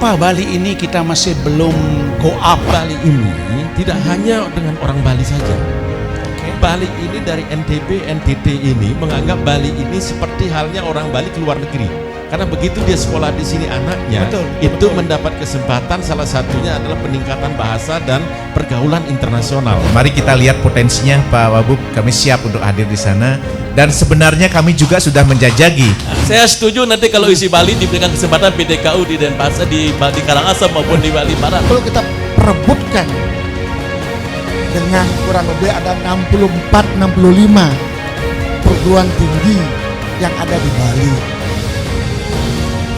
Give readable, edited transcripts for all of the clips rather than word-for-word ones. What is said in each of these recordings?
mengapa Bali ini kita masih belum go up? Bali ini tidak hanya dengan orang Bali saja. Bali ini dari NTB, NTT ini menganggap Bali ini seperti halnya orang Bali keluar negeri. Karena begitu dia sekolah di sini anaknya, betul. Mendapat kesempatan, salah satunya adalah peningkatan bahasa dan pergaulan internasional. Mari kita lihat potensinya Pak Wabub, kami siap untuk hadir di sana. Dan sebenarnya kami juga sudah menjajaki. Saya setuju nanti kalau isi Bali diberikan kesempatan PTKU di Denpasar, di Karangasem maupun di Bali Barat. Kalau kita perebutkan dengan kurang lebih ada 64-65 perguruan tinggi yang ada di Bali,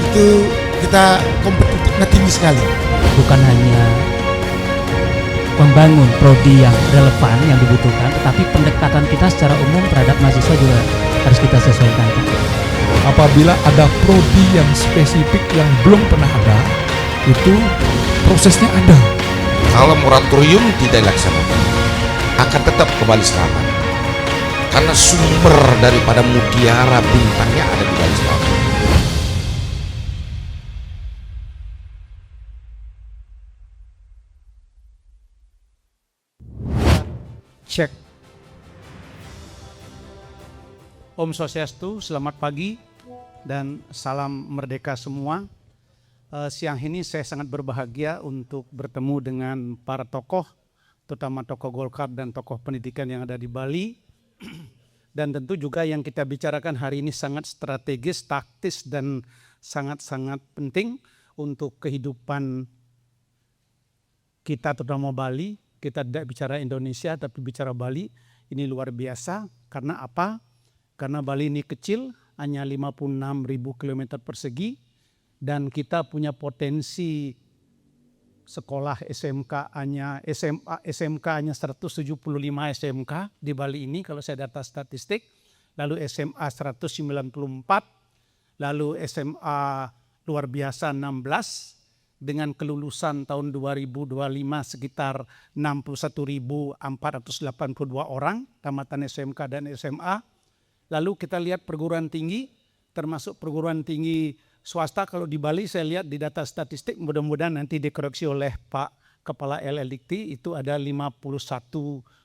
itu kita kompetitifnya tinggi sekali. Bukan hanya membangun prodi yang relevan yang dibutuhkan, tetapi pendekatan kita secara umum terhadap mahasiswa juga harus kita sesuaikan. Apabila ada prodi yang spesifik yang belum pernah ada, itu prosesnya ada. Kalau moratorium tidak dilaksanakan, akan tetap kembali selatan. Karena sumber daripada mutiara bintangnya ada di Bali Selatan. Cek. Om Swastiastu, selamat pagi dan salam merdeka semua. Siang ini saya sangat berbahagia untuk bertemu dengan para tokoh, terutama tokoh Golkar dan tokoh pendidikan yang ada di Bali. Dan tentu juga yang kita bicarakan hari ini sangat strategis, taktis, dan sangat-sangat penting untuk kehidupan kita terutama Bali. Kita tidak bicara Indonesia tapi bicara Bali. Ini luar biasa. Karena apa? Karena Bali ini kecil, hanya 56.000 km persegi. Dan kita punya potensi sekolah SMK hanya 175 SMK di Bali ini kalau saya data statistik. Lalu SMA 194, lalu SMA luar biasa 16, dengan kelulusan tahun 2025 sekitar 61.482 orang tamatan SMK dan SMA. Lalu kita lihat perguruan tinggi, termasuk perguruan tinggi swasta. Kalau di Bali saya lihat di data statistik, mudah-mudahan nanti dikoreksi oleh Pak Kepala LLDikti, itu ada 51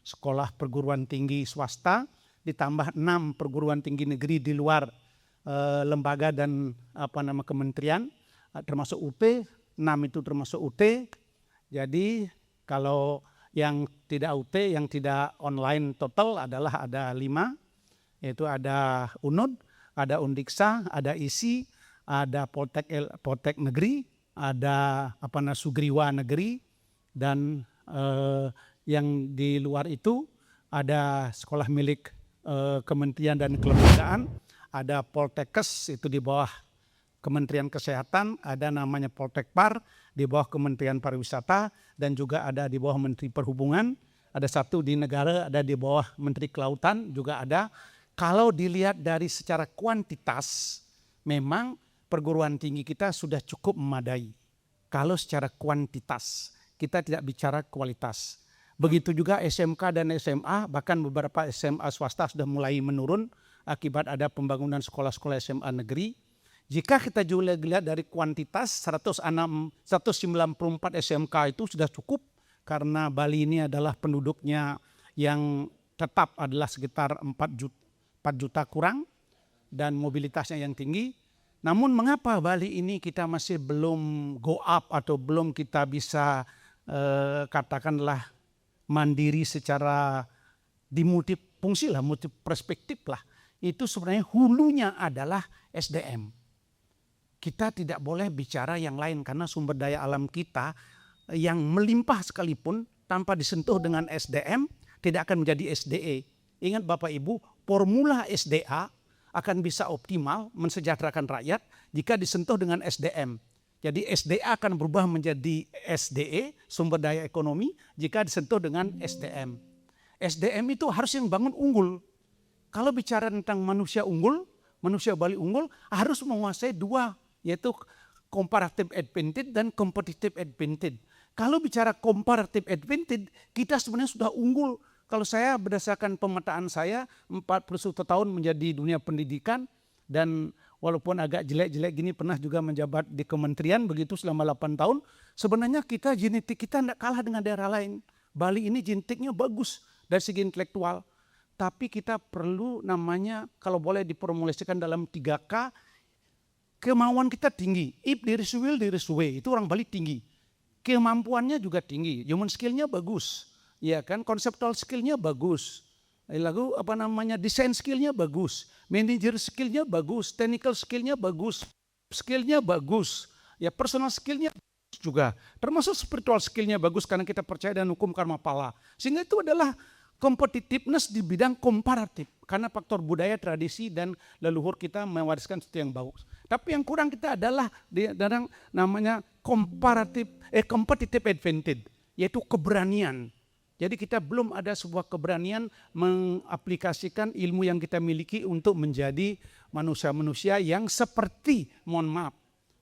sekolah perguruan tinggi swasta, ditambah 6 perguruan tinggi negeri di luar lembaga dan kementerian, termasuk UP. 6 itu termasuk UT. Jadi kalau yang tidak UT, yang tidak online total adalah ada 5, yaitu ada UNUD, ada Undiksa, ada ISI, ada Poltek Negeri, ada Sugriwa Negeri, dan yang di luar itu ada sekolah milik kementerian dan kelembagaan, ada Poltekkes itu di bawah Kementerian Kesehatan, ada namanya Poltekpar di bawah Kementerian Pariwisata, dan juga ada di bawah Menteri Perhubungan. Ada satu di negara, ada di bawah Menteri Kelautan juga ada. Kalau dilihat dari secara kuantitas, memang perguruan tinggi kita sudah cukup memadai. Kalau secara kuantitas, kita tidak bicara kualitas. Begitu juga SMK dan SMA, bahkan beberapa SMA swasta sudah mulai menurun akibat ada pembangunan sekolah-sekolah SMA negeri. Jika kita juga lihat dari kuantitas, 194 SMK itu sudah cukup, karena Bali ini adalah penduduknya yang tetap adalah sekitar 4 juta kurang, dan mobilitasnya yang tinggi. Namun mengapa Bali ini kita masih belum go up atau belum kita bisa katakanlah mandiri secara dimultifungsi lah, multiperspektif lah. Itu sebenarnya hulunya adalah SDM. Kita tidak boleh bicara yang lain karena sumber daya alam kita yang melimpah sekalipun tanpa disentuh dengan SDM tidak akan menjadi SDE. Ingat Bapak Ibu, formula SDA akan bisa optimal mensejahterakan rakyat jika disentuh dengan SDM. Jadi SDA akan berubah menjadi SDE, sumber daya ekonomi, jika disentuh dengan SDM. SDM itu harus yang bangun unggul. Kalau bicara tentang manusia unggul, manusia Bali unggul harus menguasai dua, yaitu comparative advantage dan competitive advantage. Kalau bicara comparative advantage, kita sebenarnya sudah unggul. Kalau saya berdasarkan pemetaan saya, 41 tahun menjadi dunia pendidikan, dan walaupun agak jelek-jelek gini pernah juga menjabat di kementerian begitu selama 8 tahun. Sebenarnya genetik kita tidak kalah dengan daerah lain. Bali ini genetiknya bagus dari segi intelektual. Tapi kita perlu namanya kalau boleh diformulasikan dalam 3K, kemauan kita tinggi. If there is will, there is way. Itu orang Bali tinggi. Kemampuannya juga tinggi. Human skillnya bagus. Ya kan, conceptual skillnya bagus. Lalu desain skillnya bagus. Manager skillnya bagus. Technical skillnya bagus. Skillnya bagus. Ya, personal skillnya bagus juga. Termasuk spiritual skillnya bagus karena kita percaya dan hukum karma pala. Sehingga itu adalah competitiveness di bidang komparatif karena faktor budaya, tradisi dan leluhur kita mewariskan sesuatu yang bagus. Tapi yang kurang kita adalah dalam namanya competitive advantage, yaitu keberanian. Jadi kita belum ada sebuah keberanian mengaplikasikan ilmu yang kita miliki untuk menjadi manusia-manusia yang seperti, mohon maaf,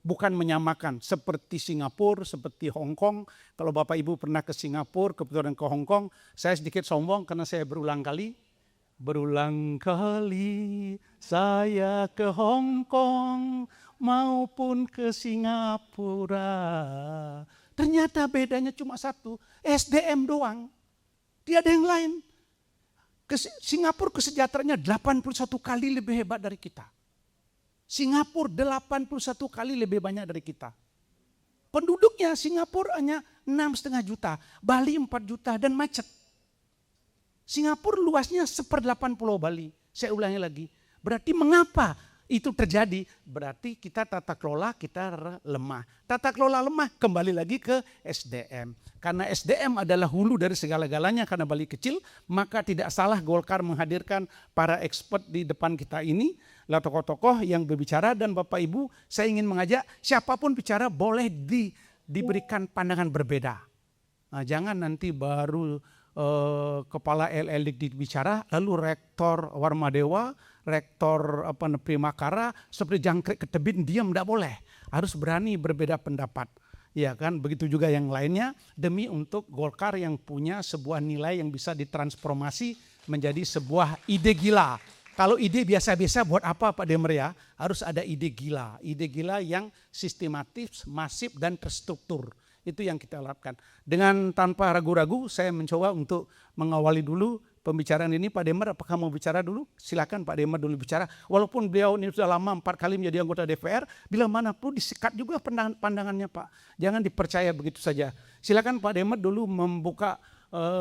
bukan menyamakan seperti Singapura, seperti Hong Kong. Kalau Bapak Ibu pernah ke Singapura, kebetulan ke Hong Kong, saya sedikit sombong karena saya berulang kali saya ke Hong Kong maupun ke Singapura. Ternyata bedanya cuma satu, SDM doang. Tidak ada yang lain. Singapura kesejahteraannya 81 kali lebih hebat dari kita. Singapura 81 kali lebih banyak dari kita. Penduduknya Singapura hanya 6,5 juta, Bali 4 juta dan macet. Singapura luasnya 1/8 Pulau Bali. Saya ulangi lagi. Berarti mengapa itu terjadi? Berarti kita tata kelola kita lemah. Tata kelola lemah kembali lagi ke SDM. Karena SDM adalah hulu dari segala-galanya karena Bali kecil, maka tidak salah Golkar menghadirkan para expert di depan kita ini, lah tokoh-tokoh yang berbicara. Dan Bapak Ibu, saya ingin mengajak siapapun bicara boleh diberikan pandangan berbeda. Nah, jangan nanti baru kepala LL bicara, lalu rektor Warmadewa, rektor Primakara seperti jangkrik ke tebing diam, tidak boleh. Harus berani berbeda pendapat. Ya kan, begitu juga yang lainnya demi untuk Golkar yang punya sebuah nilai yang bisa ditransformasi menjadi sebuah ide gila. Kalau ide biasa-biasa buat apa Pak Demer ya? Harus ada ide gila yang sistematis, masif dan terstruktur. Itu yang kita lakukan. Dengan tanpa ragu-ragu saya mencoba untuk mengawali dulu pembicaraan ini. Pak Demer apakah mau bicara dulu? Silakan Pak Demer dulu bicara. Walaupun beliau ini sudah lama 4 kali menjadi anggota DPR, bila mana perlu disikat juga pandangannya Pak. Jangan dipercaya begitu saja. Silakan Pak Demer dulu membuka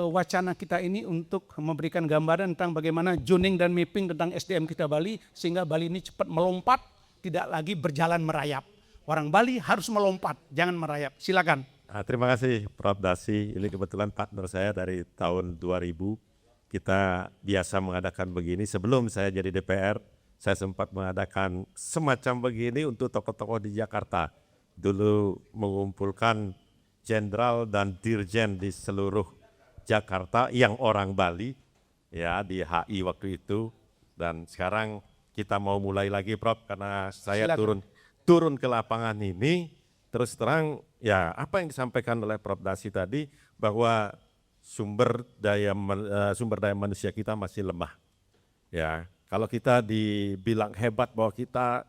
wacana kita ini untuk memberikan gambaran tentang bagaimana zoning dan mapping tentang SDM kita Bali sehingga Bali ini cepat melompat, tidak lagi berjalan merayap. Orang Bali harus melompat, jangan merayap. Silakan. Terima kasih Prof. Dasi, ini kebetulan partner saya dari tahun 2000. Kita biasa mengadakan begini, sebelum saya jadi DPR, saya sempat mengadakan semacam begini untuk tokoh-tokoh di Jakarta. Dulu mengumpulkan jenderal dan dirjen di seluruh Jakarta yang orang Bali, ya di HI waktu itu. Dan sekarang kita mau mulai lagi Prof, karena saya turun ke lapangan ini. Terus terang, ya apa yang disampaikan oleh Prof. Dasi tadi, bahwa sumber daya manusia kita masih lemah. Ya, kalau kita dibilang hebat bahwa kita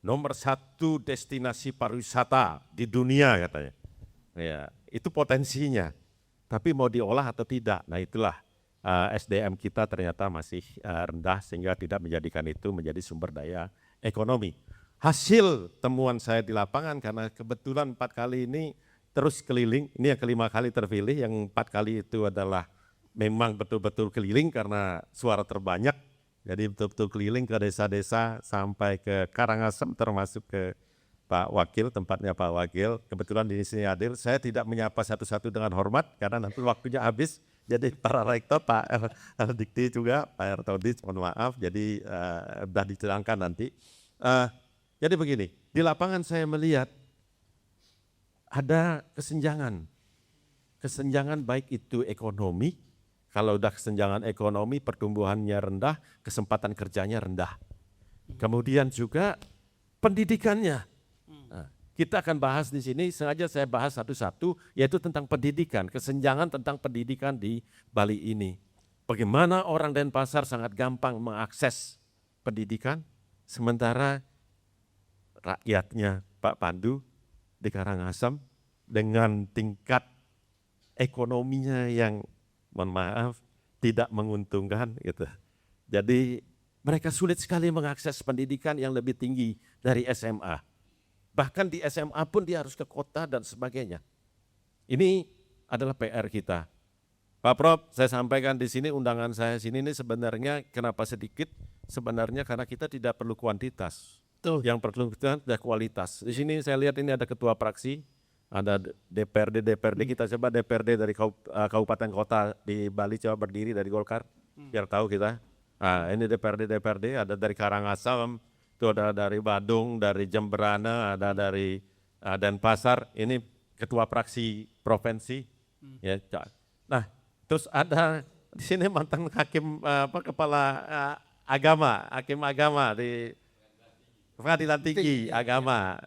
nomor 1 destinasi pariwisata di dunia katanya, ya itu potensinya. Tapi mau diolah atau tidak, nah itulah SDM kita ternyata masih rendah sehingga tidak menjadikan itu menjadi sumber daya ekonomi. Hasil temuan saya di lapangan, karena kebetulan 4 kali ini terus keliling, ini yang ke-5 kali terpilih, yang 4 kali itu adalah memang betul-betul keliling karena suara terbanyak, jadi betul-betul keliling ke desa-desa sampai ke Karangasem termasuk ke Pak Wakil, tempatnya Pak Wakil. Kebetulan di sini hadir, saya tidak menyapa satu-satu dengan hormat karena nanti waktunya habis. Jadi para rektor, Pak Dikti juga, Pak Ertodi, mohon maaf, jadi sudah dicerangkan nanti. Jadi begini, di lapangan saya melihat ada kesenjangan baik itu ekonomi, kalau udah kesenjangan ekonomi pertumbuhannya rendah, kesempatan kerjanya rendah. Kemudian juga pendidikannya. Nah, kita akan bahas di sini, sengaja saya bahas satu-satu, yaitu tentang pendidikan, kesenjangan tentang pendidikan di Bali ini. Bagaimana orang Denpasar sangat gampang mengakses pendidikan, sementara rakyatnya Pak Pandu di Karangasem dengan tingkat ekonominya yang mohon maaf tidak menguntungkan gitu. Jadi mereka sulit sekali mengakses pendidikan yang lebih tinggi dari SMA. Bahkan di SMA pun dia harus ke kota dan sebagainya. Ini adalah PR kita. Pak Prof, saya sampaikan di sini undangan saya sini ini sebenarnya kenapa sedikit? Sebenarnya karena kita tidak perlu kuantitas. Betul. Yang perlu kita adalah kualitas. Di sini saya lihat ini ada ketua fraksi, ada DPRD kita coba DPRD dari kabupaten kota di Bali coba berdiri dari Golkar, biar tahu kita. Nah, ini DPRD ada dari Karangasem, itu ada dari Badung, dari Jemberana, ada dari Denpasar. Ini ketua fraksi provinsi. Ya, nah, terus ada di sini mantan hakim kepala hakim agama di Pengadilan Tinggi Agama,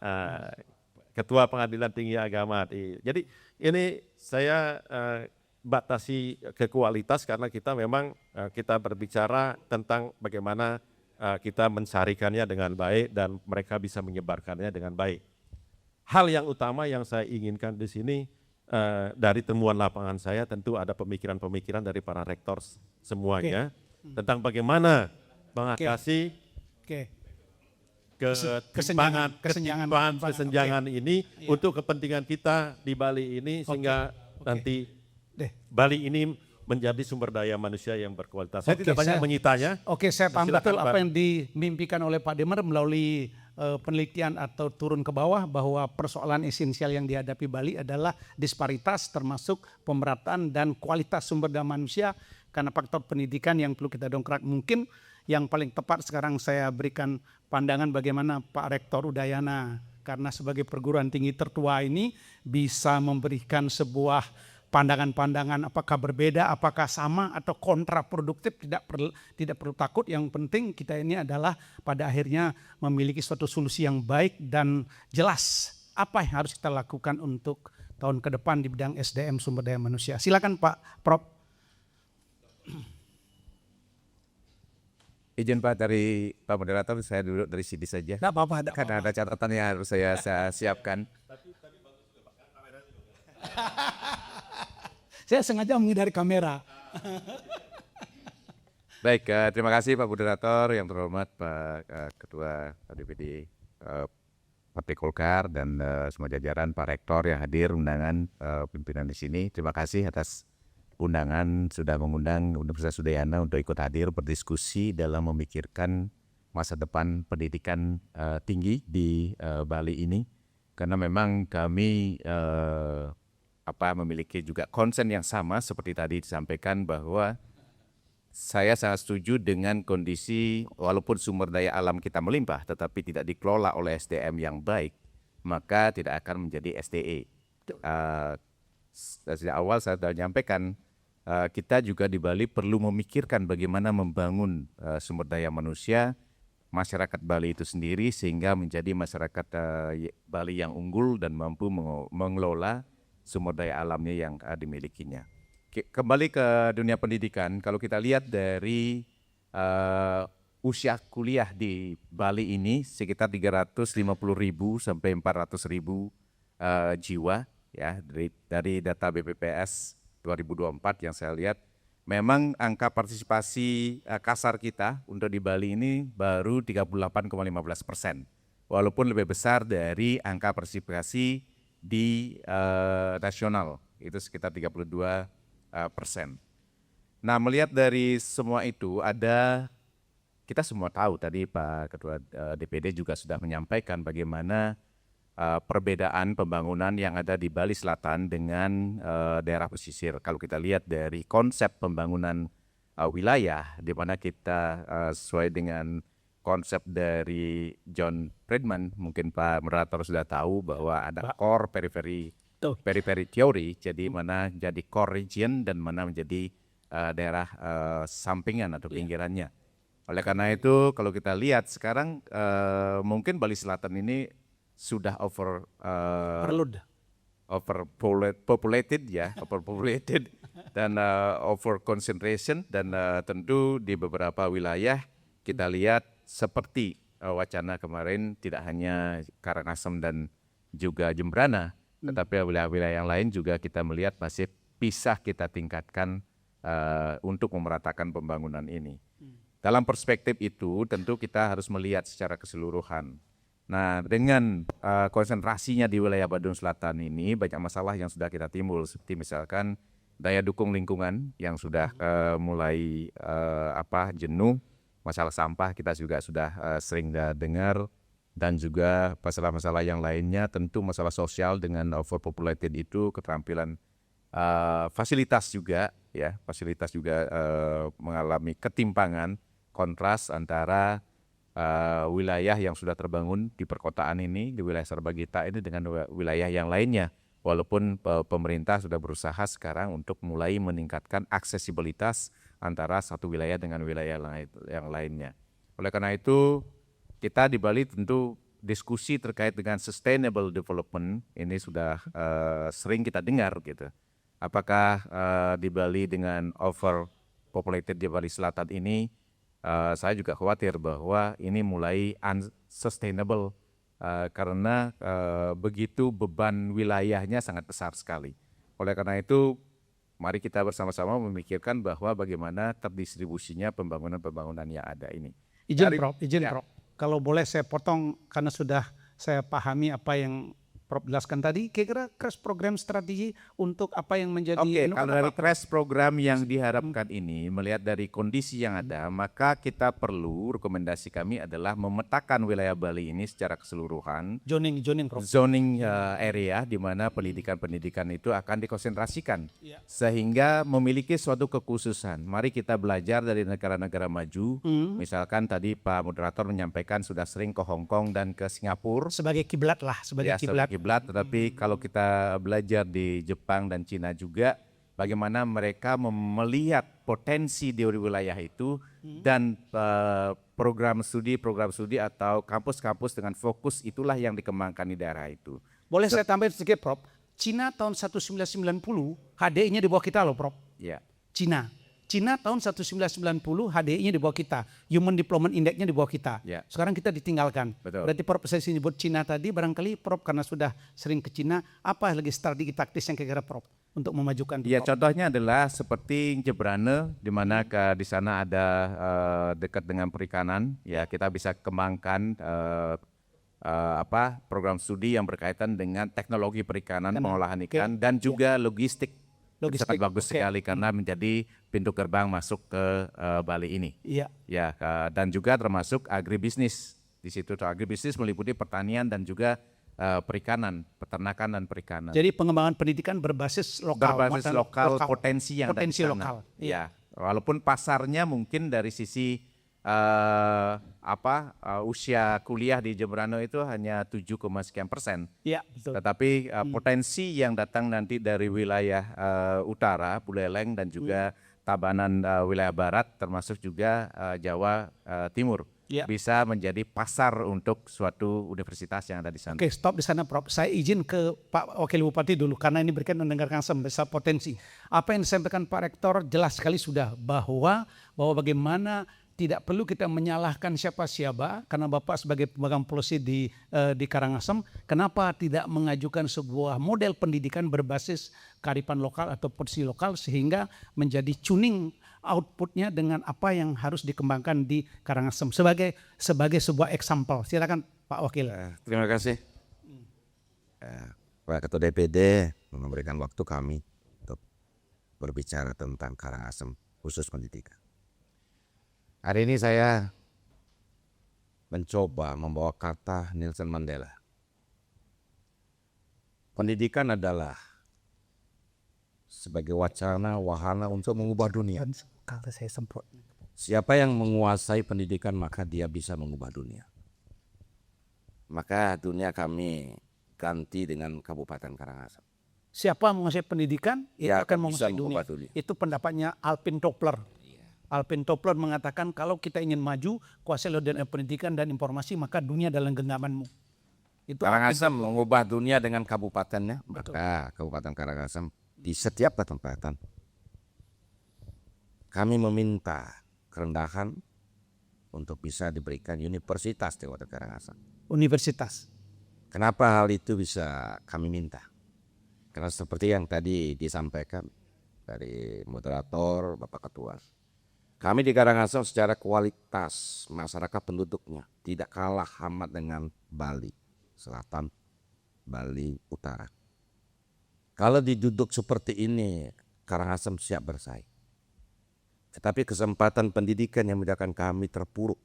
ketua Pengadilan Tinggi Agama. Jadi ini saya batasi ke kualitas karena kita memang kita berbicara tentang bagaimana kita mensarikannya dengan baik dan mereka bisa menyebarkannya dengan baik. Hal yang utama yang saya inginkan di sini dari temuan lapangan saya tentu ada pemikiran-pemikiran dari para rektor semuanya tentang bagaimana mengatasi kesenjangan ini untuk kepentingan kita di Bali ini sehingga nanti Bali ini menjadi sumber daya manusia yang berkualitas. Saya tidak banyak menyitanya. Saya paham betul apa yang dimimpikan oleh Pak Demer melalui penelitian atau turun ke bawah bahwa persoalan esensial yang dihadapi Bali adalah disparitas termasuk pemerataan dan kualitas sumber daya manusia karena faktor pendidikan yang perlu kita dongkrak. Mungkin yang paling tepat sekarang saya berikan pandangan bagaimana Pak Rektor Udayana karena sebagai perguruan tinggi tertua ini bisa memberikan sebuah pandangan-pandangan apakah berbeda, apakah sama atau kontraproduktif, tidak perlu takut. Yang penting kita ini adalah pada akhirnya memiliki suatu solusi yang baik dan jelas apa yang harus kita lakukan untuk tahun ke depan di bidang SDM sumber daya manusia. Silakan Pak Prof. Izin Pak dari Pak Moderator, saya duduk dari sini saja. Tidak apa-apa. Karena ada catatan yang harus saya siapkan. Saya sengaja menghindari kamera. Baik, terima kasih Pak Moderator, yang terhormat Pak Ketua DPD Partai Golkar dan semua jajaran, Pak Rektor yang hadir, undangan pimpinan di sini. Terima kasih atas undangan sudah mengundang Universitas Udayana untuk ikut hadir berdiskusi dalam memikirkan masa depan pendidikan tinggi di Bali ini. Karena memang kami memiliki juga concern yang sama seperti tadi disampaikan bahwa saya sangat setuju dengan kondisi walaupun sumber daya alam kita melimpah tetapi tidak dikelola oleh SDM yang baik, maka tidak akan menjadi SDE. Sejak awal saya sudah menyampaikan kita juga di Bali perlu memikirkan bagaimana membangun sumber daya manusia masyarakat Bali itu sendiri sehingga menjadi masyarakat Bali yang unggul dan mampu mengelola sumber daya alamnya yang dimilikinya. Kembali ke dunia pendidikan, kalau kita lihat dari usia kuliah di Bali ini sekitar 350.000 sampai 400.000 jiwa ya dari data BPPS 2024 yang saya lihat. Memang angka partisipasi kasar kita untuk di Bali ini baru 38,15%, walaupun lebih besar dari angka partisipasi di nasional itu sekitar 32%. Nah, melihat dari semua itu kita semua tahu tadi Pak Ketua DPD juga sudah menyampaikan bagaimana perbedaan pembangunan yang ada di Bali Selatan dengan daerah pesisir. Kalau kita lihat dari konsep pembangunan wilayah, di mana kita sesuai dengan konsep dari John Friedman, mungkin Pak Moderator sudah tahu bahwa ada core periphery theory, jadi mana jadi core region dan mana menjadi daerah sampingan atau pinggirannya. Oleh karena itu, kalau kita lihat sekarang mungkin Bali Selatan ini sudah overpopulated dan over concentration dan tentu di beberapa wilayah kita lihat seperti wacana kemarin tidak hanya Karangasem dan juga Jembrana, tetapi wilayah-wilayah yang lain juga kita melihat masih bisa kita tingkatkan untuk memeratakan pembangunan ini. Dalam perspektif itu tentu kita harus melihat secara keseluruhan. Nah, dengan konsentrasinya di wilayah Badung Selatan ini banyak masalah yang sudah kita timbul, seperti misalkan daya dukung lingkungan yang sudah mulai jenuh, masalah sampah kita juga sudah sering dengar, dan juga masalah-masalah yang lainnya, tentu masalah sosial dengan overpopulated itu, keterampilan fasilitas juga mengalami ketimpangan, kontras antara wilayah yang sudah terbangun di perkotaan ini, di wilayah Sarbagita ini dengan wilayah yang lainnya. Walaupun pemerintah sudah berusaha sekarang untuk mulai meningkatkan aksesibilitas antara satu wilayah dengan wilayah yang lainnya. Oleh karena itu, kita di Bali tentu diskusi terkait dengan sustainable development ini sudah sering kita dengar gitu. Apakah di Bali dengan overpopulated di Bali Selatan ini, saya juga khawatir bahwa ini mulai unsustainable karena begitu beban wilayahnya sangat besar sekali. Oleh karena itu, mari kita bersama-sama memikirkan bahwa bagaimana terdistribusinya pembangunan-pembangunan yang ada ini. Izin Prof. Kalau boleh saya potong karena sudah saya pahami apa yang Prof jelaskan tadi, kira-kira crash program strategi untuk apa yang menjadi... Kalau dari crash program yang diharapkan ini, melihat dari kondisi yang ada, maka kita perlu, rekomendasi kami adalah memetakan wilayah Bali ini secara keseluruhan. Zoning Prof. Zoning area di mana pendidikan-pendidikan itu akan dikonsentrasikan. Sehingga memiliki suatu kekhususan. Mari kita belajar dari negara-negara maju. Misalkan tadi Pak Moderator menyampaikan sudah sering ke Hong Kong dan ke Singapura. Sebagai kiblat lah, sebagai kiblat. Tetapi kalau kita belajar di Jepang dan Cina juga, bagaimana mereka melihat potensi di wilayah itu dan program studi atau kampus-kampus dengan fokus itulah yang dikembangkan di daerah itu. Boleh saya tambahin sedikit Prof? Cina tahun 1990 HDI-nya di bawah kita loh Prof. Ya. Cina tahun 1990 HDI-nya di bawah kita, Human Development Index-nya di bawah kita. Ya. Sekarang kita ditinggalkan. Betul. Berarti Prof saya sebut Cina tadi, barangkali Prof karena sudah sering ke Cina, apa lagi strategi taktis yang kira-kira Prof untuk memajukan? Ya, contohnya adalah seperti Jembrana, di mana di sana ada dekat dengan perikanan. Ya, kita bisa kembangkan program studi yang berkaitan dengan teknologi perikanan, pengolahan ikan, dan juga logistik. Sangat bagus sekali karena menjadi pintu gerbang masuk ke Bali ini. Ya, dan juga termasuk agribisnis. Di situ agribisnis meliputi pertanian dan juga perikanan, peternakan dan perikanan. Jadi pengembangan pendidikan berbasis lokal. Potensi yang potensi ada di sana. lokal. Ya, walaupun pasarnya mungkin dari sisi usia kuliah di Jembrana itu hanya 7, sekian%. Iya, betul. Tetapi potensi yang datang nanti dari wilayah utara, Buleleng dan juga Tabanan wilayah barat, termasuk juga Jawa Timur, bisa menjadi pasar untuk suatu universitas yang ada di sana. Oke, stop di sana Prof. Saya izin ke Pak Wakil Bupati dulu karena ini berkaitan mendengarkan sebesar potensi. Apa yang disampaikan Pak Rektor jelas sekali sudah bahwa bagaimana tidak perlu kita menyalahkan siapa-siapa karena Bapak sebagai pemegang polisi di Karangasem, kenapa tidak mengajukan sebuah model pendidikan berbasis kearifan lokal atau potensi lokal sehingga menjadi tuning outputnya dengan apa yang harus dikembangkan di Karangasem sebagai sebuah example. Silakan Pak Wakil. Terima kasih Pak Ketua DPD memberikan waktu kami untuk berbicara tentang Karangasem khusus pendidikan. Hari ini saya mencoba membawa kata Nelson Mandela. Pendidikan adalah sebagai wahana untuk mengubah dunia. Siapa yang menguasai pendidikan maka dia bisa mengubah dunia. Maka dunia kami ganti dengan Kabupaten Karangasem. Siapa menguasai pendidikan itu Ya, akan bisa menguasai mengubah dunia. dunia. Itu pendapatnya Alvin Toffler. Alvin Toffler mengatakan kalau kita ingin maju, kuasai dengan pendidikan dan informasi, maka dunia dalam genggamanmu. Itu Karangasem mengubah dunia dengan kabupatennya. Maka Kabupaten Karangasem di setiap kesempatan kami meminta kerendahan, untuk bisa diberikan Universitas di Kota Karangasem. Universitas. Kenapa hal itu bisa kami minta? Karena seperti yang tadi disampaikan dari moderator, Bapak Ketua, kami di Karangasem secara kualitas masyarakat penduduknya tidak kalah amat dengan Bali Selatan, Bali Utara. Kalau diduduk seperti ini, Karangasem siap bersaing. Tetapi kesempatan pendidikan yang membedakan kami terpuruk.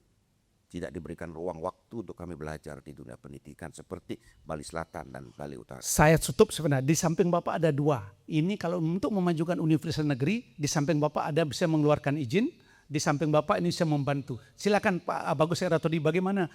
Tidak diberikan ruang waktu untuk kami belajar di dunia pendidikan seperti Bali Selatan dan Bali Utara. Saya tutup sebenarnya, di samping Bapak ada dua. Ini kalau untuk memajukan universitas negeri, di samping Bapak ada bisa mengeluarkan izin, di samping Bapak ini bisa membantu. Silakan Pak Bagus Heratodi, bagaimana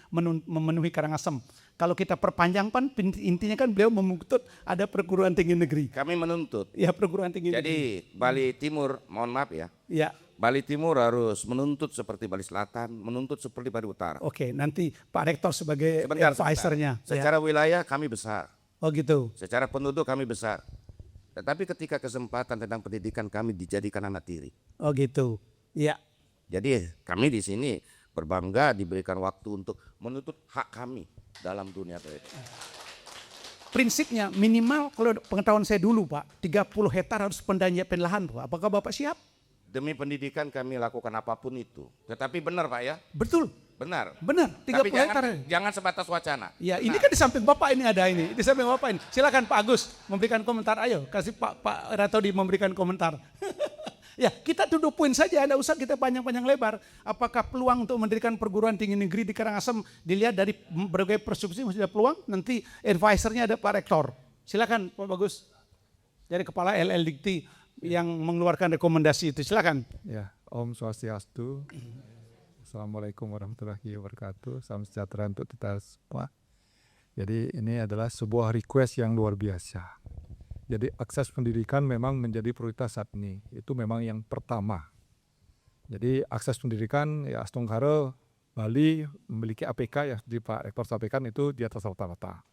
memenuhi Karangasem? Kalau kita perpanjang pan, intinya kan beliau menuntut ada perguruan tinggi negeri. Kami menuntut. Ya, perguruan tinggi negeri. Jadi Bali Timur, mohon maaf ya, Ya, Bali Timur harus menuntut seperti Bali Selatan, menuntut seperti Bali Utara. oke. Nanti Pak Rektor sebagai Sebentar. advisernya. Secara wilayah kami besar, Oh gitu. secara penduduk kami besar. Tetapi ketika kesempatan tentang pendidikan kami dijadikan anak tiri. Oh gitu. Iya. Jadi kami di sini berbangga diberikan waktu untuk menuntut hak kami dalam dunia pendidikan. Prinsipnya minimal kalau pengetahuan saya dulu Pak, 30 hektar harus pendanaan lahan Pak. Apakah Bapak siap? Demi pendidikan kami lakukan apapun itu. Tetapi benar Pak ya, Betul. benar. Benar, 30 Tapi hektar. jangan sebatas wacana. Ya, ini kan di samping Bapak ini ada ini. Di samping Bapak ini. Silakan Pak Agus memberikan komentar. Ayo, kasih Pak Ratodi memberikan komentar. Ya, kita duduk poin saja, tidak usah kita panjang-panjang lebar. Apakah peluang untuk mendirikan perguruan tinggi negeri di Karangasem dilihat dari berbagai persubsidi sudah peluang? Nanti advisernya ada Pak Rektor. Silakan Pak Bagus. Dari Kepala LL Dikti yang mengeluarkan rekomendasi itu. Silakan. Ya, Om Swastiastu. Assalamualaikum warahmatullahi wabarakatuh. Salam sejahtera untuk kita semua. Jadi ini adalah sebuah request yang luar biasa. Jadi akses pendidikan memang menjadi prioritas saat ini. Itu memang yang pertama. Jadi akses pendidikan ya Astungkara Bali memiliki APK ya di Pak Rektor sampaikan itu di atas rata-rata.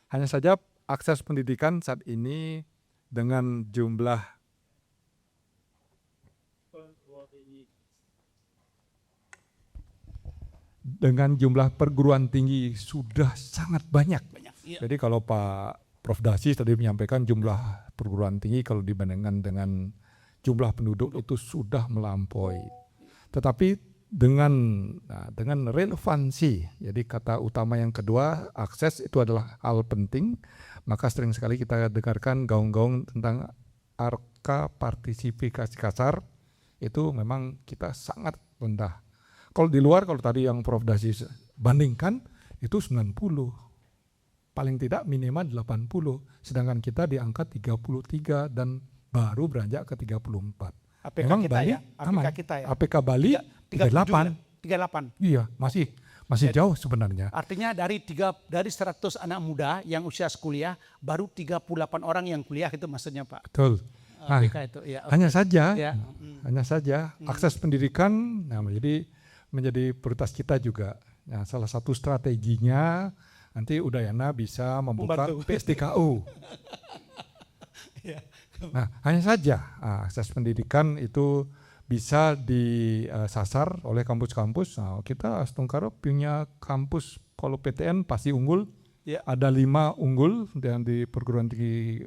Hanya saja akses pendidikan saat ini dengan jumlah perguruan tinggi sudah sangat banyak. Jadi kalau Pak Prof. Dasi tadi menyampaikan jumlah perguruan tinggi kalau dibandingkan dengan jumlah penduduk itu sudah melampaui. Tetapi dengan relevansi, jadi kata utama yang kedua, akses itu adalah hal penting, maka sering sekali kita dengarkan gaung-gaung tentang angka partisipasi kasar, itu memang kita sangat rendah. Kalau di luar, kalau tadi yang Prof. Dasi bandingkan, itu 90. Paling tidak minimal 80. Sedangkan kita di angka 33 dan baru beranjak ke 34. APK memang kita Bali ya, APK kita ya. APK Bali 38. 38. Iya, masih jauh sebenarnya. Artinya dari 100 anak muda yang usia kuliah, baru 38 orang yang kuliah itu maksudnya Pak. Betul. Nah, APK itu ya. hanya saja, Ya. hanya saja akses pendidikan menjadi prioritas kita juga. Nah, salah satu strateginya nanti Udayana bisa membuka Membantu. PSDKU. Ya. Nah, hanya saja akses pendidikan itu bisa disasar oleh kampus-kampus. Nah, kita Astungkara punya kampus kalau PTN pasti unggul. Ya. Ada 5 unggul dan di perguruan tinggi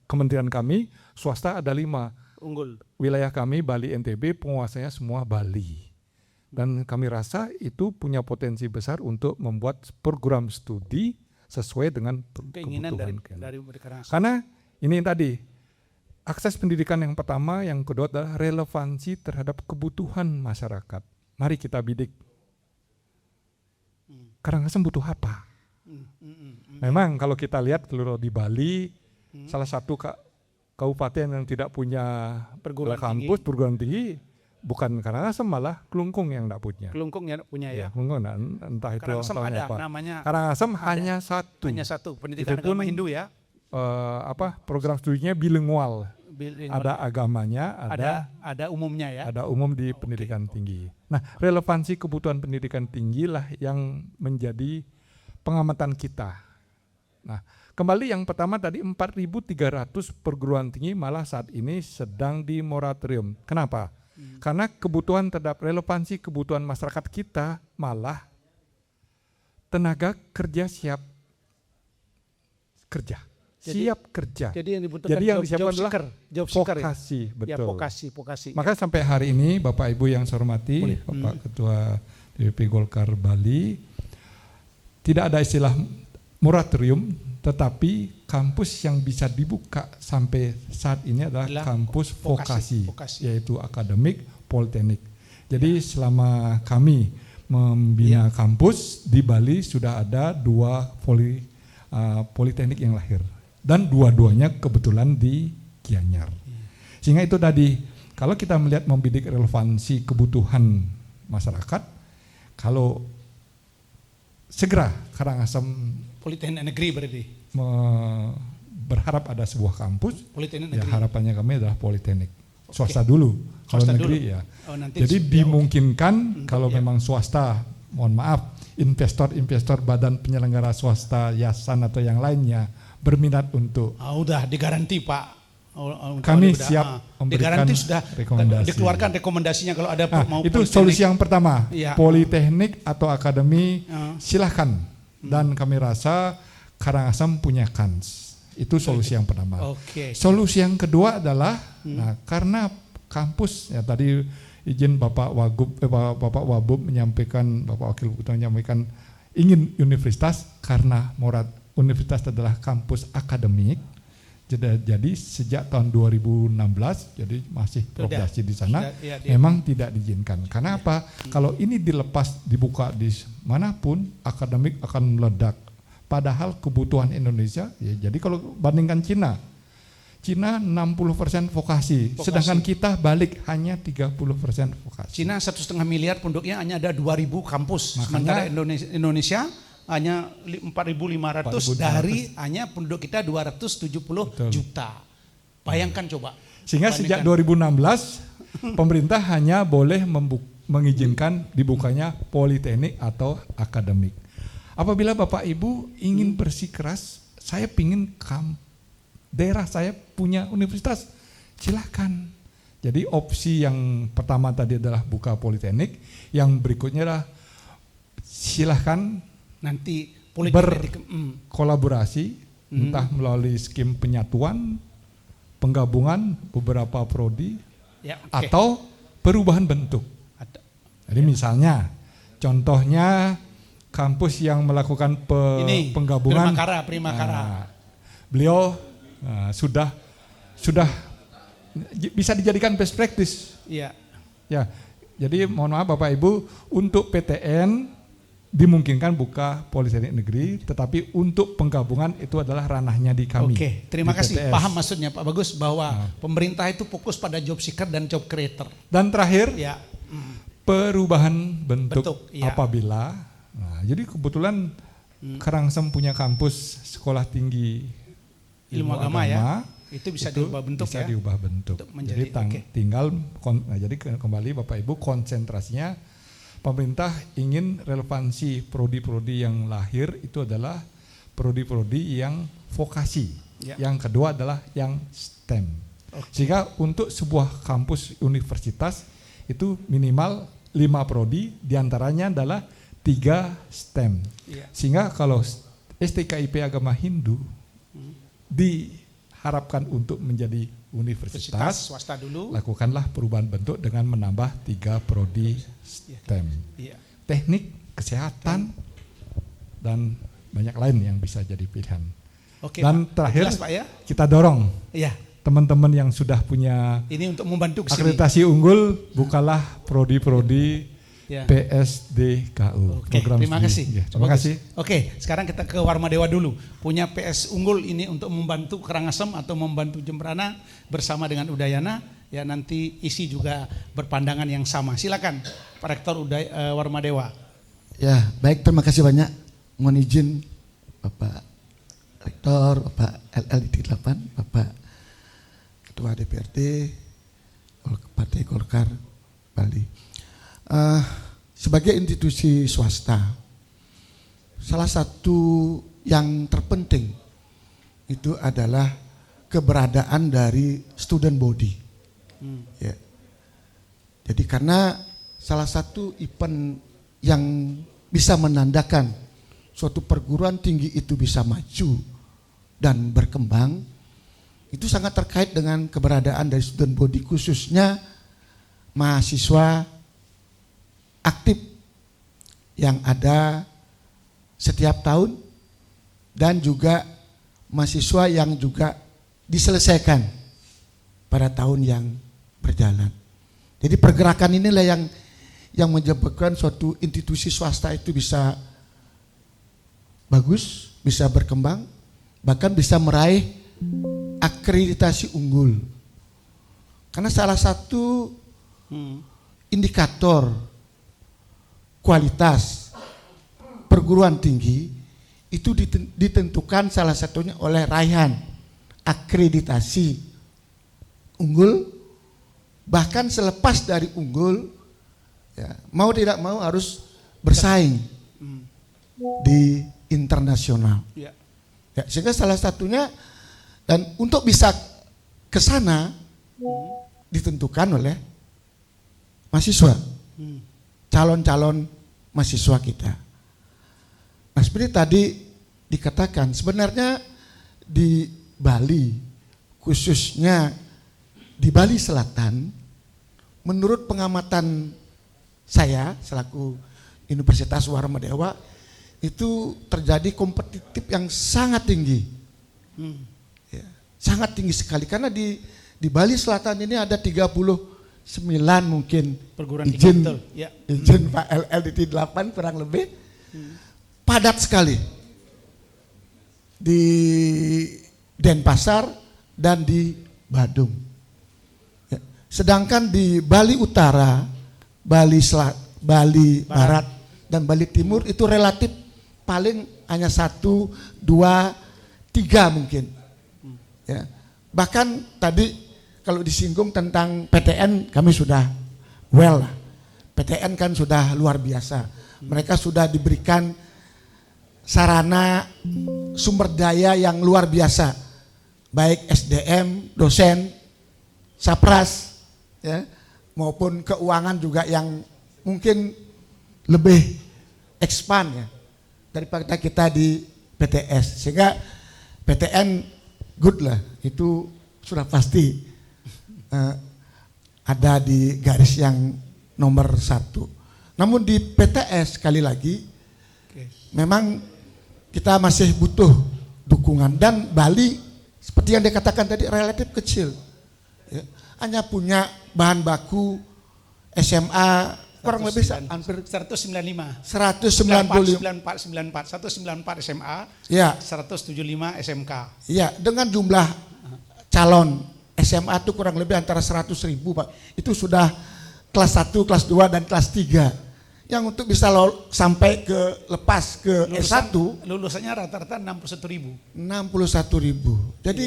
kementerian kami swasta ada 5. Unggul. Wilayah kami Bali NTB penguasanya semua Bali. Dan kami rasa itu punya potensi besar untuk membuat program studi sesuai dengan Keinginan kebutuhan. dari Karangasem. Karena ini tadi, akses pendidikan yang pertama, yang kedua adalah relevansi terhadap kebutuhan masyarakat. Mari kita bidik. Karangasem butuh apa? Memang kalau kita lihat kalau di Bali, salah satu kabupaten yang tidak punya Perguruan kampus, perguruan tinggi, bukan Karangasem malah Kelungkung yang tidak punya. Kelungkung ya punya ya. Kelungkung entah itu Karangasem tahunnya ada apa. namanya. Karangasem ada. hanya satu. Hanya satu, pendidikan Itu pun, agama Hindu ya. Program studinya bilingual. Ada agamanya, ada umumnya ya. ada umum di pendidikan tinggi. Nah, relevansi kebutuhan pendidikan tinggi lah yang menjadi pengamatan kita. Nah, kembali yang pertama tadi 4.300 perguruan tinggi malah saat ini sedang di moratorium. Kenapa? Karena kebutuhan terhadap relevansi kebutuhan masyarakat kita malah tenaga kerja siap kerja. Siap kerja. Jadi yang dibutuhkan Jadi yang disiapkan adalah job seeker ya? vokasi, Ya, betul. vokasi. Maka sampai hari ini Bapak Ibu yang saya hormati, Bapak Ketua DPP Golkar Bali, tidak ada istilah moratorium, tetapi kampus yang bisa dibuka sampai saat ini adalah kampus vokasi, yaitu akademik, politeknik. Jadi selama kami membina kampus di Bali sudah ada 2 politeknik yang lahir. Dan dua-duanya kebetulan di Gianyar. Sehingga itu tadi, kalau kita melihat membidik relevansi kebutuhan masyarakat, kalau segera Karangasem Politeknik negeri berarti. berharap ada sebuah kampus, Politeknik ya negeri. harapannya kami adalah politeknik. Swasta dulu, kalau Swasta negeri dulu. ya. Oh, nanti Jadi sudah, dimungkinkan kalau memang swasta, mohon maaf, investor badan penyelenggara swasta, yayasan atau yang lainnya berminat untuk Udah digaranti Pak. kami Udah, siap memberikan digaranti sudah rekomendasi. dikeluarkan rekomendasinya kalau ada mau itu politeknik. solusi yang pertama. Iya. Politeknik atau akademi silahkan. Dan kami rasa Karangasem punya kans. Itu solusi yang pertama. Oke. Solusi yang kedua adalah karena kampus ya tadi izin Bapak Wabub menyampaikan, Bapak Wakil Ketua menyampaikan ingin universitas karena universitas adalah kampus akademik. Jadi sejak tahun 2016 jadi masih Profdasi di sana memang tidak diizinkan. Karena apa? Kalau ini dilepas dibuka di manapun akademik akan meledak. Padahal kebutuhan Indonesia ya, jadi kalau bandingkan Cina 60% vokasi, sedangkan kita balik hanya 30% vokasi. Cina 1,5 miliar penduduknya hanya ada 2.000 kampus. Sementara Indonesia hanya 4.500 dari hanya penduduk kita 270 juta. Bayangkan coba. Sehingga sejak 2016 pemerintah hanya boleh mengizinkan dibukanya politeknik atau akademik. Apabila Bapak Ibu ingin bersikeras, saya pingin daerah saya punya universitas, silakan. Jadi opsi yang pertama tadi adalah buka politeknik, yang berikutnya adalah silakan nanti berkolaborasi entah melalui skim penyatuan, penggabungan beberapa prodi atau perubahan bentuk. Jadi misalnya contohnya kampus yang melakukan penggabungan Primakara. Beliau sudah bisa dijadikan best practice. Iya. Ya. Jadi mohon maaf Bapak Ibu, untuk PTN dimungkinkan buka politeknik negeri, tetapi untuk penggabungan itu adalah ranahnya di kami. Oke, terima kasih. PTS. Paham maksudnya Pak Bagus bahwa pemerintah itu fokus pada job seeker dan job creator. Dan terakhir, perubahan bentuk apabila jadi kebetulan Karangasem punya kampus sekolah tinggi ilmu agama ya. Itu bisa diubah bentuk bisa diubah bentuk. Jadi tinggal jadi kembali Bapak Ibu konsentrasinya pemerintah ingin relevansi prodi-prodi yang lahir itu adalah prodi-prodi yang vokasi. Yang kedua adalah yang STEM. Sehingga untuk sebuah kampus universitas itu minimal 5 prodi, diantaranya adalah 3 STEM. Sehingga kalau STKIP agama Hindu diharapkan untuk menjadi universitas swasta dulu, lakukanlah perubahan bentuk dengan menambah 3 prodi STEM. Teknik, kesehatan, dan banyak lain yang bisa jadi pilihan. Dan terakhir kita dorong teman-teman yang sudah punya ini untuk membantu akreditasi unggul, bukalah prodi-prodi PSDKU. Terima kasih. Terima kasih. Oke, sekarang kita ke Warmadewa dulu. Punya PS unggul ini untuk membantu Karangasem atau membantu Jembrana bersama dengan Udayana. Ya nanti isi juga berpandangan yang sama. Silakan Pak Rektor Warmadewa. Ya baik, terima kasih banyak. Mohon izin Bapak Rektor, Bapak LLD 8, Bapak Ketua DPRD Partai Golkar Bali. Sebagai institusi swasta, salah satu yang terpenting itu adalah keberadaan dari student body. Jadi karena salah satu event yang bisa menandakan suatu perguruan tinggi itu bisa maju dan berkembang, itu sangat terkait dengan keberadaan dari student body, khususnya mahasiswa aktif yang ada setiap tahun dan juga mahasiswa yang juga diselesaikan pada tahun yang berjalan. Jadi pergerakan inilah yang menyebabkan suatu institusi swasta itu bisa bagus, bisa berkembang, bahkan bisa meraih akreditasi unggul. Karena salah satu indikator kualitas perguruan tinggi itu ditentukan salah satunya oleh raihan akreditasi unggul, bahkan selepas dari unggul, ya, mau tidak mau harus bersaing di internasional. Ya, sehingga salah satunya, dan untuk bisa ke sana ditentukan oleh mahasiswa, calon-calon mahasiswa kita. Nah, seperti tadi dikatakan, sebenarnya di Bali, khususnya di Bali Selatan, menurut pengamatan saya selaku Universitas Warmadewa, itu terjadi kompetitif yang sangat tinggi, ya, sangat tinggi sekali. Karena di Bali Selatan ini ada 39 mungkin perguruan izin, tinggi, ya. Izin Pak LLDT 8 kurang lebih, padat sekali di Denpasar dan di Badung. Ya. Sedangkan di Bali Utara, Bali Barat dan Bali Timur itu relatif paling hanya 1, 2, 3 mungkin. Ya. Bahkan tadi kalau disinggung tentang PTN, kami sudah well lah. PTN kan sudah luar biasa. Mereka sudah diberikan sarana sumber daya yang luar biasa, baik SDM, dosen, sapras, ya, maupun keuangan juga yang mungkin lebih expand ya daripada kita di PTS. Sehingga PTN good lah, itu sudah pasti ada di garis yang nomor 1. Namun di PTS sekali lagi, memang kita masih butuh dukungan, dan Bali seperti yang dikatakan tadi relatif kecil, ya, hanya punya bahan baku SMA kurang lebih hampir 195 SMA, ya, 175 SMK. Ya, dengan jumlah calon SMA itu kurang lebih antara 100.000 Pak. Itu sudah kelas 1, kelas 2 dan kelas 3. Yang untuk bisa sampai ke lepas ke S1 lulusannya rata-rata 61.000. 61.000. Jadi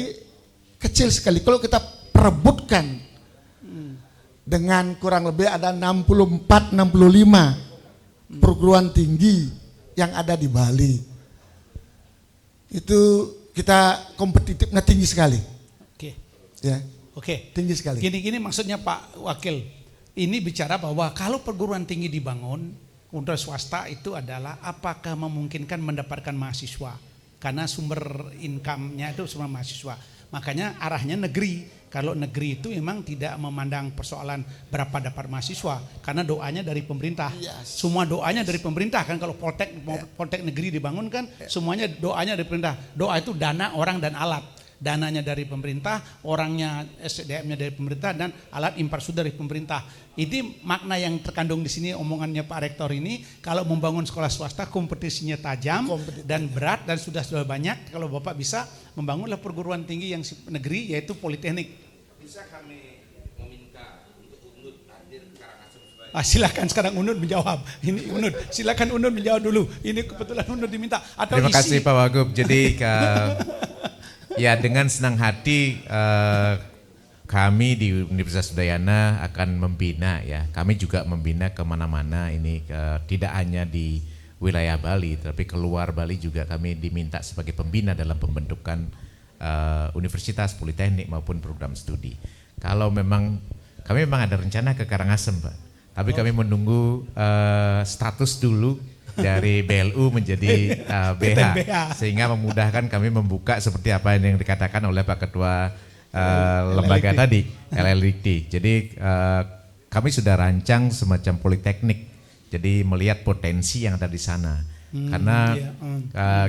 kecil sekali. Kalau kita perebutkan dengan kurang lebih ada 64-65 perguruan tinggi yang ada di Bali, itu kita kompetitifnya tinggi sekali. Oke. Ya. Oke. Tinggi sekali. Gini maksudnya Pak Wakil, ini bicara bahwa kalau perguruan tinggi dibangun untuk swasta itu adalah apakah memungkinkan mendapatkan mahasiswa, karena sumber income-nya itu semua mahasiswa. Makanya arahnya negeri. Kalau negeri itu memang tidak memandang persoalan berapa dapat mahasiswa, karena doanya dari pemerintah. Semua doanya dari pemerintah kan. Kalau Poltek negeri dibangun kan semuanya doanya dari pemerintah. Doa itu dana, orang dan alat. Dananya dari pemerintah, orangnya SDM-nya dari pemerintah, dan alat infrastruktur dari pemerintah. Ini makna yang terkandung di sini omongannya Pak Rektor ini. Kalau membangun sekolah swasta kompetisinya tajam dan berat dan sudah banyak. Kalau Bapak bisa membangunlah perguruan tinggi yang negeri, yaitu politeknik. Bisa kami meminta untuk UNUD hadir ke Karangasem sebagai... Silakan sekarang UNUD menjawab. Ini UNUD, silakan UNUD menjawab dulu. Ini kebetulan UNUD diminta. Atau terima kasih isi. Pak Wagub. Jadi ya dengan senang hati kami di Universitas Udayana akan membina ya. Kami juga membina kemana-mana ini, tidak hanya di wilayah Bali, tapi keluar Bali juga kami diminta sebagai pembina dalam pembentukan universitas, politeknik maupun program studi. Kalau memang kami memang ada rencana ke Karangasem, Pak. Tapi kami menunggu status dulu dari BLU menjadi BH, sehingga memudahkan kami membuka seperti apa yang dikatakan oleh Pak Ketua lembaga tadi, LLDT. Jadi kami sudah rancang semacam politeknik, jadi melihat potensi yang ada di sana. Karena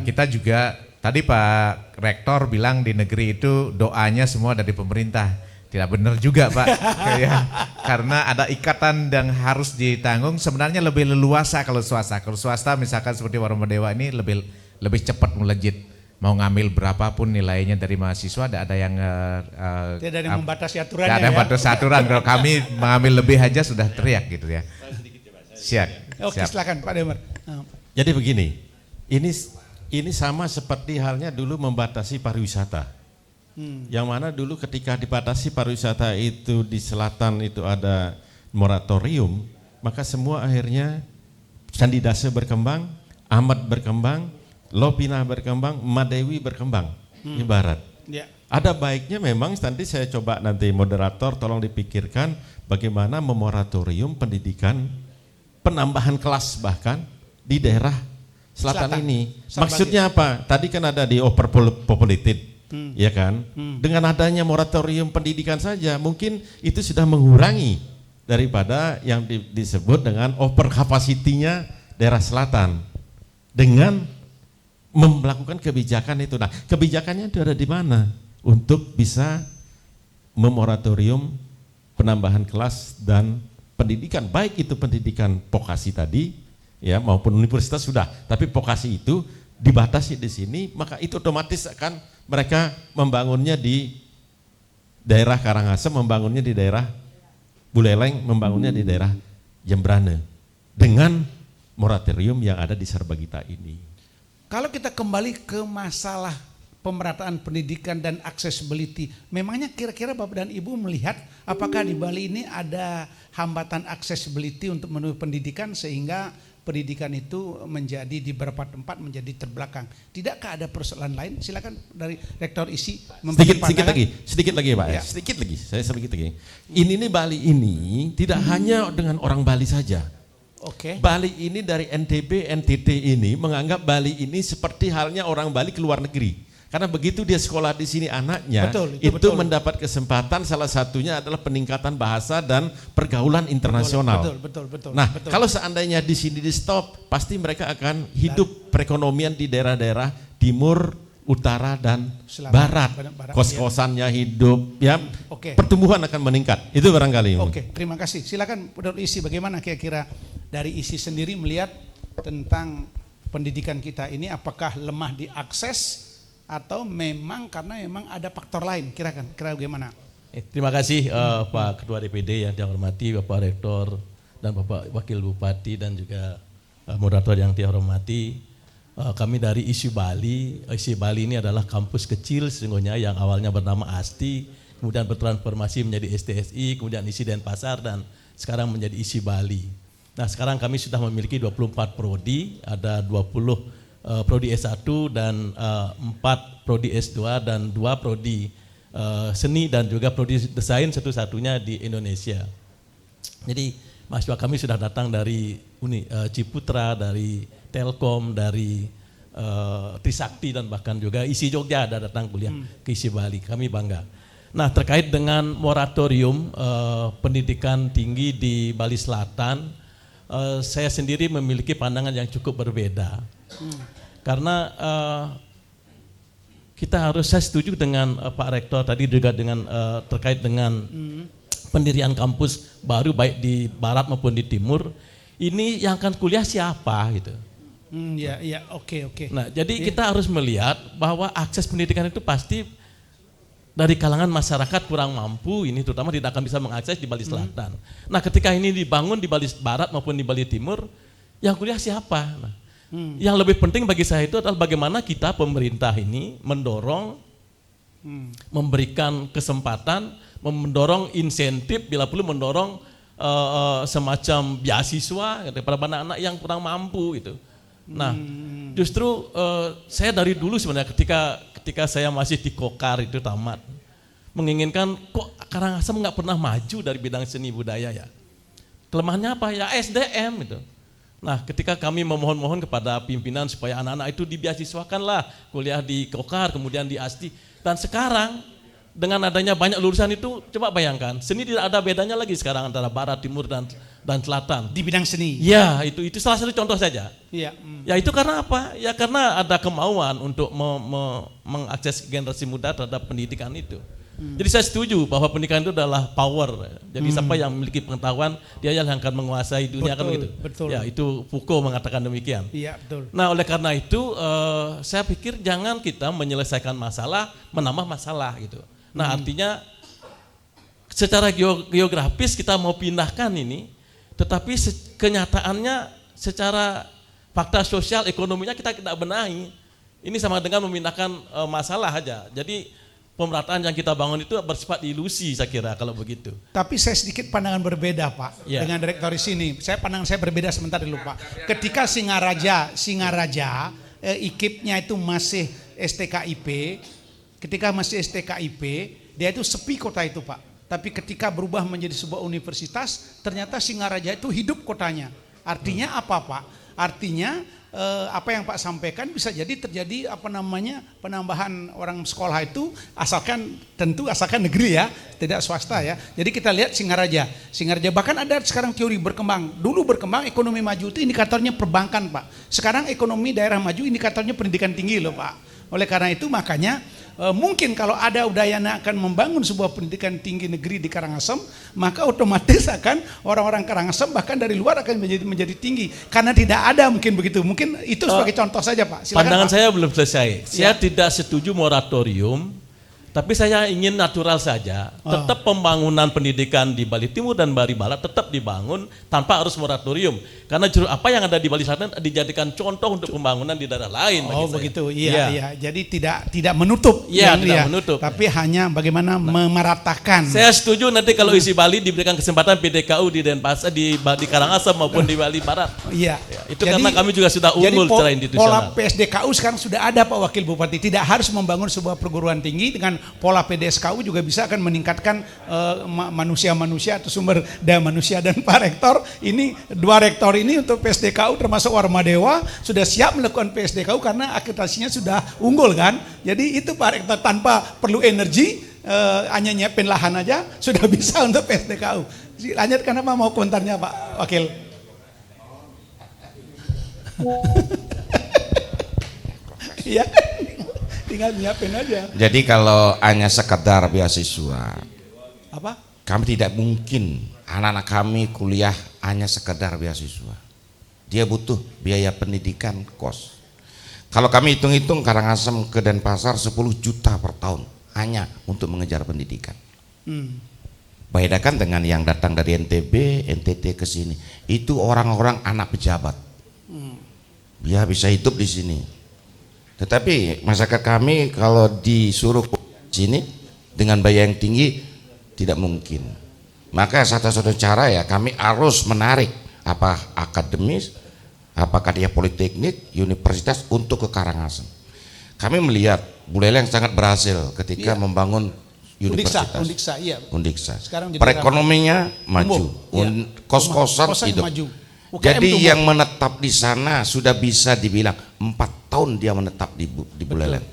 kita juga, tadi Pak Rektor bilang di negeri itu doanya semua dari pemerintah. Tidak benar juga Pak, ya, karena ada ikatan yang harus ditanggung. Sebenarnya lebih leluasa kalau swasta. Kalau swasta misalkan seperti Warung Dewa ini lebih cepat melejit. Mau ngambil berapapun nilainya dari mahasiswa, tidak ada yang tidak ada yang membatasi aturannya. Tidak ada yang membatasi aturan. Kalau kami mengambil lebih aja sudah teriak gitu ya. Siap. Oke, silakan Pak Demar. Jadi begini, ini sama seperti halnya dulu membatasi pariwisata. Yang mana dulu ketika dibatasi pariwisata itu di selatan itu ada moratorium, maka semua akhirnya Candidase berkembang, Ahmad berkembang, Lopina berkembang, Madewi berkembang, ibarat. Ya. Ada baiknya memang nanti saya coba nanti moderator tolong dipikirkan bagaimana memoratorium pendidikan, penambahan kelas bahkan di daerah selatan ini. Maksudnya apa? Tadi kan ada di overpopulated. Ya kan, dengan adanya moratorium pendidikan saja mungkin itu sudah mengurangi daripada yang disebut dengan over capacity-nya daerah selatan dengan melakukan kebijakan itu. Nah, kebijakannya itu ada di mana untuk bisa memoratorium penambahan kelas dan pendidikan, baik itu pendidikan vokasi tadi ya maupun universitas sudah, tapi vokasi itu dibatasi di sini, maka itu otomatis akan mereka membangunnya di daerah Karangasem, membangunnya di daerah Buleleng, membangunnya di daerah Jembrane dengan moratorium yang ada di Sarbagita ini. Kalau kita kembali ke masalah pemerataan pendidikan dan accessibility, memangnya kira-kira Bapak dan Ibu melihat apakah di Bali ini ada hambatan accessibility untuk menuju pendidikan sehingga pendidikan itu menjadi di beberapa tempat menjadi terbelakang? Tidakkah ada persoalan lain? Silakan dari Rektor ISI. Sedikit lagi Pak, ya. sedikit lagi. Ini Bali ini tidak hanya dengan orang Bali saja. Oke. Bali ini dari NTB, NTT ini menganggap Bali ini seperti halnya orang Bali ke luar negeri. Karena begitu dia sekolah di sini anaknya, itu mendapat kesempatan, salah satunya adalah peningkatan bahasa dan pergaulan internasional. Betul. Nah, kalau seandainya di sini di stop, pasti mereka akan hidup perekonomian di daerah-daerah timur, utara dan barat. Kos-kosannya hidup, ya. Pertumbuhan akan meningkat. Itu barangkali. Oke, terima kasih. Silakan Dr. ISI, bagaimana kira-kira dari ISI sendiri melihat tentang pendidikan kita ini, apakah lemah diakses atau memang karena memang ada faktor lain, kira bagaimana? Terima kasih Pak Ketua DPD yang dihormati, Bapak Rektor dan Bapak Wakil Bupati dan juga moderator yang dihormati. Kami dari ISI Bali. ISI Bali ini adalah kampus kecil sesungguhnya yang awalnya bernama ASTI, kemudian bertransformasi menjadi STSI, kemudian ISI Denpasar dan sekarang menjadi ISI Bali. Nah, sekarang kami sudah memiliki 24 prodi, ada 20 prodi S1 dan 4 prodi S2 dan 2 prodi seni dan juga prodi desain satu-satunya di Indonesia. Jadi mahasiswa kami sudah datang dari Ciputra, dari Telkom, dari Trisakti dan bahkan juga ISI Jogja ada datang kuliah ke ISI Bali. Kami bangga. Nah, terkait dengan moratorium pendidikan tinggi di Bali Selatan, saya sendiri memiliki pandangan yang cukup berbeda. Karena saya setuju dengan Pak Rektor tadi juga dengan terkait dengan pendirian kampus baru baik di barat maupun di timur. Ini yang akan kuliah siapa gitu. Oke. Nah, jadi kita harus melihat bahwa akses pendidikan itu pasti dari kalangan masyarakat kurang mampu, ini terutama tidak akan bisa mengakses di Bali Selatan. Nah, ketika ini dibangun di Bali Barat maupun di Bali Timur, yang kuliah siapa? Nah, yang lebih penting bagi saya itu adalah bagaimana kita pemerintah ini mendorong, memberikan kesempatan, mendorong insentif, bila perlu mendorong semacam beasiswa kepada anak-anak yang kurang mampu itu. Nah, justru saya dari dulu sebenarnya ketika saya masih di Kokar itu tamat, menginginkan kok Karangasem nggak pernah maju dari bidang seni budaya ya. Kelemahannya apa ya? SDM gitu. Nah, ketika kami memohon-mohon kepada pimpinan supaya anak-anak itu dibeasiswakanlah kuliah di Kokar, kemudian di ASTI. Dan sekarang dengan adanya banyak lulusan itu, coba bayangkan, seni tidak ada bedanya lagi sekarang antara barat, timur dan selatan. Di bidang seni. Ya, itu salah satu contoh saja. Iya. Ya itu karena apa? Ya karena ada kemauan untuk mengakses generasi muda terhadap pendidikan itu. Jadi saya setuju bahwa pendidikan itu adalah power. Jadi siapa yang memiliki pengetahuan, dia yang akan menguasai dunia, kan begitu. Betul. Ya, itu Foucault mengatakan demikian. Iya, betul. Nah, oleh karena itu saya pikir jangan kita menyelesaikan masalah menambah masalah gitu. Nah, artinya secara geografis kita mau pindahkan ini, tetapi kenyataannya secara fakta sosial ekonominya kita tidak benahi. Ini sama dengan memindahkan masalah aja. Jadi pemerataan yang kita bangun itu bersifat ilusi, saya kira kalau begitu. Tapi saya sedikit pandangan berbeda, Pak, Ya. dengan direktoris ini. Pandangan saya berbeda sebentar dulu, Pak. Ketika Singaraja IKIP-nya itu masih STKIP, ketika masih STKIP, dia itu sepi kota itu, Pak. Tapi ketika berubah menjadi sebuah universitas, ternyata Singaraja itu hidup kotanya. Artinya apa, Pak? Artinya apa yang Pak sampaikan bisa jadi terjadi penambahan orang sekolah itu asalkan negeri ya, tidak swasta ya. Jadi kita lihat Singaraja bahkan ada sekarang teori berkembang. Dulu berkembang ekonomi maju itu indikatornya perbankan, Pak. Sekarang ekonomi daerah maju indikatornya pendidikan tinggi loh, Pak. Oleh karena itu makanya mungkin kalau ada Udayana akan membangun sebuah pendidikan tinggi negeri di Karangasem, maka otomatis akan orang-orang Karangasem bahkan dari luar akan menjadi tinggi. Karena tidak ada mungkin begitu. Mungkin itu sebagai contoh saja, Pak. Silakan, Pandangan Pak. saya belum selesai. Saya tidak setuju moratorium, tapi saya ingin natural saja. Tetap pembangunan pendidikan di Bali Timur dan Bali Barat tetap dibangun tanpa harus moratorium. Karena justru apa yang ada di Bali Selatan dijadikan contoh untuk pembangunan di daerah lain. Oh bagi begitu, saya. iya. Jadi tidak menutup, Iya, tidak menutup. tapi hanya bagaimana memeratakan. Saya setuju nanti kalau isi Bali diberikan kesempatan PDKU di Denpasar, di Karangasem maupun di Bali Barat. Iya. Itu karena kami juga sudah unggul secara institusional. Pola PSDKU sekarang sudah ada, Pak Wakil Bupati. Tidak harus membangun sebuah perguruan tinggi, dengan pola PDSKU juga bisa akan meningkatkan manusia-manusia atau sumber daya manusia. Dan Pak Rektor ini, dua rektor ini untuk PSDKU termasuk Warmadewa sudah siap melakukan PSDKU karena akreditasinya sudah unggul kan. Jadi itu Pak Rektor tanpa perlu energi, hanya nyiapin lahan aja sudah bisa untuk PSDKU. Lanjutkan apa mau komentarnya Pak Wakil? Iya, tinggal nyiapin aja. Jadi kalau hanya sekedar beasiswa, Apa? kami tidak mungkin anak-anak kami kuliah hanya sekedar beasiswa. Dia butuh biaya pendidikan, kos. Kalau kami hitung-hitung Karangasem ke Denpasar 10 juta per tahun hanya untuk mengejar pendidikan. Bedakan dengan yang datang dari NTB, NTT ke sini. Itu orang-orang anak pejabat. Dia bisa hidup di sini. Tetapi masyarakat kami kalau disuruh sini dengan biaya yang tinggi tidak mungkin. Maka satu-satu cara ya kami harus menarik apa akademis, apakah dia politeknik, universitas untuk ke Karangasem. Kami melihat Buleleng sangat berhasil ketika membangun universitas. Undiksa. Perekonominya maju, kos-kosan hidup. Maju. Jadi yang menetap di sana sudah bisa dibilang 4 tahun dia menetap di Buleleng.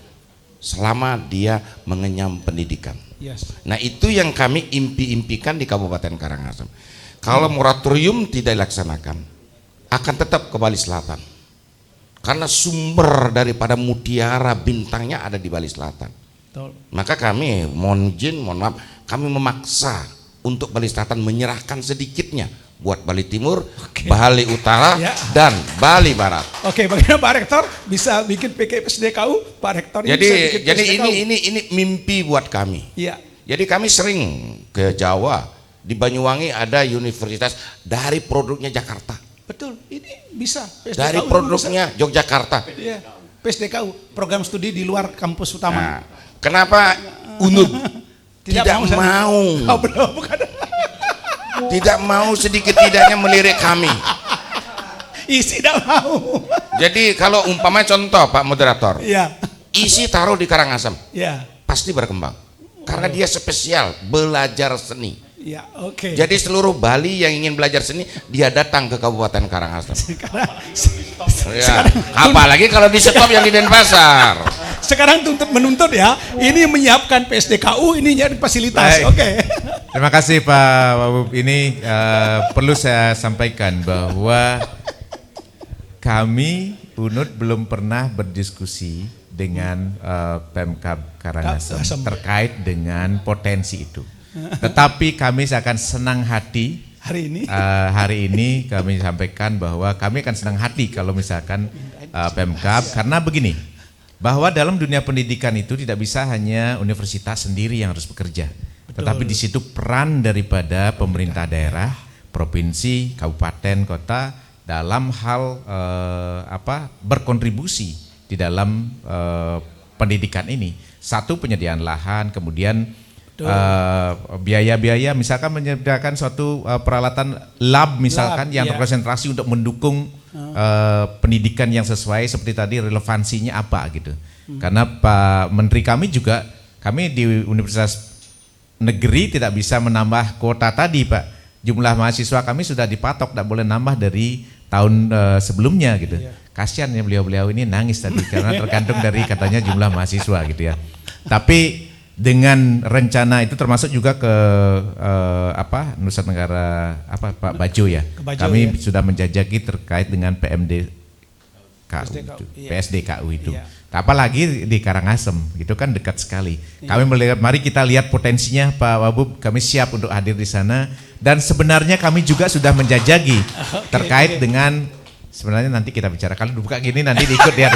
Selama dia mengenyam pendidikan. Nah itu yang kami impikan di Kabupaten Karangasem. Kalau moratorium tidak dilaksanakan, akan tetap ke Bali Selatan. Karena sumber daripada mutiara bintangnya ada di Bali Selatan. Maka kami mohon maaf, kami memaksa untuk Bali Selatan menyerahkan sedikitnya buat Bali Timur, Bali Utara, dan Bali Barat. Oke, bagaimana Pak Rektor bisa bikin PSDKU? Pak Rektor Jadi bisa bikin PSDKU. ini mimpi buat kami. Iya. Jadi kami sering ke Jawa, di Banyuwangi ada universitas dari produknya Jakarta. Betul, ini bisa. PSDKU Dari produknya Yogyakarta. Iya. PSDKU, program studi di luar kampus utama. Nah, kenapa UNUD tidak mau? Oh, belum, bukan. Tidak mau sedikit-tidaknya melirik kami. Isi tidak mau. Jadi kalau umpamanya contoh Pak Moderator, Iya. isi taruh di Karangasem, Iya. pasti berkembang. karena dia spesial belajar seni. Ya, oke. Jadi seluruh Bali yang ingin belajar seni dia datang ke Kabupaten Karangasem. Ya, apalagi kalau di stop yang di Denpasar. Sekarang untuk menuntut ya, ini menyiapkan PSDKU, ini jadi fasilitas. Baik. Oke. Terima kasih Pak Wagub. Ini perlu saya sampaikan bahwa kami UNUD belum pernah berdiskusi dengan Pemkab Karangasem terkait dengan potensi itu. Tetapi kami akan senang hati hari ini kami sampaikan bahwa kami akan senang hati kalau misalkan Pemkab, karena begini, bahwa dalam dunia pendidikan itu tidak bisa hanya universitas sendiri yang harus bekerja. Tetapi di situ peran daripada pemerintah daerah, provinsi, kabupaten, kota dalam hal berkontribusi di dalam pendidikan ini. Satu, penyediaan lahan, kemudian biaya-biaya, misalkan menyediakan suatu peralatan lab misalkan yang terkonsentrasi untuk mendukung pendidikan yang sesuai seperti tadi, relevansinya apa gitu. Karena Pak Menteri kami juga, kami di Universitas Negeri tidak bisa menambah kuota tadi Pak. Jumlah mahasiswa kami sudah dipatok, tidak boleh nambah dari tahun sebelumnya gitu. Kasihan ya beliau-beliau ini nangis tadi karena tergantung dari katanya jumlah mahasiswa gitu ya. Tapi dengan rencana itu termasuk juga ke Nusa Tenggara Pak Bajo ya. Kami sudah menjajaki terkait dengan PSDKU itu. Apalagi di Karangasem, itu kan dekat sekali. Kami melihat, mari kita lihat potensinya Pak Wabub, kami siap untuk hadir di sana. Dan sebenarnya kami juga sudah menjajaki terkait dengan, sebenarnya nanti kita bicara, kalau dibuka gini nanti diikut ya.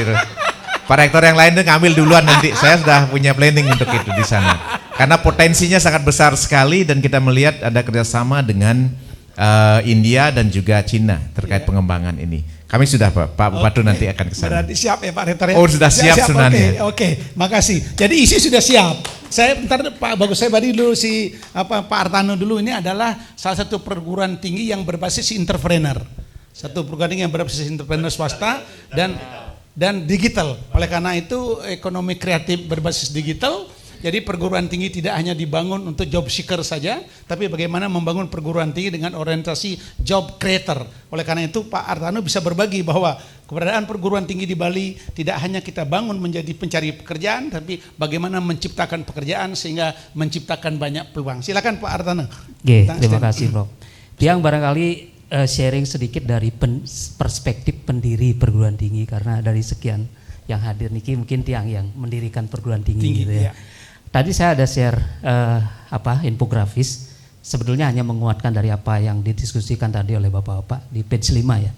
Pak Rektor yang lain tuh ngambil duluan nanti, saya sudah punya planning untuk itu di sana. Karena potensinya sangat besar sekali dan kita melihat ada kerjasama dengan India dan juga Cina terkait pengembangan ini. Kami sudah Pak Bupati nanti akan ke sana. Berarti siap ya Pak Rektor ya? Oh sudah siap sebenarnya. Oke, makasih. Jadi isi sudah siap. Saya bentar Pak, bagus saya badi dulu Pak Artano dulu. Ini adalah salah satu perguruan tinggi yang berbasis entrepreneur. Satu perguruan tinggi yang berbasis entrepreneur swasta dan digital. Oleh karena itu ekonomi kreatif berbasis digital. Jadi perguruan tinggi tidak hanya dibangun untuk job seeker saja, tapi bagaimana membangun perguruan tinggi dengan orientasi job creator. Oleh karena itu Pak Artano bisa berbagi bahwa keberadaan perguruan tinggi di Bali tidak hanya kita bangun menjadi pencari pekerjaan, tapi bagaimana menciptakan pekerjaan sehingga menciptakan banyak peluang. Silakan Pak Artano. Oke, terima kasih Prof. Tiang barangkali sharing sedikit dari perspektif pendiri perguruan tinggi, karena dari sekian yang hadir niki mungkin Tiang yang mendirikan perguruan tinggi gitu ya. Tadi saya ada share infografis, sebetulnya hanya menguatkan dari apa yang didiskusikan tadi oleh Bapak-bapak di page 5 ya.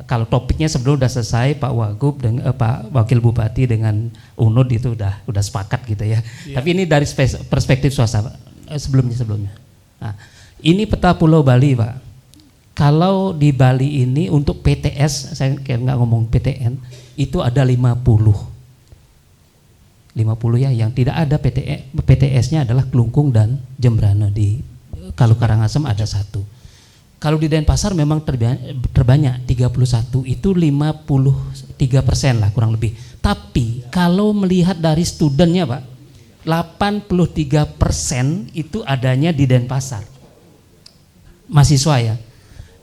Kalau topiknya sebelum udah selesai, Pak Wagub dengan Pak Wakil Bupati dengan UNUD itu udah sepakat gitu ya. Tapi ini dari perspektif swasta sebelumnya. Nah, ini peta Pulau Bali Pak. Kalau di Bali ini untuk PTS, saya nggak ngomong PTN, itu ada 50 ya, yang tidak ada PTS-nya adalah Klungkung dan Jembrana. Kalau Karangasem ada 1. Kalau di Denpasar memang terbanyak 31, itu 53% lah kurang lebih. Tapi kalau melihat dari studennya Pak, 83% itu adanya di Denpasar. Mahasiswa ya.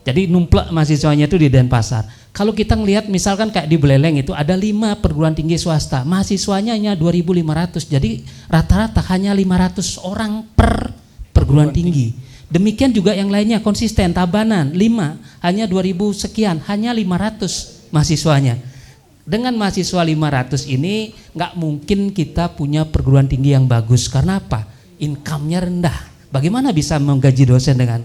Jadi numplak mahasiswanya itu di Denpasar. Kalau kita ngelihat misalkan kayak di Beleleng itu ada 5 perguruan tinggi swasta, mahasiswanya hanya 2.500, jadi rata-rata hanya 500 orang per perguruan tinggi. Demikian juga yang lainnya konsisten, Tabanan 5, hanya 2.000 sekian, hanya 500 mahasiswanya. Dengan mahasiswa 500 ini nggak mungkin kita punya perguruan tinggi yang bagus, karena apa? Income-nya rendah. Bagaimana bisa menggaji dosen dengan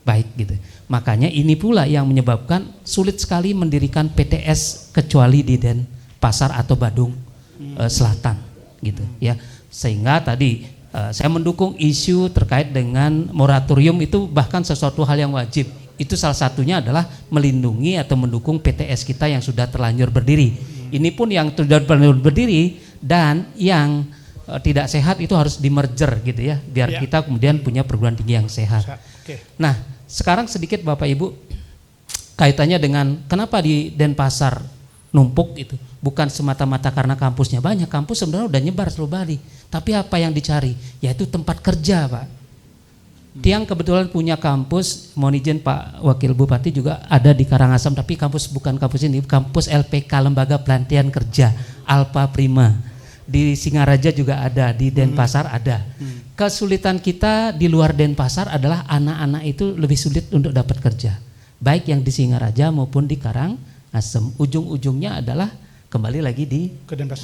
baik gitu. Makanya ini pula yang menyebabkan sulit sekali mendirikan PTS kecuali di Denpasar atau Badung Selatan gitu ya. Sehingga tadi saya mendukung isu terkait dengan moratorium, itu bahkan sesuatu hal yang wajib. Itu salah satunya adalah melindungi atau mendukung PTS kita yang sudah terlanjur berdiri. Ini pun yang sudah terlanjur berdiri dan yang tidak sehat itu harus di-merger gitu ya, biar kita kemudian punya perguruan tinggi yang sehat. Nah, sekarang sedikit Bapak Ibu kaitannya dengan kenapa di Denpasar numpuk itu. Bukan semata-mata karena kampusnya banyak, kampus sebenarnya udah nyebar seluruh Bali. Tapi apa yang dicari? Yaitu tempat kerja, Pak. Tiang kebetulan punya kampus, mohon izin Pak Wakil Bupati juga ada di Karangasem, tapi kampus bukan kampus ini, kampus LPK, Lembaga Pelatihan Kerja, Alpha Prima. Di Singaraja juga ada, di Denpasar ada. Kesulitan kita di luar Denpasar adalah anak-anak itu lebih sulit untuk dapat kerja. Baik yang di Singaraja maupun di Karangasem. Ujung-ujungnya adalah kembali lagi di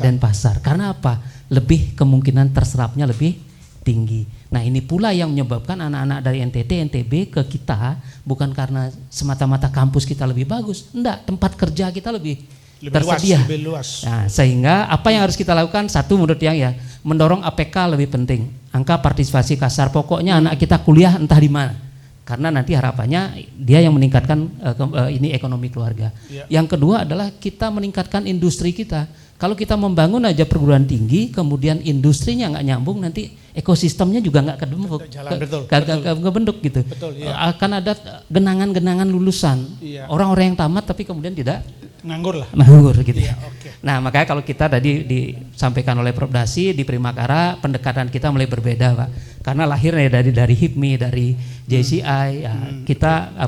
Denpasar. Karena apa? Lebih kemungkinan terserapnya lebih tinggi. Nah ini pula yang menyebabkan anak-anak dari NTT, NTB ke kita bukan karena semata-mata kampus kita lebih bagus, enggak, tempat kerja kita lebih tersedia. Lebih luas. Nah, sehingga apa yang harus kita lakukan? Satu, menurut yang ya, mendorong APK lebih penting. Angka partisipasi kasar, pokoknya anak kita kuliah entah di mana. Karena nanti harapannya dia yang meningkatkan ini ekonomi keluarga. Yang kedua adalah kita meningkatkan industri kita. Kalau kita membangun aja perguruan tinggi, kemudian industrinya nggak nyambung, nanti ekosistemnya juga nggak kebentuk gitu. Akan ada genangan-genangan lulusan, orang-orang yang tamat tapi kemudian tidak nganggur gitu. Nah makanya kalau kita tadi disampaikan oleh Prof Dasi di Primakara, pendekatan kita mulai berbeda, Pak. Karena lahirnya dari HIPMI, dari JCI, ya, kita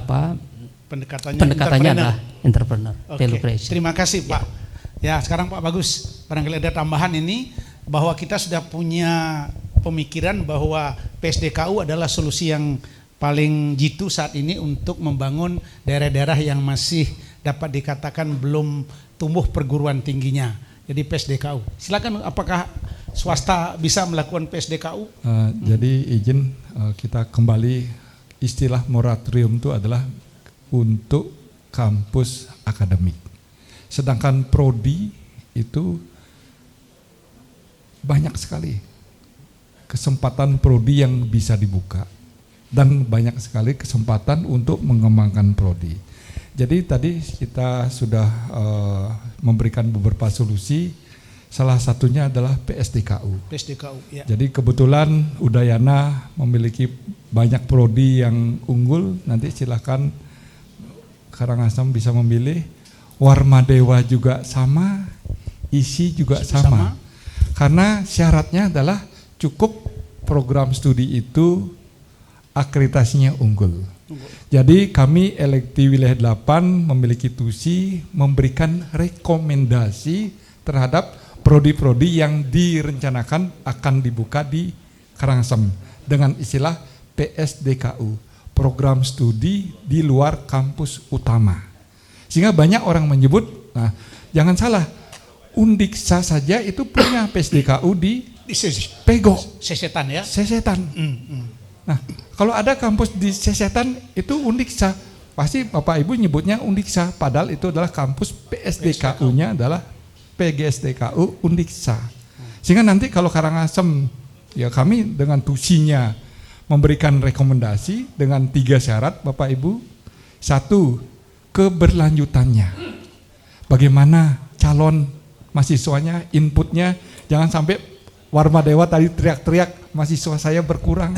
pendekatannya adalah entrepreneur, value creation. Terima kasih Pak. Ya sekarang Pak Bagus, barangkali ada tambahan ini bahwa kita sudah punya pemikiran bahwa PSDKU adalah solusi yang paling jitu saat ini untuk membangun daerah-daerah yang masih dapat dikatakan belum tumbuh perguruan tingginya. Jadi PSDKU. Silakan, apakah swasta bisa melakukan PSDKU? Jadi izin kita kembali, istilah moratorium itu adalah untuk kampus akademik. Sedangkan prodi itu banyak sekali kesempatan prodi yang bisa dibuka dan banyak sekali kesempatan untuk mengembangkan prodi. Jadi tadi kita sudah memberikan beberapa solusi, salah satunya adalah PSDKU. Ya. Jadi kebetulan Udayana memiliki banyak prodi yang unggul, nanti silakan Karangasem bisa memilih. Warmadewa juga sama, ISI juga sama. Karena syaratnya adalah cukup program studi itu akreditasinya unggul. Jadi kami Elekti Wilayah 8 memiliki tusi memberikan rekomendasi terhadap prodi-prodi yang direncanakan akan dibuka di Karangasem dengan istilah PSDKU, program studi di luar kampus utama. Sehingga banyak orang menyebut, nah jangan salah, Undiksa saja itu punya PSDKU di Pego. Sesetan ya? Sesetan. Nah kalau ada kampus di Sesetan itu Undiksa, pasti Bapak Ibu nyebutnya Undiksa, padahal itu adalah kampus PSDKU-nya adalah PGSDKU Undiksa. Sehingga nanti kalau Karangasem, ya kami dengan tusinya memberikan rekomendasi dengan 3 syarat Bapak Ibu. 1, keberlanjutannya. Bagaimana calon mahasiswanya, inputnya, jangan sampai Warmadewa tadi teriak-teriak mahasiswa saya berkurang.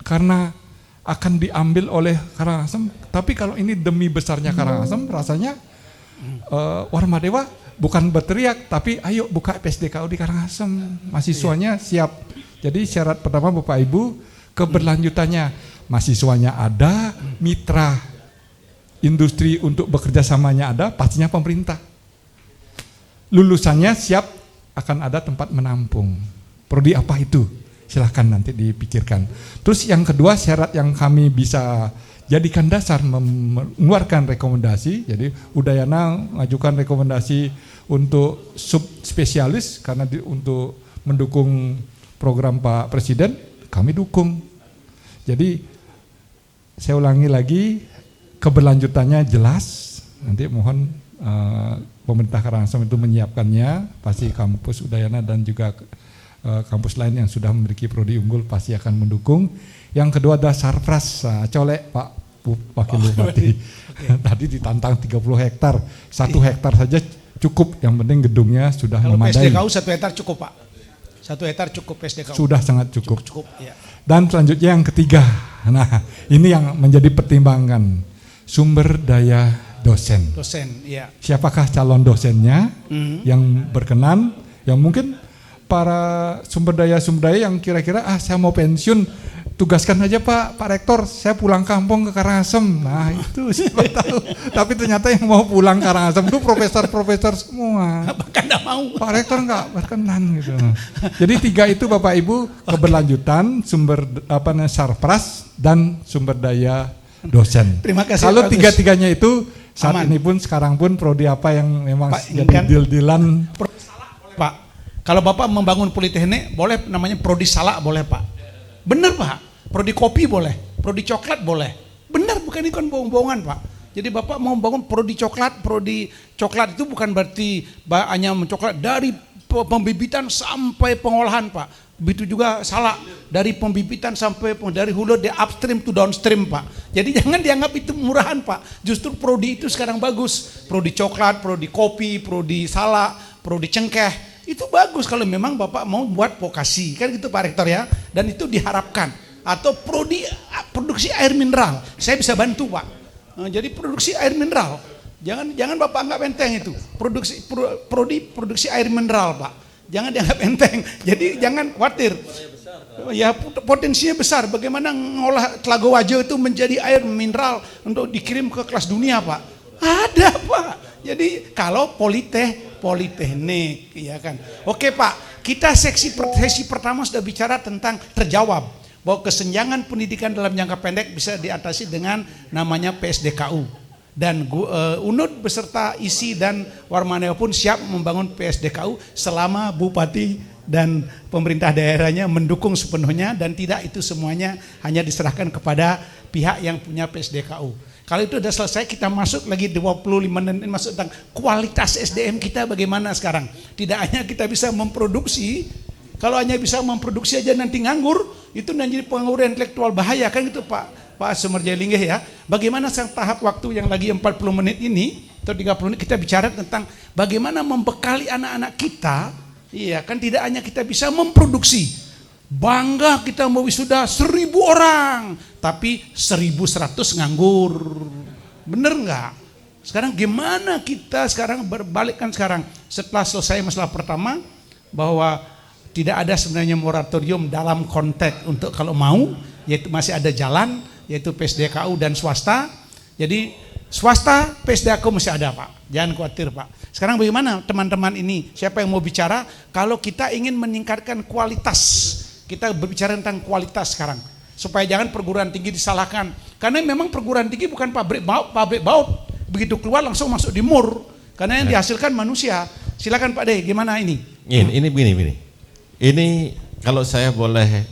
Karena akan diambil oleh Karangasem, tapi kalau ini demi besarnya Karangasem, rasanya Warmadewa bukan berteriak, tapi ayo buka PSDKU di Karangasem, mahasiswanya siap. Jadi syarat pertama Bapak Ibu, keberlanjutannya, mahasiswanya ada, mitra industri untuk bekerja samanya ada, pastinya pemerintah. Lulusannya siap, akan ada tempat menampung. Prodi apa itu? Silahkan nanti dipikirkan. Terus yang kedua, syarat yang kami bisa jadikan dasar mengeluarkan rekomendasi, jadi Udayana mengajukan rekomendasi untuk subspesialis karena untuk mendukung program Pak Presiden, kami dukung. Jadi saya ulangi lagi, keberlanjutannya jelas, nanti mohon pemerintah Karangasem itu menyiapkannya, pasti kampus Udayana dan juga kampus lain yang sudah memiliki prodi unggul pasti akan mendukung. Yang kedua adalah sarpras, colek Pak Wakil Bupati. Tadi ditantang 30 hektar, 1 hektar saja cukup, yang penting gedungnya sudah memadai. PSDKU 1 hektar cukup Pak, 1 hektar cukup PSDKU. Sudah sangat cukup. Cukup ya. Dan selanjutnya yang ketiga, nah ini yang menjadi pertimbangan, sumber daya dosen. Dosen, ya. Siapakah calon dosennya yang berkenan, yang mungkin para sumber daya yang kira-kira saya mau pensiun, tugaskan aja Pak Rektor, saya pulang kampung ke Karangasem. Nah itu siapa tahu. Tapi ternyata yang mau pulang Karangasem itu profesor semua. Bahkan nggak mau. Pak Rektor nggak berkenan gitu. Jadi 3 itu Bapak Ibu, keberlanjutan, sumber sarpras dan sumber daya dosen. Terima kasih. Kalau Pak 3-tiganya itu saat aman. ini pun sekarang pun prodi apa yang memang Pak, jadi kan, deal-dealan. Pak, kalau Bapak membangun politeknik boleh namanya prodi salak boleh Pak. Benar Pak, prodi kopi boleh, prodi coklat boleh. Benar, bukan itu kan bohong-bohongan Pak. Jadi Bapak mau bangun prodi coklat itu bukan berarti hanya mencoklat dari pembibitan sampai pengolahan Pak. Begitu juga salak, dari pembibitan sampai dari hulu di upstream to downstream Pak. Jadi jangan dianggap itu murahan Pak. Justru prodi itu sekarang bagus. Prodi coklat, prodi kopi, prodi salak, prodi cengkeh. Itu bagus kalau memang Bapak mau buat vokasi, kan gitu Pak Rektor ya. Dan itu diharapkan. Atau produksi air mineral, saya bisa bantu Pak. Jadi produksi air mineral, jangan Bapak anggap enteng itu. Produksi air mineral Pak, jangan dianggap enteng. Jadi jangan khawatir. Ya potensinya besar. Bagaimana ngolah Telaga Wajo itu menjadi air mineral untuk dikirim ke kelas dunia Pak? Ada Pak. Jadi kalau politeknik, ya kan. Oke Pak, kita sesi pertama sudah bicara tentang terjawab bahwa kesenjangan pendidikan dalam jangka pendek bisa diatasi dengan namanya PSDKU. Dan UNUD beserta ISI dan Warmaneo pun siap membangun PSDKU selama Bupati dan pemerintah daerahnya mendukung sepenuhnya, dan tidak itu semuanya hanya diserahkan kepada pihak yang punya PSDKU. Kalau itu sudah selesai, kita masuk lagi 25 menit masuk tentang kualitas SDM kita bagaimana sekarang. Tidak hanya kita bisa memproduksi, kalau hanya bisa memproduksi aja nanti nganggur, itu nanti pengangguran intelektual bahaya kan itu Pak Sumerjaya-Linggih ya. Bagaimana tahap waktu yang lagi 40 menit ini atau 30 menit kita bicara tentang bagaimana membekali anak-anak kita. Iya kan, tidak hanya kita bisa memproduksi. Bangga kita mau wisuda 1000 orang, tapi 1100 nganggur. Bener nggak? Sekarang gimana kita sekarang berbalikkan sekarang setelah selesai masalah pertama bahwa tidak ada sebenarnya moratorium dalam konteks untuk kalau mau, yaitu masih ada jalan, yaitu PSDKU dan swasta. Jadi swasta PSDKU masih ada Pak, jangan khawatir Pak. Sekarang bagaimana teman-teman ini, siapa yang mau bicara? Kalau kita ingin meningkatkan kualitas, kita berbicara tentang kualitas sekarang, supaya jangan perguruan tinggi disalahkan. Karena memang perguruan tinggi bukan pabrik baut, begitu keluar langsung masuk di mur. Karena yang dihasilkan manusia. Silakan Pak De, gimana ini? Ini begini. Ini kalau saya boleh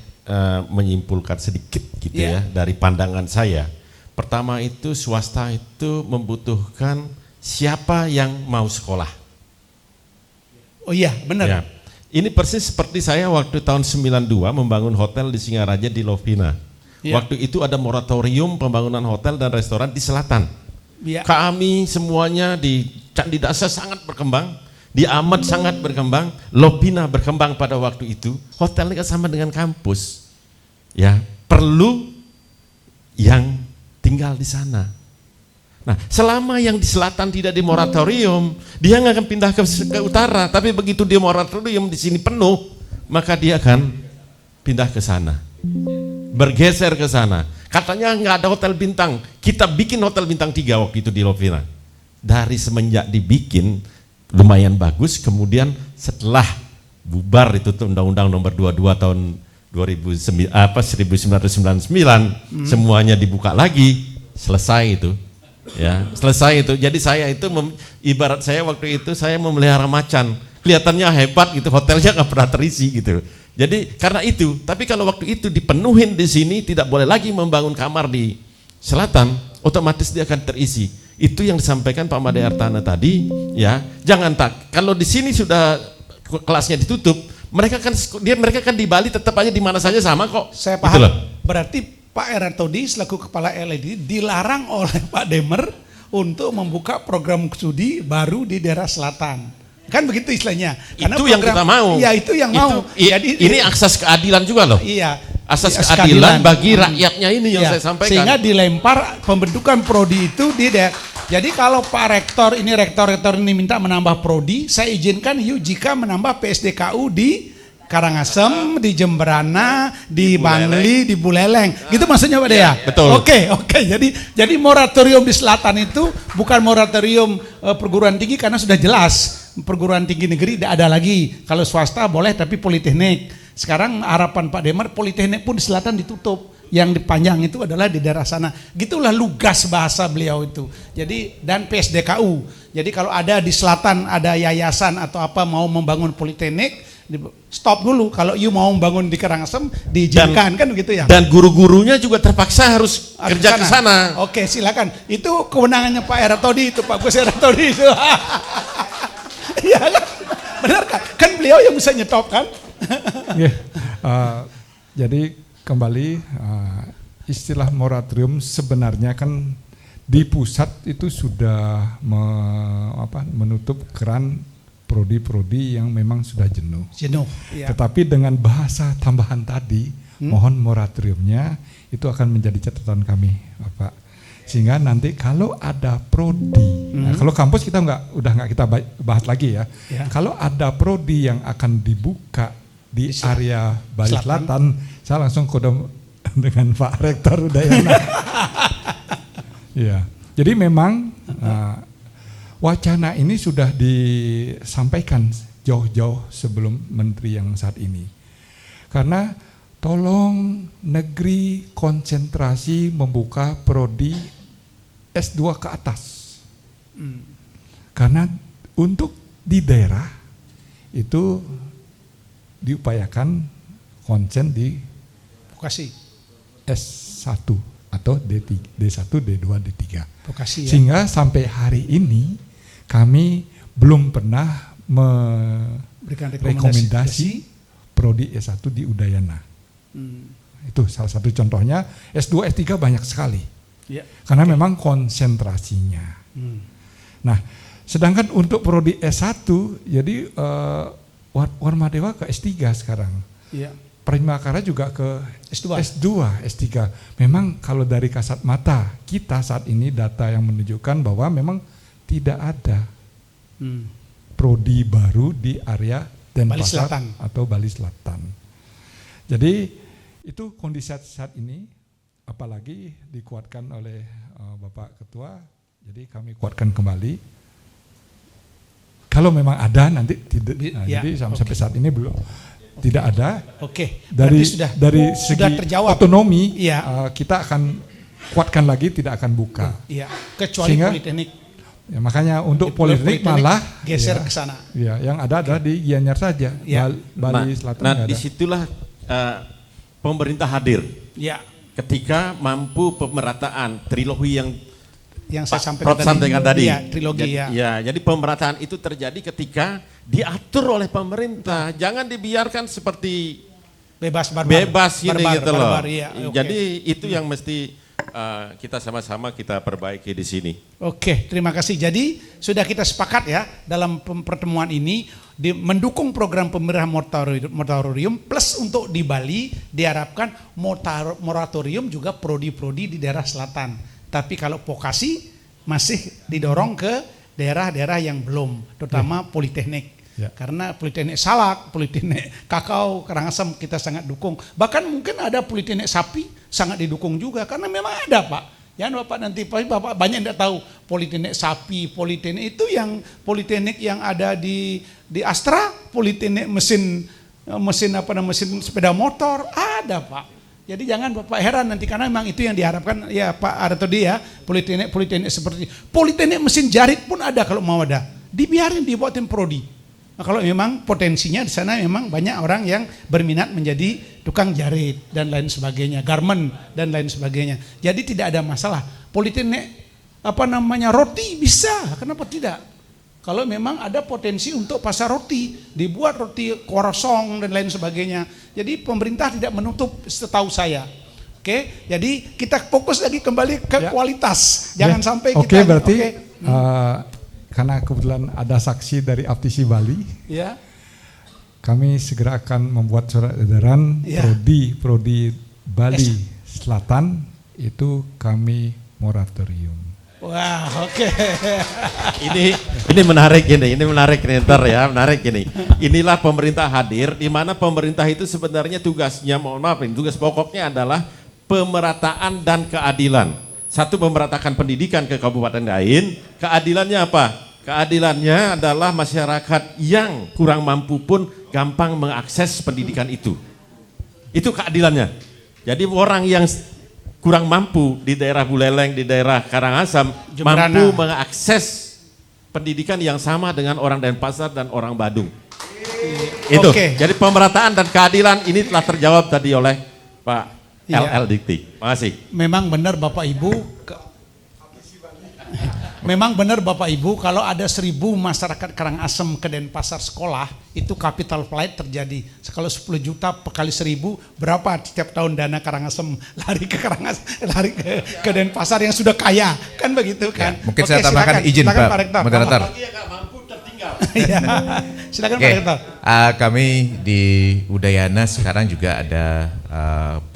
menyimpulkan sedikit gitu ya dari pandangan saya. Pertama itu swasta itu membutuhkan siapa yang mau sekolah. Oh iya, benar. Ya. Ini persis seperti saya waktu tahun 92 membangun hotel di Singaraja di Lovina. Ya. Waktu itu ada moratorium pembangunan hotel dan restoran di selatan. Ya. Kami semuanya di Candi Dasa sangat berkembang, di Amat sangat berkembang, Lovina berkembang pada waktu itu. Hotel ini sama dengan kampus. Ya, perlu yang tinggal di sana. Nah, selama yang di selatan tidak di moratorium, dia nggak akan pindah ke utara. Tapi begitu dia moratorium di sini penuh, maka dia akan pindah ke sana, bergeser ke sana. Katanya nggak ada hotel bintang, kita bikin hotel bintang 3 waktu itu di Lovina. Dari semenjak dibikin lumayan bagus, kemudian setelah bubar itu Undang-Undang Nomor 22 tahun 1999, semuanya dibuka lagi, selesai itu. Ya, selesai itu. Jadi saya itu ibarat saya waktu itu saya memelihara macan. Kelihatannya hebat gitu, hotelnya nggak pernah terisi gitu. Jadi karena itu, tapi kalau waktu itu dipenuhin di sini tidak boleh lagi membangun kamar di selatan, otomatis dia akan terisi. Itu yang disampaikan Pak Made Artana tadi, ya. Jangan kalau di sini sudah kelasnya ditutup, mereka kan di Bali tetap aja di mana saja sama kok. Saya paham. Gitu. Berarti Pak Eratodi selaku kepala LED dilarang oleh Pak Demer untuk membuka program studi baru di daerah selatan. Kan begitu istilahnya. Karena itu yang kita mau. Iya, itu yang mau. Jadi ini akses keadilan juga loh. Iya. Asas keadilan bagi rakyatnya ini yang saya sampaikan. Sehingga dilempar pembentukan prodi itu di Jadi kalau Pak Rektor ini minta menambah prodi, saya izinkan jika menambah PSDKU di Karangasem, di Jemberana, di Bangli, di Buleleng. Gitu maksudnya Pak Dea? Betul. Oke. Jadi moratorium di selatan itu bukan moratorium perguruan tinggi karena sudah jelas perguruan tinggi negeri tidak ada lagi. Kalau swasta boleh tapi politeknik. Sekarang harapan Pak Demar politeknik pun di selatan ditutup. Yang dipanjang itu adalah di daerah sana. Gitulah lugas bahasa beliau itu. Jadi dan PSDKU. Jadi kalau ada di selatan ada yayasan atau apa mau membangun politeknik, stop dulu. Kalau you mau membangun di Karangasem diizinkan kan begitu ya. Dan guru-gurunya juga terpaksa harus kerja ke sana. Oke, silakan. Itu kewenangannya Pak Eratodi itu, Pak Gus Eratodi itu. Iya kan? Benar kan? Kan beliau yang bisa nyetop kan? Jadi kembali istilah moratorium sebenarnya kan di pusat itu sudah menutup keran prodi-prodi yang memang sudah jenuh. Ya. Tetapi dengan bahasa tambahan tadi, mohon moratoriumnya itu akan menjadi catatan kami, Bapak. Sehingga nanti kalau ada prodi, nah kalau kampus kita udah nggak kita bahas lagi ya. Kalau ada prodi yang akan dibuka di area Bali Selatan, saya langsung kode dengan Pak Rektor Udayana. Ya, jadi memang wacana ini sudah disampaikan jauh-jauh sebelum menteri yang saat ini. Karena tolong negeri konsentrasi membuka prodi S2 ke atas. Karena untuk di daerah itu diupayakan konsen di Vokasi S1 atau D1, D2, D3. Vokasi, ya. Sehingga sampai hari ini kami belum pernah berikan rekomendasi prodi S1 di Udayana. Itu salah satu contohnya. S2, S3 banyak sekali. Karena memang konsentrasinya. Nah, sedangkan untuk prodi S1 jadi Warmadewa ke S3 sekarang. Primakara juga ke S2, S3. Memang kalau dari kasat mata kita saat ini data yang menunjukkan bahwa memang tidak ada prodi baru di area Denpasar atau Bali Selatan. Jadi itu kondisi saat ini, apalagi dikuatkan oleh Bapak Ketua, jadi kami kuatkan kembali. Kalau memang ada nanti tidak, jadi sampai saat ini belum. Tidak ada. Dari segi terjawab. Otonomi, kita akan kuatkan lagi, tidak akan buka. Kecuali politeknik. Ya, makanya untuk politeknik malah geser ke sana. Ya, yang ada adalah di Gianyar saja, Bali Selatan. Nah, disitulah pemerintah hadir. Ketika mampu pemerataan trilogi yang saya sampaikan tadi. Trilogi. Jadi pemerataan itu terjadi ketika diatur oleh pemerintah, jangan dibiarkan seperti bebas gini gitu loh. Jadi itu yang mesti kita sama-sama kita perbaiki di sini. Terima kasih. Jadi sudah kita sepakat ya dalam pertemuan ini mendukung program pemerintah moratorium plus untuk di Bali diharapkan moratorium juga prodi-prodi di daerah selatan. Tapi kalau vokasi masih didorong ke daerah-daerah yang belum, terutama politeknik. Karena politeknik Salak, politeknik Kakao, Karangasem kita sangat dukung. Bahkan mungkin ada politeknik Sapi sangat didukung juga karena memang ada, Pak. Ya Bapak nanti Bapak banyak tidak tahu politeknik Sapi, politeknik itu yang politeknik yang ada di Astra, politeknik mesin sepeda motor ada, Pak. Jadi jangan Bapak heran nanti karena memang itu yang diharapkan ya Pak Aratodi ya, politeknik seperti politeknik mesin jarit pun ada kalau mau ada. Dibiarin dibuatin prodi. Nah, kalau memang potensinya di sana memang banyak orang yang berminat menjadi tukang jarit dan lain sebagainya, garment dan lain sebagainya. Jadi tidak ada masalah. Politeknik roti bisa, kenapa tidak? Kalau memang ada potensi untuk pasar roti, dibuat roti korosong dan lain sebagainya. Jadi pemerintah tidak menutup setahu saya. Jadi kita fokus lagi kembali ke kualitas. Jangan sampai kita. Berarti karena kebetulan ada saksi dari Aptisi Bali, kami segera akan membuat surat edaran prodi Bali Selatan itu kami moratorium. Wah, oke. Ini menarik ini menarik nih ntar ya, menarik ini. Inilah pemerintah hadir, di mana pemerintah itu sebenarnya tugasnya, mohon maaf ini, tugas pokoknya adalah pemerataan dan keadilan. Satu, memeratakan pendidikan ke kabupaten lain, keadilannya apa? Keadilannya adalah masyarakat yang kurang mampu pun gampang mengakses pendidikan itu. Itu keadilannya. Jadi orang yang kurang mampu di daerah Buleleng, di daerah Karangasem, Jemberana, mampu mengakses pendidikan yang sama dengan orang Denpasar dan orang Badung. Itu. Oke. Jadi pemerataan dan keadilan ini telah terjawab tadi oleh Pak Iya. LL Dikti. Makasih. Memang benar Bapak Ibu, memang benar Bapak Ibu, kalau ada 1.000 masyarakat Karangasem ke Denpasar sekolah, itu capital flight terjadi. Kalau 10 juta kali 1.000, berapa setiap tahun dana Karangasem lari ke lari ke Denpasar yang sudah kaya, kan begitu kan? Ya, mungkin Oke, saya tambahkan silakan, izin silakan, Pak Rektor. Moderator. Iya. Silakan Oke, Pak Rektor. kami di Udayana sekarang juga ada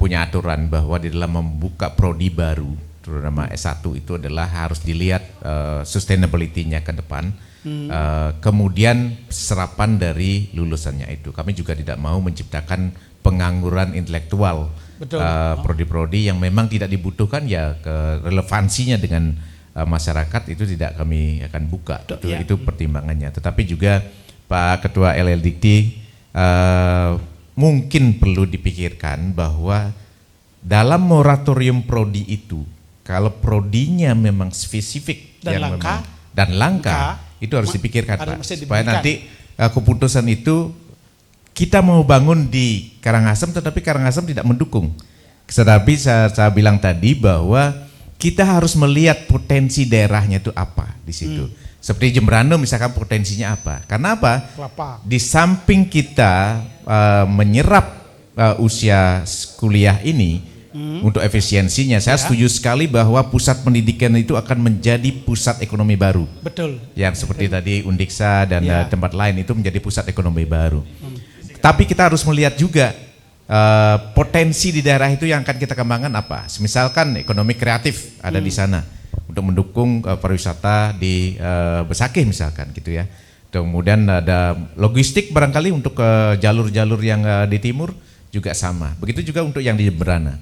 punya aturan bahwa di dalam membuka prodi baru, terutama S1 itu adalah harus dilihat sustainability-nya ke depan. Kemudian serapan dari lulusannya itu. Kami juga tidak mau menciptakan pengangguran intelektual. Betul. Prodi-prodi yang memang tidak dibutuhkan, ya relevansinya dengan masyarakat itu tidak kami akan buka. Itu pertimbangannya. Tetapi juga Pak Ketua LL Dikti mungkin perlu dipikirkan bahwa dalam moratorium prodi itu, kalau prodinya memang spesifik Dan yang langka, langka, itu harus dipikirkan Pak, mesti supaya diberikan. nanti keputusan itu kita mau bangun di Karangasem tetapi Karangasem tidak mendukung. Tetapi saya bilang tadi bahwa kita harus melihat potensi daerahnya itu apa di situ. Seperti Jemberana misalkan potensinya apa? Karena apa? Kelapa. Di samping kita menyerap usia kuliah ini untuk efisiensinya, saya setuju sekali bahwa pusat pendidikan itu akan menjadi pusat ekonomi baru. Betul. Yang seperti tadi Undiksa dan Ya. tempat lain itu menjadi pusat ekonomi baru. Tapi kita harus melihat juga potensi di daerah itu yang akan kita kembangkan apa. Misalkan ekonomi kreatif ada di sana untuk mendukung pariwisata di Besakih misalkan gitu ya. Kemudian ada logistik barangkali untuk jalur-jalur yang di timur juga sama. Begitu juga untuk yang di Jemberana.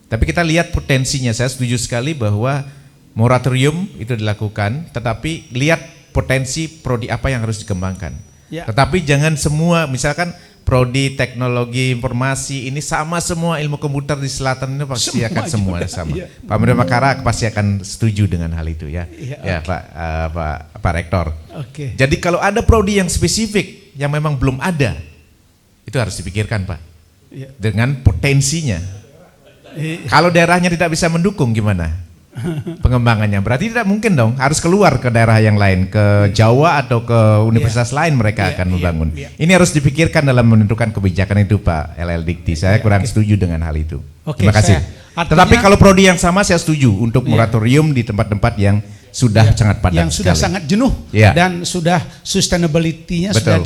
Tapi kita lihat potensinya. Saya setuju sekali bahwa moratorium itu dilakukan, tetapi lihat potensi prodi apa yang harus dikembangkan. Ya. Tetapi jangan semua, misalkan prodi teknologi informasi ini sama semua, ilmu komputer di selatan ini pasti Semua akan semua juga, sama. iya. Pak Menteri Makara pasti akan setuju dengan hal itu ya. Iya, Ya Pak Rektor. Oke. Jadi kalau ada prodi yang spesifik yang memang belum ada, itu harus dipikirkan Pak. Iya. Dengan potensinya. Kalau daerahnya tidak bisa mendukung gimana pengembangannya? Berarti tidak mungkin dong, harus keluar ke daerah yang lain, ke Jawa atau ke universitas lain mereka akan membangun. Ini harus dipikirkan dalam menentukan kebijakan itu Pak LL Dikti. Saya kurang setuju dengan hal itu. Oke, Terima kasih. Tetapi artinya- kalau prodi yang sama saya setuju untuk moratorium di tempat-tempat yang sudah sangat padat yang sudah sekali. sangat jenuh Ya. dan sudah sustainability-nya Betul. sudah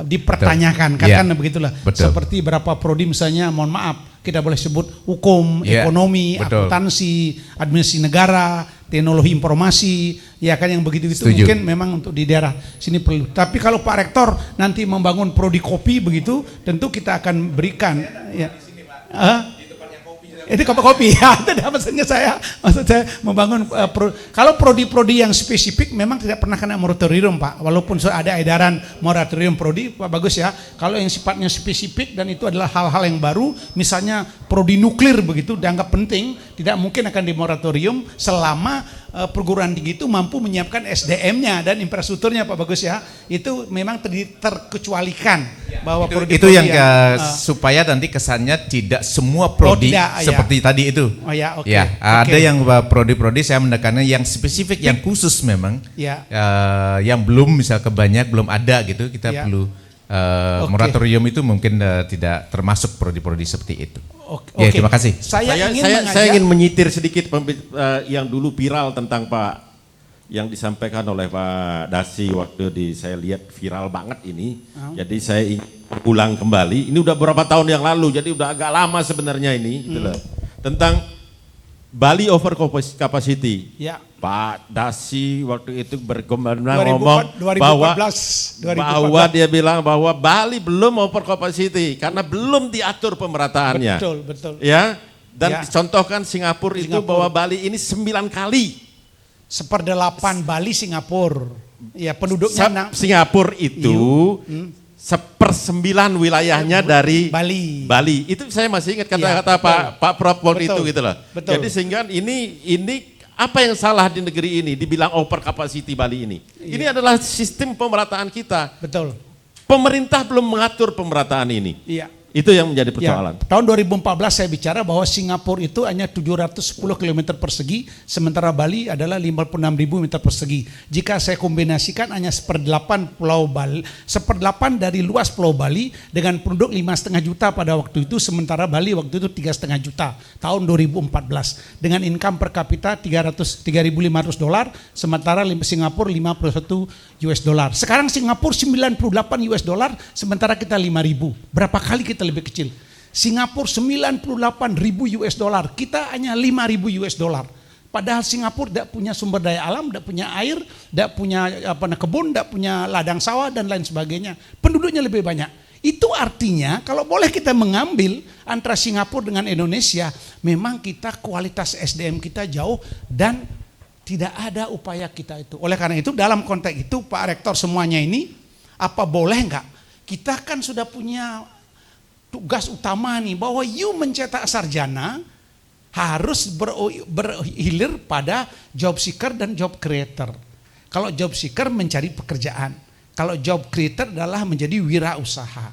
dipertanyakan. Betul. Kan Ya. begitulah. Betul. Seperti berapa prodi misalnya, mohon maaf, kita boleh sebut hukum, Ya. ekonomi, Betul. akuntansi, administrasi negara, teknologi informasi, ya kan yang begitu itu Setuju. mungkin memang untuk di daerah sini perlu. Tapi kalau Pak Rektor nanti membangun prodi kopi begitu, tentu kita akan berikan ya. Itu kopi ya, itu maksud saya membangun kalau prodi-prodi yang spesifik memang tidak pernah kena moratorium Pak, walaupun sudah ada edaran moratorium prodi Pak, bagus ya. Kalau yang sifatnya spesifik dan itu adalah hal-hal yang baru, misalnya prodi nuklir begitu dianggap penting, tidak mungkin akan dimoratorium selama perguruan tinggi itu mampu menyiapkan SDM-nya dan infrastrukturnya Pak, bagus ya. Itu memang terkecualikan bahwa Itu yang supaya nanti kesannya tidak semua prodi tidak, ya. seperti tadi itu. Oh ya, oke. Ya, Oke. ada yang prodi-prodi saya menekannya yang spesifik, yang khusus memang, Ya. yang belum misal kebanyak belum ada gitu, kita Ya. perlu Oke. moratorium itu mungkin tidak termasuk prodi-prodi seperti itu. Oke. Ya, terima kasih. Saya Saya ingin menyitir sedikit yang dulu viral tentang Pak, yang disampaikan oleh Pak Dasi waktu saya lihat viral banget ini. Jadi saya ingin ulang kembali. Ini udah berapa tahun yang lalu, jadi udah agak lama sebenarnya ini. Gitu loh. Tentang Bali over capacity. Ya. Pak Dasi waktu itu ngomong 2014. bahwa dia bilang bahwa Bali belum over capacity karena belum diatur pemerataannya. Betul. Ya, dan Ya. dicontohkan Singapura itu bahwa Bali ini 9 kali. 1/8 Bali Singapura. Ya, penduduknya Singapura itu 1/9 wilayahnya dari Bali. Itu saya masih ingat kata-kata Pak Prof itu gitu loh. Betul. Jadi sehingga ini apa yang salah di negeri ini dibilang over capacity Bali ini? Ini adalah sistem pemerataan kita. Betul. Pemerintah belum mengatur pemerataan ini. Iya. Itu yang menjadi persoalan. Ya, tahun 2014 saya bicara bahwa Singapura itu hanya 710 km persegi, sementara Bali adalah 56.000 meter persegi. Jika saya kombinasikan hanya 1/8 pulau Bali, 1/8 dari luas pulau Bali dengan penduduk 5,5 juta pada waktu itu, sementara Bali waktu itu 3,5 juta tahun 2014 dengan income per kapita $3.500, sementara Singapura 51 US dollar. Sekarang Singapura 98 US dollar, sementara kita 5.000. Berapa kali kita lebih kecil? Singapura 98.000 US dollar, kita hanya 5.000 US dollar. Padahal Singapura tidak punya sumber daya alam, tidak punya air, tidak punya kebun, tidak punya ladang sawah dan lain sebagainya. Penduduknya lebih banyak. Itu artinya kalau boleh kita mengambil antara Singapura dengan Indonesia, memang kita kualitas SDM kita jauh dan tidak ada upaya kita itu. Oleh karena itu dalam konteks itu Pak Rektor semuanya ini, apa boleh enggak? Kita kan sudah punya tugas utama nih bahwa you mencetak sarjana harus berhilir pada job seeker dan job creator. Kalau job seeker mencari pekerjaan, kalau job creator adalah menjadi wirausaha.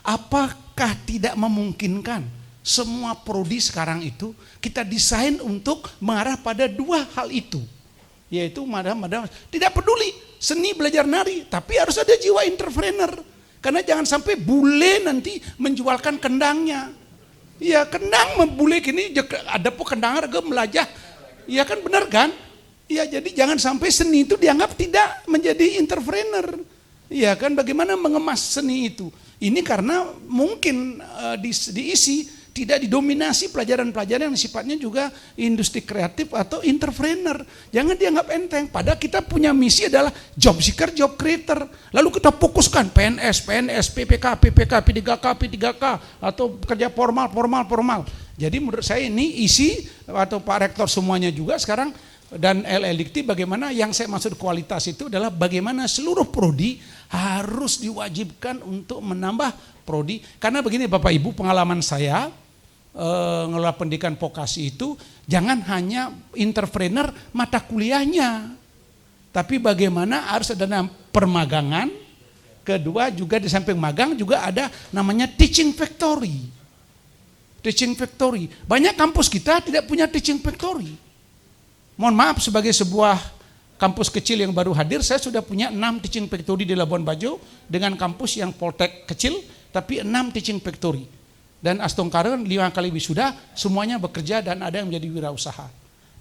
Apakah tidak memungkinkan semua prodi sekarang itu kita desain untuk mengarah pada dua hal itu? Yaitu tidak peduli seni belajar nari, tapi harus ada jiwa entrepreneur. Karena jangan sampai bule nanti menjualkan kendangnya. Ya kendang bule gini ada pun kendang harga melajah. Ya kan benar kan? Ya jadi jangan sampai seni itu dianggap tidak menjadi entrepreneur. Ya kan bagaimana mengemas seni itu? Ini karena mungkin diisi tidak didominasi pelajaran-pelajaran yang sifatnya juga industri kreatif atau entrepreneur. Jangan dianggap enteng. Padahal kita punya misi adalah job seeker, job creator. Lalu kita fokuskan PNS, PPK, P3K atau kerja formal. Jadi menurut saya ini isi atau Pak Rektor semuanya juga sekarang dan LLDikti bagaimana yang saya maksud kualitas itu adalah bagaimana seluruh prodi harus diwajibkan untuk menambah prodi. Karena begini Bapak Ibu, pengalaman saya ngelola pendidikan vokasi itu jangan hanya entrepreneur mata kuliahnya, tapi bagaimana harus ada permagangan. Kedua juga di samping magang juga ada namanya teaching factory. Banyak kampus kita tidak punya teaching factory. Mohon maaf, sebagai sebuah kampus kecil yang baru hadir, saya sudah punya 6 teaching factory di Labuan Bajo dengan kampus yang Poltek kecil, tapi 6 teaching factory. Dan Astongkaren 5 kali wisuda, semuanya bekerja dan ada yang menjadi wirausaha.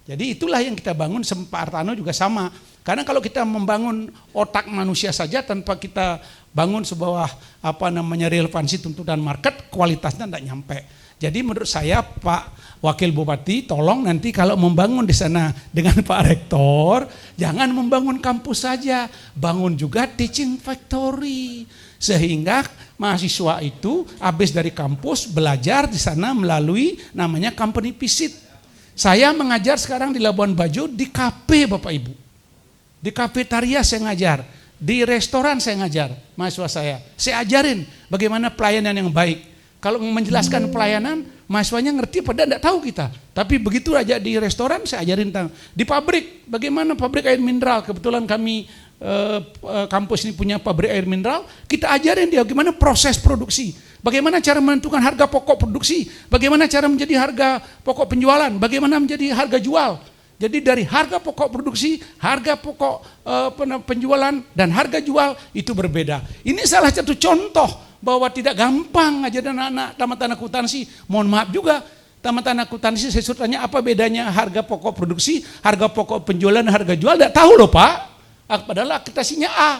Jadi itulah yang kita bangun, Pak Artano juga sama. Karena kalau kita membangun otak manusia saja tanpa kita bangun sebuah relevansi tuntutan market, kualitasnya tidak nyampe. Jadi menurut saya Pak Wakil Bupati, tolong nanti kalau membangun di sana dengan Pak Rektor, jangan membangun kampus saja, bangun juga teaching factory. Sehingga mahasiswa itu habis dari kampus belajar di sana melalui namanya company visit. Saya mengajar sekarang di Labuan Bajo di kafe Bapak Ibu. Di kafetaria saya ngajar, di restoran saya ngajar mahasiswa saya. Saya ajarin bagaimana pelayanan yang baik. Kalau menjelaskan pelayanan, mahasiswanya ngerti padahal tidak tahu kita. Tapi begitu aja di restoran saya ajarin tentang. Di pabrik, bagaimana pabrik air mineral. Kebetulan kami kampus ini punya pabrik air mineral. Kita ajarin dia bagaimana proses produksi. Bagaimana cara menentukan harga pokok produksi. Bagaimana cara menjadi harga pokok penjualan. Bagaimana menjadi harga jual. Jadi dari harga pokok produksi, harga pokok penjualan, dan harga jual itu berbeda. Ini salah satu contoh bahwa tidak gampang ngajarin anak-anak tamat akuntansi. Mohon maaf juga, tamat akuntansi saya suruh tanya apa bedanya harga pokok produksi, harga pokok penjualan, harga jual, tidak tahu loh Pak. Padahal akreditasinya A.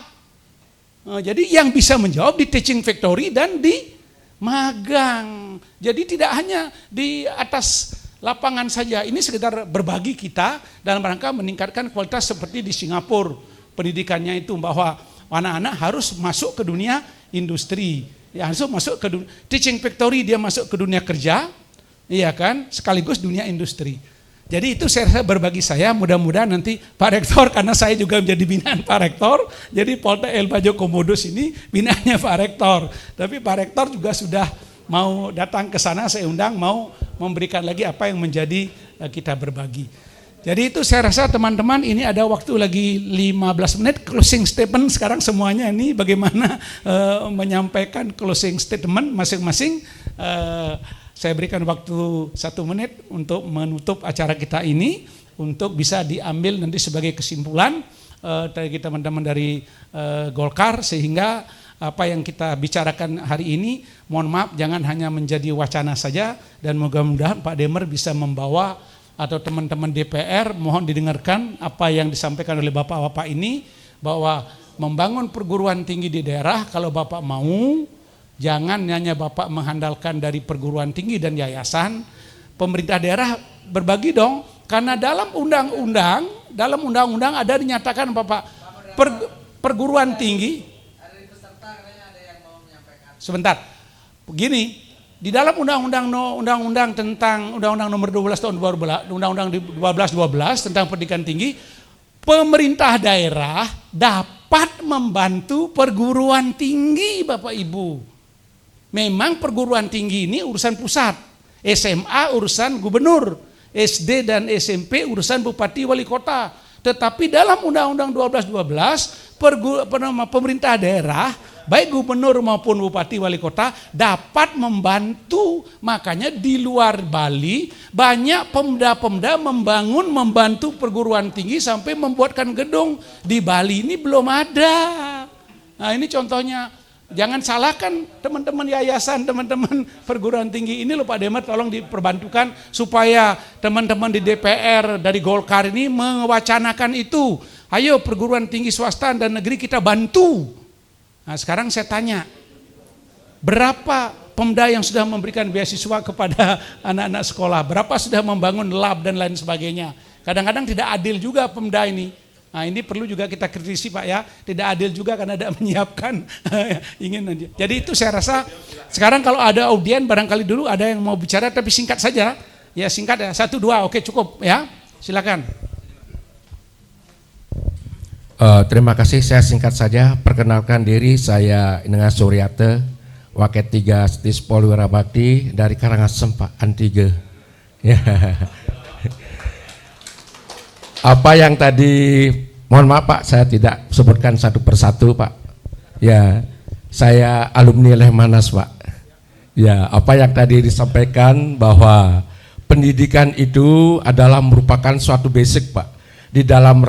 Jadi yang bisa menjawab di teaching factory dan di magang. Jadi tidak hanya di atas lapangan saja. Ini sekedar berbagi kita dalam rangka meningkatkan kualitas seperti di Singapura. Pendidikannya itu bahwa anak-anak harus masuk ke dunia industri. Ya, harus masuk ke teaching factory, dia masuk ke dunia kerja, iya kan, sekaligus dunia industri. Jadi itu saya rasa berbagi saya, mudah-mudahan nanti Pak Rektor, karena saya juga menjadi binaan Pak Rektor, jadi Poltek El Bajo Komodos ini binaannya Pak Rektor. Tapi Pak Rektor juga sudah mau datang ke sana, saya undang, mau memberikan lagi apa yang menjadi kita berbagi. Jadi itu saya rasa teman-teman ini ada waktu lagi 15 menit closing statement sekarang semuanya ini bagaimana menyampaikan closing statement masing-masing. Saya berikan waktu 1 menit untuk menutup acara kita ini untuk bisa diambil nanti sebagai kesimpulan dari teman-teman dari Golkar, sehingga apa yang kita bicarakan hari ini, mohon maaf jangan hanya menjadi wacana saja, dan mudah-mudahan Pak Demer bisa membawa atau teman-teman DPR mohon didengarkan apa yang disampaikan oleh Bapak-Bapak ini, bahwa membangun perguruan tinggi di daerah kalau Bapak mau, jangan hanya Bapak mengandalkan dari perguruan tinggi dan yayasan, pemerintah daerah berbagi dong, karena dalam undang-undang ada dinyatakan Bapak perguruan tinggi. Sebentar, begini, di dalam undang-undang tentang undang-undang nomor 12 tahun 2012, undang-undang 12 tentang pendidikan tinggi, pemerintah daerah dapat membantu perguruan tinggi, Bapak Ibu. Memang perguruan tinggi ini urusan pusat, SMA urusan gubernur, SD dan SMP urusan bupati wali kota. Tetapi dalam undang-undang 12 pemerintah daerah, baik gubernur maupun bupati wali kota dapat membantu. Makanya di luar Bali banyak pemda-pemda membantu perguruan tinggi sampai membuatkan gedung. Di Bali ini belum ada. Nah ini contohnya. Jangan salahkan teman-teman yayasan, teman-teman perguruan tinggi ini loh Pak Demer, tolong diperbantukan supaya teman-teman di DPR dari Golkar ini mewacanakan itu. Ayo perguruan tinggi swasta dan negeri kita bantu. Nah sekarang saya tanya, berapa pemda yang sudah memberikan beasiswa kepada anak-anak sekolah? Berapa sudah membangun lab dan lain sebagainya? Kadang-kadang tidak adil juga pemda ini. Nah ini perlu juga kita kritisi Pak ya, tidak adil juga karena tidak menyiapkan ingin. Jadi itu saya rasa sekarang kalau ada audien barangkali dulu ada yang mau bicara tapi singkat saja. Ya singkat ya, 1, 2 oke cukup ya, silakan. Terima kasih, saya singkat saja. Perkenalkan diri, saya Inenga Suryate, Waket 3 Stis Polwira Bakti dari Karangasem Pak, Antige. Ya. Apa yang tadi, mohon maaf Pak, saya tidak sebutkan satu persatu Pak. Ya, saya alumni Lehmanas Pak. Ya, apa yang tadi disampaikan bahwa pendidikan itu adalah merupakan suatu basic Pak. Di dalam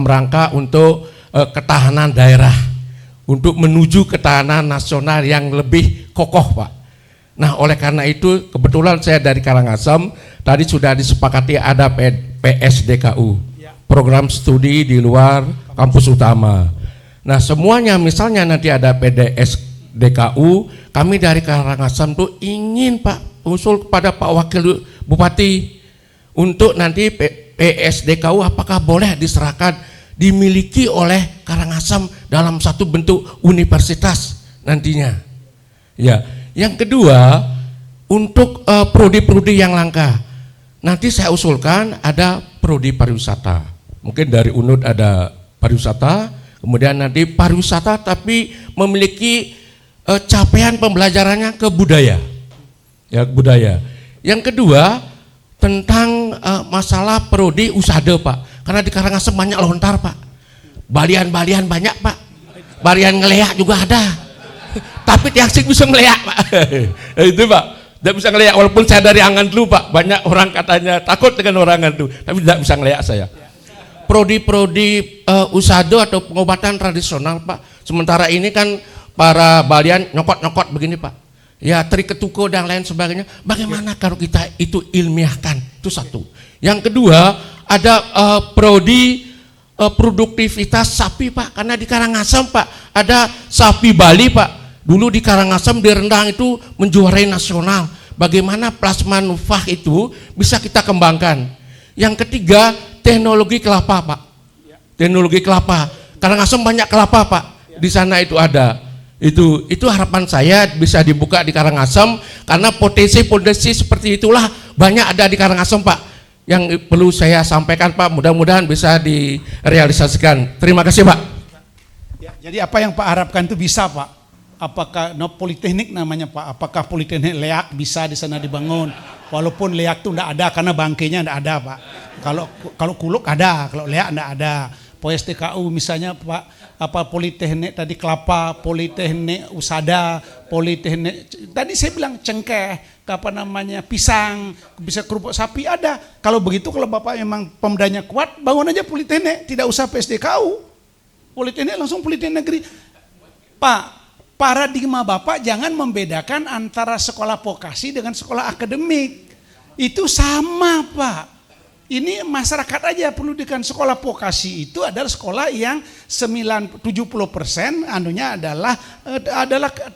rangka untuk ketahanan daerah, untuk menuju ketahanan nasional yang lebih kokoh Pak. Nah oleh karena itu kebetulan saya dari Karangasem, tadi sudah disepakati ada PSDKU, program studi di luar kampus utama. Nah semuanya misalnya nanti ada PDSDKU, kami dari Karangasem tuh ingin Pak usul kepada Pak Wakil Bupati untuk nanti PSDKU apakah boleh diserahkan dimiliki oleh Karangasem dalam satu bentuk universitas nantinya. Ya, yang kedua untuk prodi-prodi yang langka. Nanti saya usulkan ada prodi pariwisata. Mungkin dari UNUD ada pariwisata, kemudian nanti pariwisata tapi memiliki capaian pembelajarannya ke budaya. Ya, budaya. Yang kedua tentang masalah prodi usade Pak. Karena di Karangasem banyak lontar Pak. Balian-balian banyak Pak. Balian ngeleak juga ada. Tapi tiang sing bisa ngeleak Pak. Itu Pak. Tidak bisa ngeleak walaupun saya dari Angan dulu Pak. Banyak orang katanya takut dengan orang Angan dulu. Tapi tidak bisa ngeleak saya. Prodi-prodi usade atau pengobatan tradisional Pak. Sementara ini kan para balian nyokot-nyokot begini Pak. Ya triketuko dan lain sebagainya. Bagaimana kalau kita itu ilmiahkan? Itu satu. Yang kedua ada prodi produktivitas sapi Pak, karena di Karangasem Pak ada sapi Bali Pak. Dulu di Karangasem di Rendang itu menjuarai nasional. bagaimana plasma nufah itu bisa kita kembangkan. Yang ketiga, teknologi kelapa, Pak. Teknologi kelapa. Karangasem banyak kelapa, Pak. Di sana itu ada. Itu harapan saya bisa dibuka di Karangasem, karena potensi-potensi seperti itulah banyak ada di Karangasem, Pak. Yang perlu saya sampaikan, Pak, mudah-mudahan bisa direalisasikan. Terima kasih, Pak. Ya, jadi apa yang Pak harapkan itu bisa, Pak? Apakah politeknik namanya, Pak? Apakah politeknik Leak bisa di sana dibangun? Walaupun Leak itu enggak ada karena bangkainya enggak ada, Pak. Kalau Kuluk ada, kalau Leak enggak ada. POSTKU misalnya, Pak, apa politeknik tadi kelapa, politeknik usada, politeknik tadi saya bilang cengkeh, apa namanya pisang, bisa kerupuk sapi ada. Kalau begitu, kalau Bapak memang pemdanya kuat, bangun aja politeknik, tidak usah PSDKU. Politeknik langsung politeknik negeri. Pak, paradigma Bapak jangan membedakan antara sekolah vokasi dengan sekolah akademik. Itu sama, Pak. Ini masyarakat aja perlu dikan. Sekolah vokasi itu adalah sekolah yang 70% anunya adalah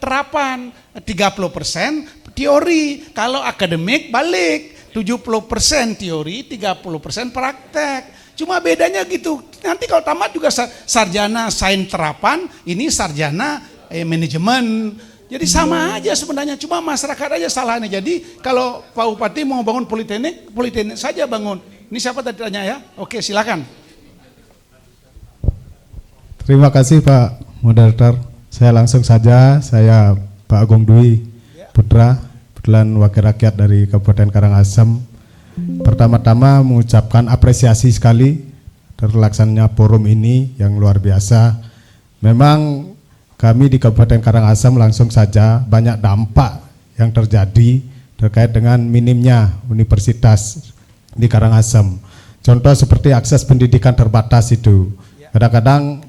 terapan, 30% teori. Kalau akademik balik 70% teori, 30% praktek. Cuma bedanya gitu. Nanti kalau tamat juga sarjana sains terapan, ini sarjana manajemen. Jadi sama aja sebenarnya, cuma masyarakat aja salahnya. Jadi kalau Pak Bupati mau bangun politeknik, politeknik saja bangun. Ini siapa tadi tanya ya? Oke, silakan. Terima kasih Pak Moderator. Saya langsung saja, saya Pak Agung Dwi Putra, kebetulan wakil rakyat dari Kabupaten Karangasem. Pertama-tama mengucapkan apresiasi sekali terlaksananya forum ini yang luar biasa. Memang kami di Kabupaten Karangasem langsung saja banyak dampak yang terjadi terkait dengan minimnya universitas di Karangasem. Contoh seperti akses pendidikan terbatas itu. Kadang-kadang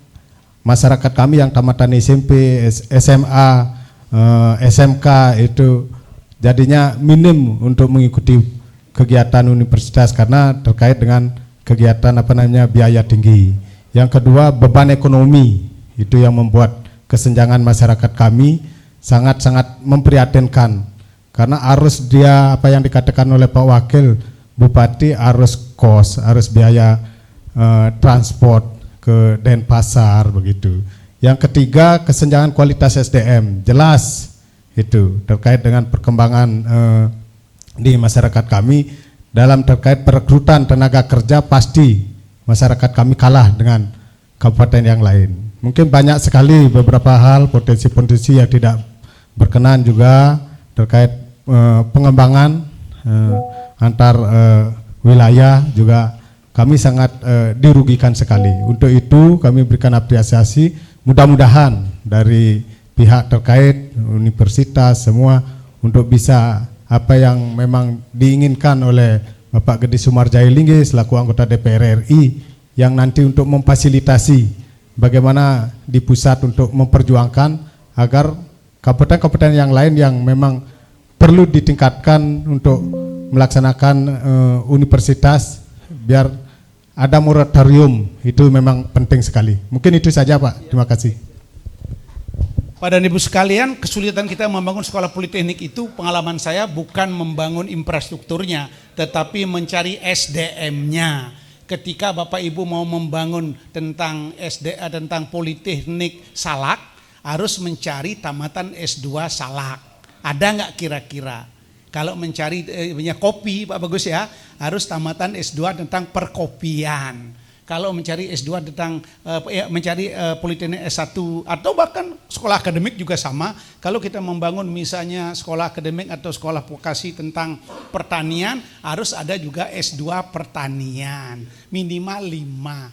masyarakat kami yang tamatan SMP, SMA, SMK itu jadinya minim untuk mengikuti kegiatan universitas karena terkait dengan kegiatan biaya tinggi. Yang kedua, beban ekonomi itu yang membuat kesenjangan masyarakat kami sangat-sangat memprihatinkan, karena arus dia apa yang dikatakan oleh Pak Wakil Bupati, arus kos, arus biaya transport ke Denpasar begitu. Yang ketiga, kesenjangan kualitas SDM, jelas itu terkait dengan perkembangan di masyarakat kami dalam terkait perekrutan tenaga kerja, pasti masyarakat kami kalah dengan kabupaten yang lain. Mungkin banyak sekali beberapa hal potensi-potensi yang tidak berkenan juga terkait pengembangan antar wilayah juga kami sangat dirugikan sekali. Untuk itu kami berikan apresiasi, mudah-mudahan dari pihak terkait, universitas semua untuk bisa apa yang memang diinginkan oleh Bapak Gede Sumarjaya-Lingge selaku anggota DPR RI yang nanti untuk memfasilitasi bagaimana di pusat untuk memperjuangkan agar kabupaten-kabupaten yang lain yang memang perlu ditingkatkan untuk melaksanakan universitas biar ada moratorium, itu memang penting sekali. Mungkin itu saja Pak, terima kasih. Pak dan Ibu sekalian, kesulitan kita membangun sekolah politeknik itu pengalaman saya bukan membangun infrastrukturnya, tetapi mencari SDM-nya. Ketika Bapak Ibu mau membangun tentang tentang politeknik Salak, harus mencari tamatan S2 Salak. Ada nggak kira-kira? Kalau mencari kopi, Pak Bagus ya, harus tamatan S2 tentang perkopian. Kalau mencari S2 tentang mencari politeknik S1 atau bahkan sekolah akademik juga sama. Kalau kita membangun misalnya sekolah akademik atau sekolah vokasi tentang pertanian, harus ada juga S2 pertanian, minimal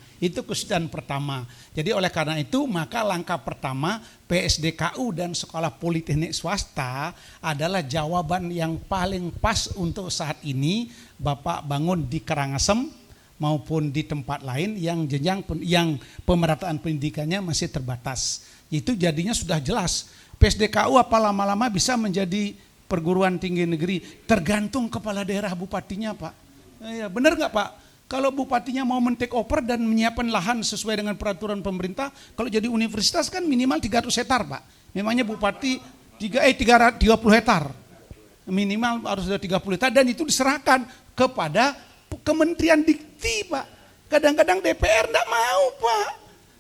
5. Itu kesulitan pertama. Jadi oleh karena itu maka langkah pertama PSDKU dan sekolah politeknik swasta adalah jawaban yang paling pas untuk saat ini Bapak bangun di Karangasem maupun di tempat lain yang jenjang yang pemerataan pendidikannya masih terbatas. Itu jadinya sudah jelas. PSDKU apa lama-lama bisa menjadi perguruan tinggi negeri, tergantung kepala daerah bupatinya Pak. Ya, benar nggak Pak? Kalau bupatinya mau men-take over dan menyiapkan lahan sesuai dengan peraturan pemerintah, kalau jadi universitas kan minimal 300 hektar Pak. Memangnya bupati 30 hektar. minimal harus sudah 30 hektar, dan itu diserahkan kepada Kementerian Dikti, Pak. Kadang-kadang DPR enggak mau, Pak.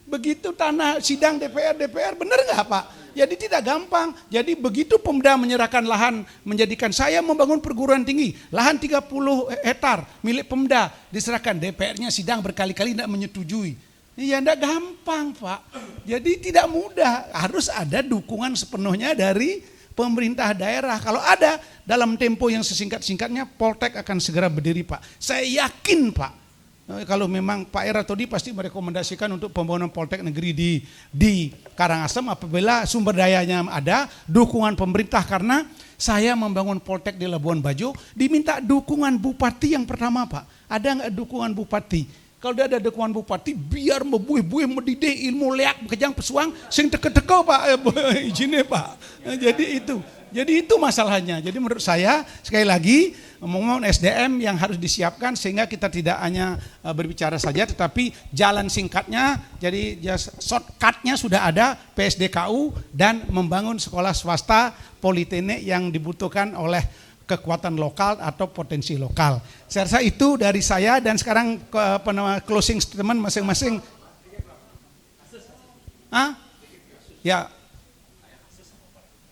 Begitu tanah sidang DPR, benar nggak, Pak? Jadi tidak gampang. Jadi begitu Pemda menyerahkan lahan, menjadikan saya membangun perguruan tinggi, lahan 30 hektar milik Pemda, diserahkan, DPR-nya sidang berkali-kali tidak menyetujui. Ya tidak gampang, Pak. Jadi tidak mudah, harus ada dukungan sepenuhnya dari pemerintah daerah. Kalau ada, dalam tempo yang sesingkat-singkatnya Poltek akan segera berdiri, Pak. Saya yakin, Pak. Kalau memang Pak Eratodi pasti merekomendasikan untuk pembangunan Poltek negeri di Karangasem apabila sumber dayanya ada, dukungan pemerintah, karena saya membangun Poltek di Labuan Bajo, diminta dukungan Bupati yang pertama, Pak. Ada nggak dukungan Bupati? Kalau dia ada dukungan Bupati, biar membuih-buih, mendidik ilmu leak, kejang pesuang, sing teke-teke, Pak, izinnya, Pak. Jadi itu masalahnya. Jadi menurut saya, sekali lagi, ngomong SDM yang harus disiapkan sehingga kita tidak hanya berbicara saja, tetapi jalan singkatnya, jadi shortcutnya sudah ada, PSDKU dan membangun sekolah swasta politeknik yang dibutuhkan oleh kekuatan lokal atau potensi lokal. Saya rasa itu dari saya, dan sekarang closing statement masing-masing. Ya.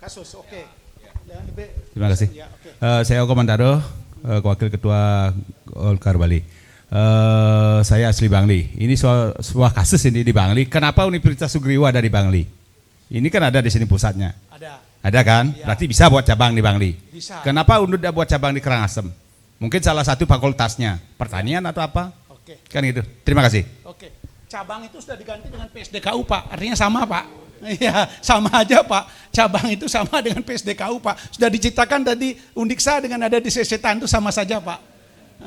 Kasus, oke. Terima kasih. Saya Oko Mantado, Wakil Ketua Golkar Bali. Saya asli Bangli. Ini sebuah kasus ini di Bangli. Kenapa Universitas Sugriwo ada di Bangli? Ini kan ada di sini pusatnya. Ada kan? Ya. Berarti bisa buat cabang di Bangli. Bisa. Kenapa UNUD tidak buat cabang di Karangasem? Mungkin salah satu fakultasnya pertanian atau apa? Oke. Kan gitu. Terima kasih. Oke. Cabang itu sudah diganti dengan PSDKU, Pak. Artinya sama, Pak. Iya, sama aja, Pak. Cabang itu sama dengan PSDKU, Pak. Sudah diciptakan tadi Undiksa dengan ada di Sesetan itu sama saja, Pak.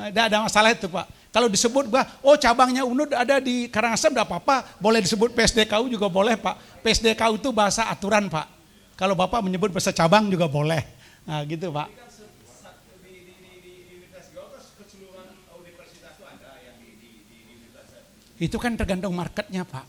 Tidak ada masalah itu, Pak. Kalau disebut, cabangnya UNUD ada di Karangasem, tidak apa-apa. Boleh disebut PSDKU juga boleh, Pak. PSDKU itu bahasa aturan, Pak. Kalau Bapak menyebut bahasa cabang juga boleh. Nah, gitu, Pak. Itu kan tergantung marketnya, Pak.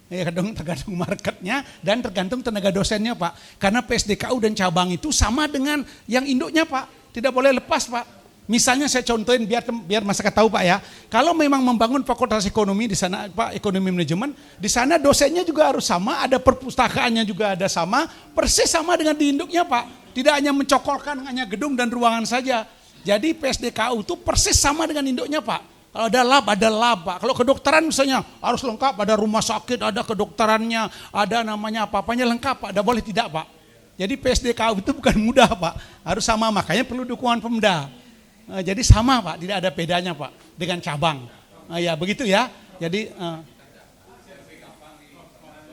Ya, tergantung marketnya dan tergantung tenaga dosennya, Pak. Karena PSDKU dan cabang itu sama dengan yang induknya, Pak. Tidak boleh lepas, Pak. Misalnya saya contohin biar masyarakat tahu, Pak, ya. Kalau memang membangun fakultas ekonomi di sana, Pak, ekonomi manajemen, di sana dosennya juga harus sama, ada perpustakaannya juga ada sama, persis sama dengan di induknya, Pak. Tidak hanya mencokolkan hanya gedung dan ruangan saja. Jadi PSDKU itu persis sama dengan induknya, Pak. Kalau ada lab, Pak. Kalau kedokteran misalnya harus lengkap, ada rumah sakit, ada kedokterannya, ada namanya apa-apanya lengkap, Pak. Tidak boleh tidak, Pak. Jadi PSDKU itu bukan mudah, Pak. Harus sama, makanya perlu dukungan Pemda. Jadi sama, Pak, tidak ada bedanya, Pak, dengan cabang. Ya begitu ya. Jadi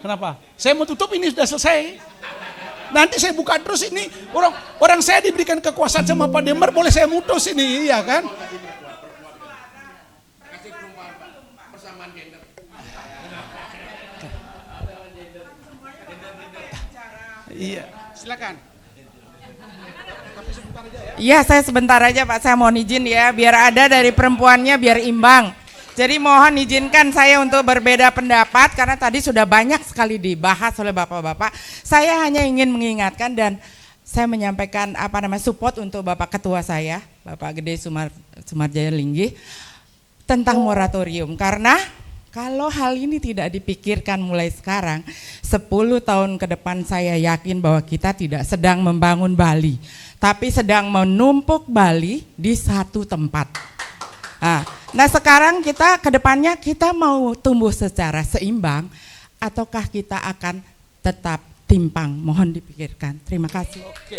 kenapa? Saya mau tutup, ini sudah selesai. Nanti saya buka terus ini. Orang saya diberikan kekuasaan sama Pak Demar, boleh saya mutus ini, iya kan? Iya, silakan. Iya, saya sebentar aja, Pak. Saya mohon izin ya, biar ada dari perempuannya, biar imbang. Jadi mohon izinkan saya untuk berbeda pendapat karena tadi sudah banyak sekali dibahas oleh bapak-bapak. Saya hanya ingin mengingatkan dan saya menyampaikan support untuk Bapak Ketua saya, Bapak Gede Sumarjaya Linggih, tentang moratorium. Karena kalau hal ini tidak dipikirkan mulai sekarang, 10 tahun ke depan saya yakin bahwa kita tidak sedang membangun Bali, tapi sedang menumpuk Bali di satu tempat. Nah sekarang kita ke depannya kita mau tumbuh secara seimbang ataukah kita akan tetap timpang? Mohon dipikirkan. Terima kasih. Oke.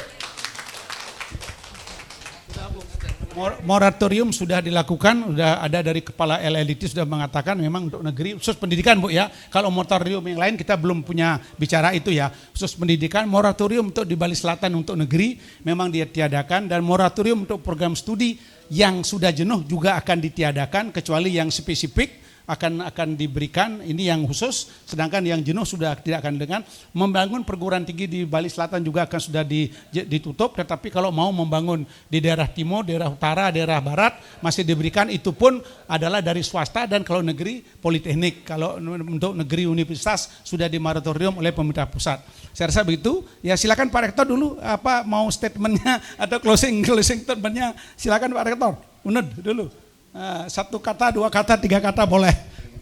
Moratorium sudah dilakukan, sudah ada dari kepala LLDT sudah mengatakan memang untuk negeri khusus pendidikan, Bu, ya. Kalau moratorium yang lain kita belum punya bicara itu ya. Khusus pendidikan, moratorium untuk di Bali Selatan untuk negeri memang ditiadakan, dan moratorium untuk program studi yang sudah jenuh juga akan ditiadakan kecuali yang spesifik akan diberikan, ini yang khusus, sedangkan yang jenuh sudah tidak akan dengan. Membangun perguruan tinggi di Bali Selatan juga akan sudah ditutup, tetapi kalau mau membangun di daerah timur, daerah utara, daerah barat masih diberikan, itu pun adalah dari swasta, dan kalau negeri politeknik, kalau untuk negeri universitas sudah di moratorium oleh pemerintah pusat. Saya rasa begitu. Ya silakan Pak Rektor dulu, apa mau statementnya atau closing statementnya, silakan Pak Rektor. Unud dulu. Satu kata, dua kata, tiga kata boleh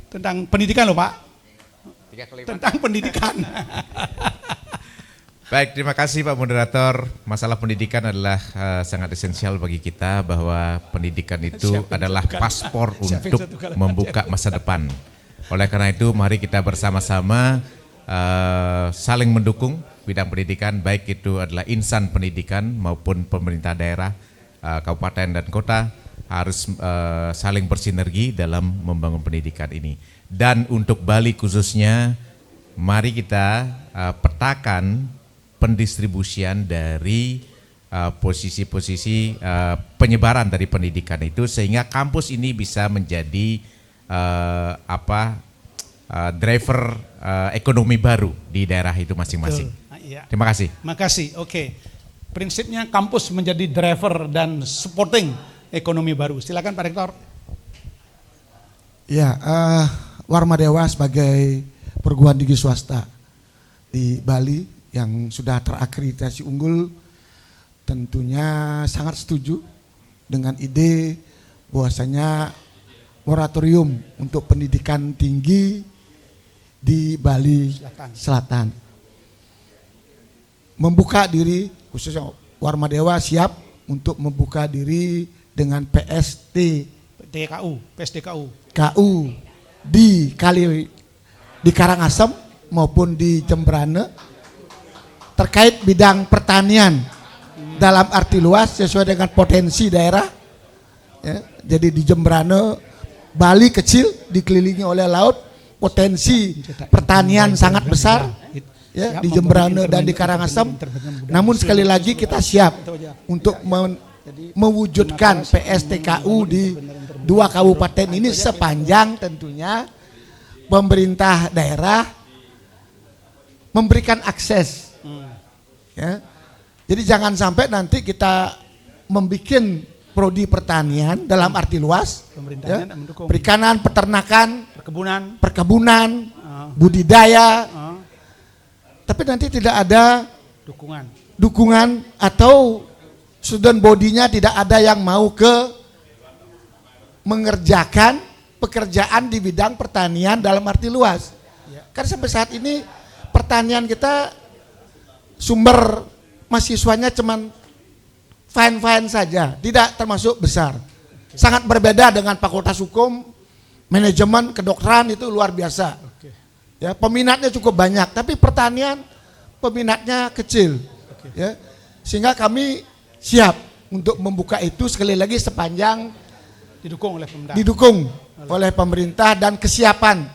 tentang pendidikan loh Pak. Tentang pendidikan. Baik, terima kasih Pak Moderator. Masalah pendidikan adalah sangat esensial bagi kita, bahwa pendidikan itu adalah paspor untuk membuka masa depan. Oleh karena itu, mari kita bersama-sama saling mendukung bidang pendidikan, baik itu adalah insan pendidikan maupun pemerintah daerah, kabupaten dan kota, harus saling bersinergi dalam membangun pendidikan ini. Dan untuk Bali khususnya, mari kita petakan pendistribusian dari posisi-posisi penyebaran dari pendidikan itu, sehingga kampus ini bisa menjadi driver ekonomi baru di daerah itu masing-masing. Terima kasih. Makasih. Oke. Prinsipnya kampus menjadi driver dan supporting ekonomi baru. Silakan Pak Rektor. Ya, Warmadewa sebagai perguruan tinggi swasta di Bali yang sudah terakreditasi unggul, tentunya sangat setuju dengan ide bahwasanya moratorium untuk pendidikan tinggi di Bali Selatan. Membuka diri, khususnya Warmadewa siap untuk membuka diri dengan PSDKU di Karangasem maupun di Jembrane terkait bidang pertanian dalam arti luas sesuai dengan potensi daerah. Ya, jadi di Jembrane, Bali kecil dikelilingi oleh laut, potensi pertanian sangat besar. Ya, di Jembrane dan di Karangasem. Namun sekali lagi kita siap untuk mewujudkan PSDKU di dua kabupaten ini, sepanjang tentunya pemerintah daerah memberikan akses. Ya. Jadi jangan sampai nanti kita membuat prodi pertanian dalam arti luas, ya, perikanan, peternakan, perkebunan, budidaya, tapi nanti tidak ada dukungan atau student bodinya tidak ada yang mau mengerjakan pekerjaan di bidang pertanian dalam arti luas. Karena sampai saat ini pertanian kita sumber mahasiswanya cuman fine-fine saja, tidak termasuk besar. Sangat berbeda dengan Fakultas Hukum, manajemen, kedokteran itu luar biasa. Ya, peminatnya cukup banyak, tapi pertanian peminatnya kecil. Ya, sehingga kami siap untuk membuka itu, sekali lagi sepanjang didukung oleh pemerintah dan kesiapan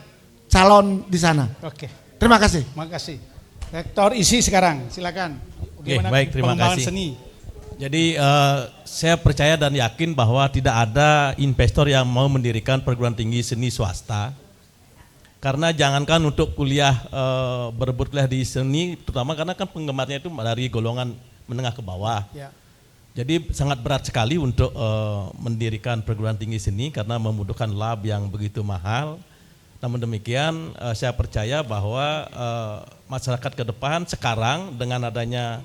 calon di sana. Oke. Terima kasih. Terima kasih. Rektor isi sekarang, silakan. Oke, baik, terima kasih. Seni. Jadi saya percaya dan yakin bahwa tidak ada investor yang mau mendirikan perguruan tinggi seni swasta. Karena jangankan untuk kuliah, berebut kuliah di seni, terutama karena kan penggemarnya itu dari golongan menengah ke bawah. Ya. Jadi sangat berat sekali untuk mendirikan perguruan tinggi seni karena membutuhkan lab yang begitu mahal. Namun demikian saya percaya bahwa masyarakat ke depan sekarang dengan adanya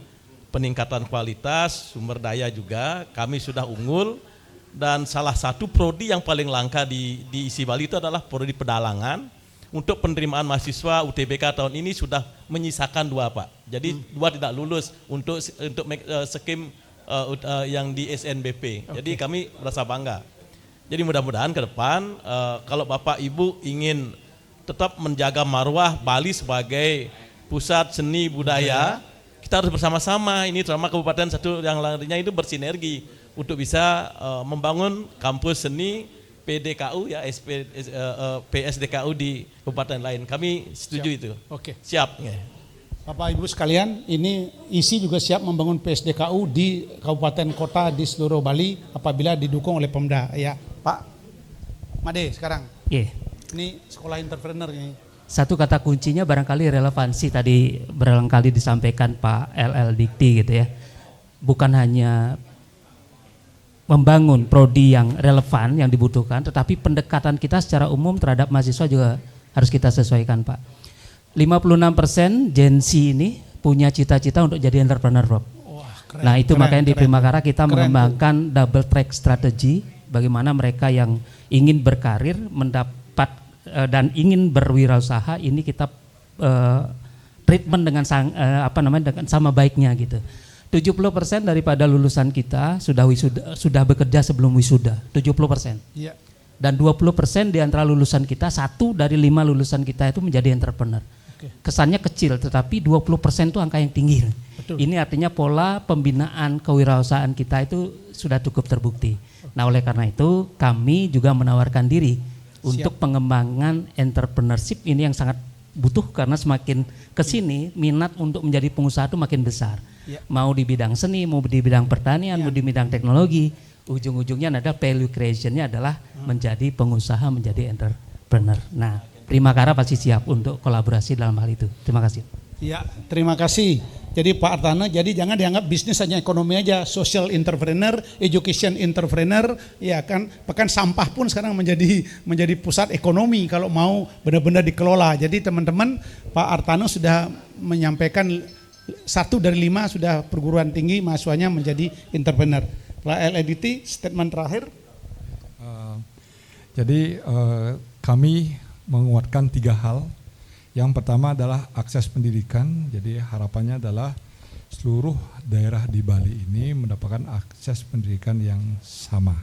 peningkatan kualitas, sumber daya juga, kami sudah unggul. Dan salah satu prodi yang paling langka di isi Bali itu adalah prodi pedalangan. Untuk penerimaan mahasiswa UTBK tahun ini sudah menyisakan 2 Pak. Jadi 2 tidak lulus untuk skim yang di SNBP. Jadi kami merasa bangga. Jadi mudah-mudahan ke depan kalau Bapak Ibu ingin tetap menjaga marwah Bali sebagai pusat seni budaya, kita harus bersama-sama ini, terutama kabupaten satu yang lainnya itu bersinergi untuk bisa membangun kampus seni PDKU ya, PSDKU di kabupaten lain. Kami setuju itu. Oke. Siap. Bapak Ibu sekalian, ini ISI juga siap membangun PSDKU di kabupaten kota di seluruh Bali apabila didukung oleh Pemda. Ya, Pak Made sekarang. Ini sekolah entrepreneur ini. Satu kata kuncinya barangkali relevansi, tadi berkali disampaikan Pak LL Dikti gitu ya. Bukan hanya membangun prodi yang relevan yang dibutuhkan, tetapi pendekatan kita secara umum terhadap mahasiswa juga harus kita sesuaikan, Pak. 56% Gen Z ini punya cita-cita untuk jadi entrepreneur, Rob. Nah itu makanya di Primakara kita mengembangkan double track strategy, bagaimana mereka yang ingin berkarir mendapat dan ingin berwirausaha ini kita treatment dengan dengan sama baiknya gitu. 70% daripada lulusan kita sudah bekerja sebelum wisuda, 70%. Iya. Dan 20% di antara lulusan kita, 1 dari 5 lulusan kita itu menjadi entrepreneur. Kesannya kecil, tetapi 20% itu angka yang tinggi. Betul. Ini artinya pola pembinaan kewirausahaan kita itu sudah cukup terbukti. Nah oleh karena itu kami juga menawarkan diri untuk pengembangan entrepreneurship ini yang sangat butuh, karena semakin kesini minat untuk menjadi pengusaha itu makin besar. Ya. Mau di bidang seni, mau di bidang pertanian, mau di bidang teknologi, ujung-ujungnya ada value creation-nya adalah menjadi pengusaha, menjadi entrepreneur. Nah Primakara pasti siap untuk kolaborasi dalam hal itu. Terima kasih. Ya, terima kasih. Jadi Pak Artana, jadi jangan dianggap bisnis hanya ekonomi aja, social entrepreneur, education entrepreneur, ya kan. Bahkan sampah pun sekarang menjadi pusat ekonomi kalau mau benar-benar dikelola. Jadi teman-teman, Pak Artana sudah menyampaikan 1 dari 5 sudah perguruan tinggi mahasiswanya menjadi entrepreneur. Pak LEDT, statement terakhir. Jadi kami menguatkan 3 hal. Yang pertama adalah akses pendidikan, jadi harapannya adalah seluruh daerah di Bali ini mendapatkan akses pendidikan yang sama.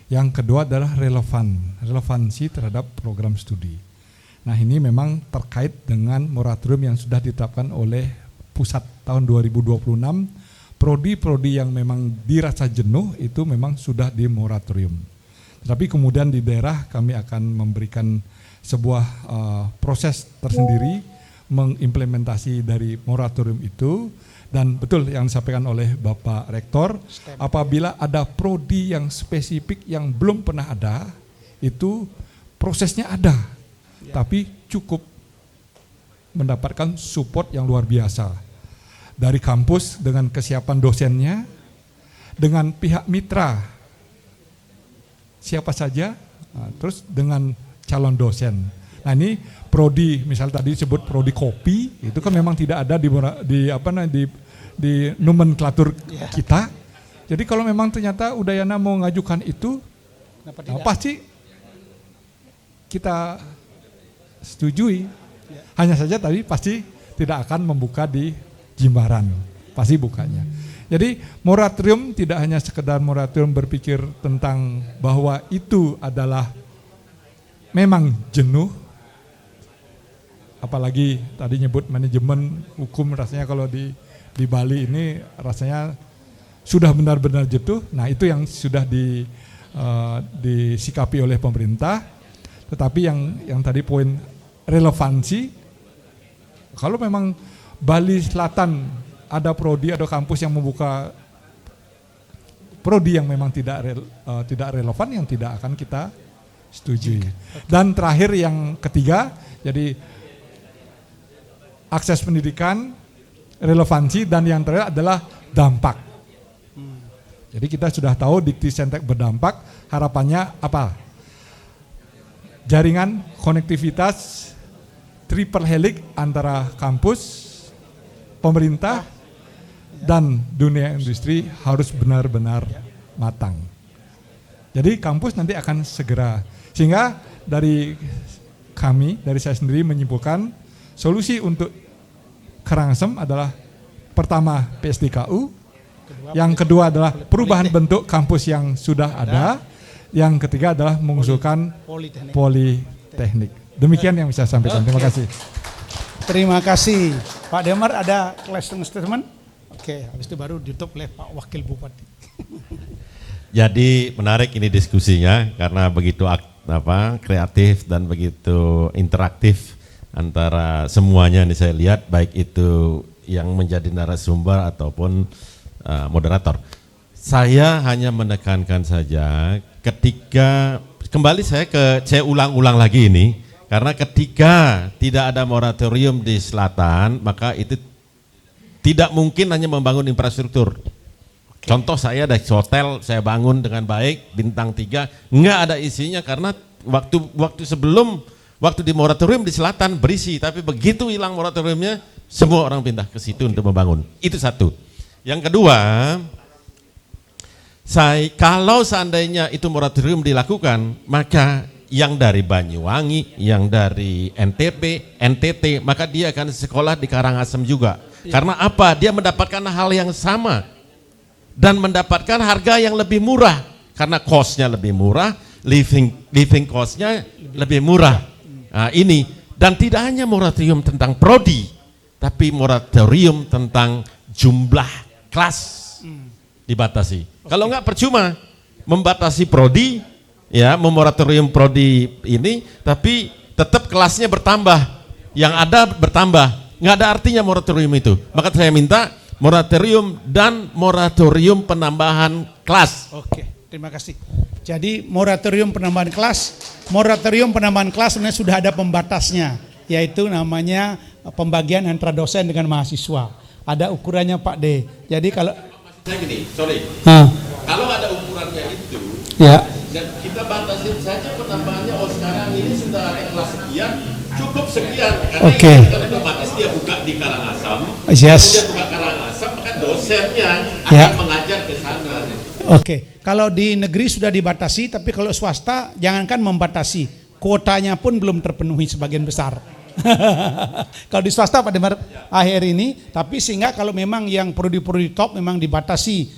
Yang kedua adalah relevansi terhadap program studi. Nah ini memang terkait dengan moratorium yang sudah ditetapkan oleh pusat tahun 2026, prodi-prodi yang memang dirasa jenuh itu memang sudah di moratorium. Tetapi kemudian di daerah kami akan memberikan sebuah proses tersendiri mengimplementasi dari moratorium itu, dan betul yang disampaikan oleh Bapak Rektor, apabila ada prodi yang spesifik yang belum pernah ada, itu prosesnya ada, tapi cukup mendapatkan support yang luar biasa dari kampus dengan kesiapan dosennya, dengan pihak mitra siapa saja, terus dengan calon dosen. Nah ini prodi, misal tadi disebut prodi kopi, itu kan memang tidak ada di nomenklatur kita. Jadi kalau memang ternyata Udayana mau ngajukan itu, pasti kita setujui. Hanya saja tadi pasti tidak akan membuka di Jimbaran, pasti bukanya. Jadi moratorium tidak hanya sekedar moratorium berpikir tentang bahwa itu adalah memang jenuh, apalagi tadi nyebut manajemen hukum, rasanya kalau di Bali ini rasanya sudah benar-benar jenuh. Nah itu yang sudah disikapi oleh pemerintah. Tetapi yang tadi poin relevansi, kalau memang Bali Selatan ada prodi, ada kampus yang membuka prodi yang memang tidak relevan, yang tidak akan kita setujui. Dan terakhir yang ketiga, jadi akses pendidikan, relevansi, dan yang terakhir adalah dampak. Jadi kita sudah tahu Dikti Sentek berdampak, harapannya apa? Jaringan konektivitas triple helix antara kampus, pemerintah, dan dunia industri harus benar-benar matang. Jadi kampus nanti akan segera, sehingga dari kami, dari saya sendiri menyimpulkan solusi untuk Karangasem adalah pertama PSDKU, yang kedua adalah perubahan bentuk kampus yang sudah ada, yang ketiga adalah mengusulkan politeknik. Demikian yang bisa saya sampaikan. Terima kasih. Terima kasih. Pak Demar ada closing statement? Oke, habis itu baru ditutup oleh Pak Wakil Bupati. Jadi menarik ini diskusinya karena begitu kreatif dan begitu interaktif antara semuanya ini saya lihat, baik itu yang menjadi narasumber ataupun moderator. Saya hanya menekankan saja ketika kembali saya ulang-ulang lagi ini, karena ketika tidak ada moratorium di selatan, maka itu tidak mungkin hanya membangun infrastruktur. Contoh saya dari hotel saya bangun dengan baik, bintang 3, nggak ada isinya karena waktu di moratorium di selatan berisi, tapi begitu hilang moratoriumnya, semua orang pindah ke situ untuk membangun. Itu satu. Yang kedua, kalau seandainya itu moratorium dilakukan, maka yang dari Banyuwangi, yang dari NTT, maka dia akan sekolah di Karangasem juga. Karena apa? Dia mendapatkan hal yang sama dan mendapatkan harga yang lebih murah karena cost-nya lebih murah, living cost-nya lebih murah. Nah, ini, dan tidak hanya moratorium tentang prodi, tapi moratorium tentang jumlah kelas dibatasi. Kalau enggak percuma membatasi prodi, ya, memoratorium prodi ini, tapi tetap kelasnya bertambah, yang ada bertambah, nggak ada artinya moratorium itu. Maka saya minta moratorium dan moratorium penambahan kelas. Oke, terima kasih. Jadi moratorium penambahan kelas sebenarnya sudah ada pembatasnya, yaitu namanya pembagian antara dosen dengan mahasiswa. Ada ukurannya Pak D. Jadi kalau kalau ada ukurannya itu, ya, dan kita batasin saja penambahannya. Sekarang ini sudah ada kelas sekian, cukup sekian. Karena otomatis dia buka di Karangasem, dia buka Karangasem, maka dosennya akan mengajar ke sana. Kalau di negeri sudah dibatasi, tapi kalau swasta jangankan membatasi, kuotanya pun belum terpenuhi sebagian besar. Kalau di swasta pada akhir ini, tapi sehingga kalau memang yang prodi-prodi top memang dibatasi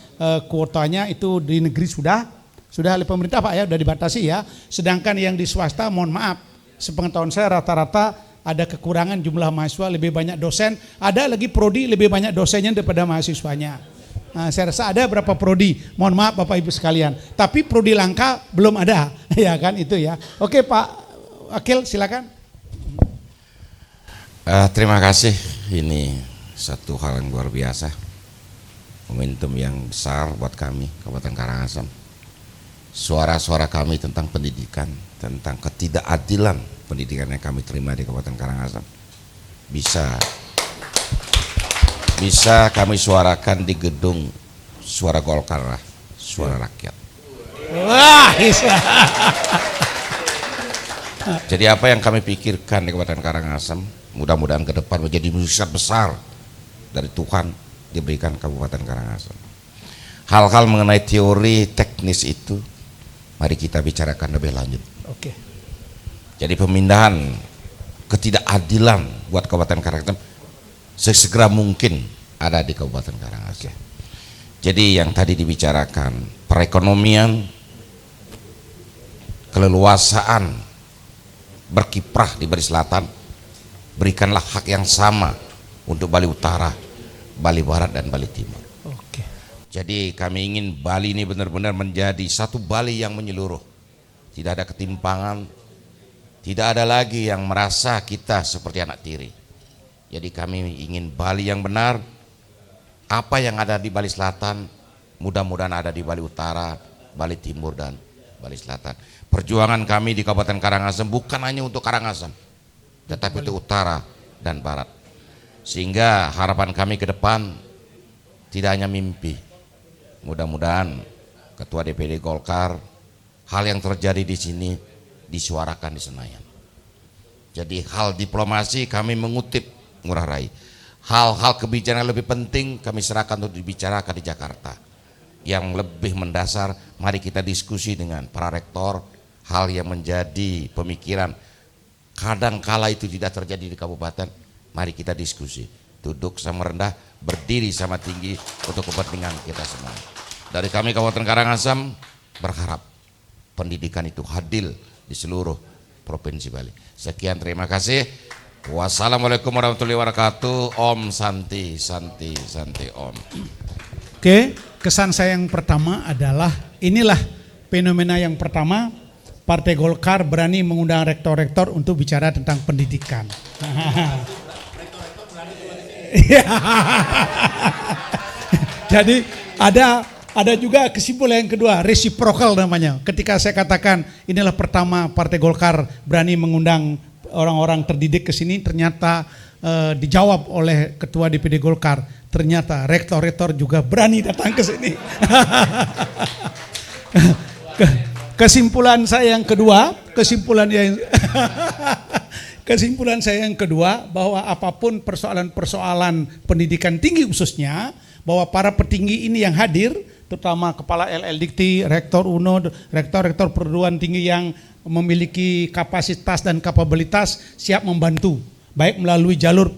kuotanya, itu di negeri sudah oleh pemerintah Pak ya, sudah dibatasi ya. Sedangkan yang di swasta, mohon maaf, sepengetahuan saya rata-rata ada kekurangan jumlah mahasiswa, lebih banyak dosen, ada lagi prodi lebih banyak dosennya daripada mahasiswanya. Nah, saya rasa ada berapa prodi, mohon maaf Bapak Ibu sekalian, tapi prodi langka belum ada, ya kan itu ya. Oke Pak Wakil, silakan. Terima kasih, ini satu hal yang luar biasa, momentum yang besar buat kami Kabupaten Karangasem. Suara-suara kami tentang pendidikan, tentang ketidakadilan pendidikan yang kami terima di Kabupaten Karangasem bisa kami suarakan di gedung Suara Golkar, Suara Rakyat. Wah, jadi apa yang kami pikirkan di Kabupaten Karangasem, mudah-mudahan ke depan menjadi mukjizat besar dari Tuhan diberikan Kabupaten Karangasem. Hal-hal mengenai teori teknis itu mari kita bicarakan lebih lanjut. Oke. Jadi pemindahan ketidakadilan buat Kabupaten Karangasem sesegera mungkin ada di Kabupaten Karangasem. Jadi yang tadi dibicarakan perekonomian, keleluasaan berkiprah di Bali Selatan, berikanlah hak yang sama untuk Bali Utara, Bali Barat dan Bali Timur. Oke. Jadi kami ingin Bali ini benar-benar menjadi satu Bali yang menyeluruh. Tidak ada ketimpangan, tidak ada lagi yang merasa kita seperti anak tiri. Jadi kami ingin Bali yang benar. Apa yang ada di Bali Selatan mudah-mudahan ada di Bali Utara, Bali Timur dan Bali Selatan. Perjuangan kami di Kabupaten Karangasem bukan hanya untuk Karangasem, tetapi untuk Utara dan Barat. Sehingga harapan kami ke depan tidak hanya mimpi. Mudah-mudahan Ketua DPD Golkar, hal yang terjadi di sini disuarakan di Senayan. Jadi hal diplomasi kami mengutip Ngurah Rai. Hal-hal kebijakan yang lebih penting kami serahkan untuk dibicarakan di Jakarta. Yang lebih mendasar, mari kita diskusi dengan para rektor, hal yang menjadi pemikiran kadang kala itu tidak terjadi di kabupaten, mari kita diskusi, duduk sama rendah, berdiri sama tinggi untuk kepentingan kita semua. Dari kami Kabupaten Karangasem berharap pendidikan itu hadir di seluruh Provinsi Bali. Sekian, terima kasih. Wassalamualaikum warahmatullahi wabarakatuh. Om Santi, Santi, Santi Om. Oke, kesan saya yang pertama adalah inilah fenomena yang pertama, Partai Golkar berani mengundang rektor-rektor untuk bicara tentang pendidikan. Jadi ada Ada juga kesimpulan yang kedua, reciprocal namanya. Ketika saya katakan inilah pertama Partai Golkar berani mengundang orang-orang terdidik ke sini, ternyata dijawab oleh Ketua DPD Golkar. Ternyata rektor-rektor juga berani datang ke sini. Kesimpulan saya yang kedua, kesimpulan saya yang kedua bahwa apapun persoalan-persoalan pendidikan tinggi khususnya, bahwa para petinggi ini yang hadir, terutama Kepala LLDikti, Rektor UNO, rektor-rektor perguruan tinggi yang memiliki kapasitas dan kapabilitas siap membantu, baik melalui jalur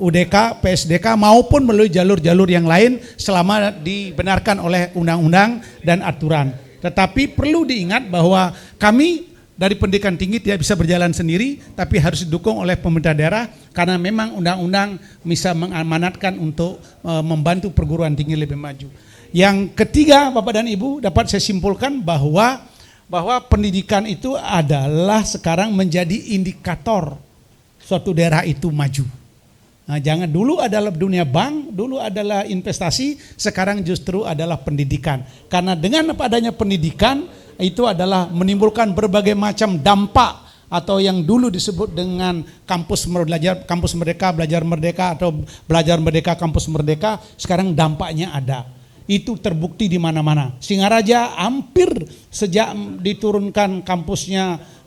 PSDK maupun melalui jalur-jalur yang lain selama dibenarkan oleh undang-undang dan aturan. Tetapi perlu diingat bahwa kami dari pendidikan tinggi tidak bisa berjalan sendiri, tapi harus didukung oleh pemerintah daerah karena memang undang-undang bisa mengamanatkan untuk membantu perguruan tinggi lebih maju. Yang ketiga, Bapak dan Ibu, dapat saya simpulkan bahwa pendidikan itu adalah sekarang menjadi indikator suatu daerah itu maju. Nah, jangan dulu adalah dunia bank, dulu adalah investasi, sekarang justru adalah pendidikan. Karena dengan adanya pendidikan itu adalah menimbulkan berbagai macam dampak atau yang dulu disebut dengan kampus merdeka, belajar merdeka atau belajar merdeka kampus merdeka, sekarang dampaknya ada. Itu terbukti di mana-mana. Singaraja hampir sejak diturunkan kampusnya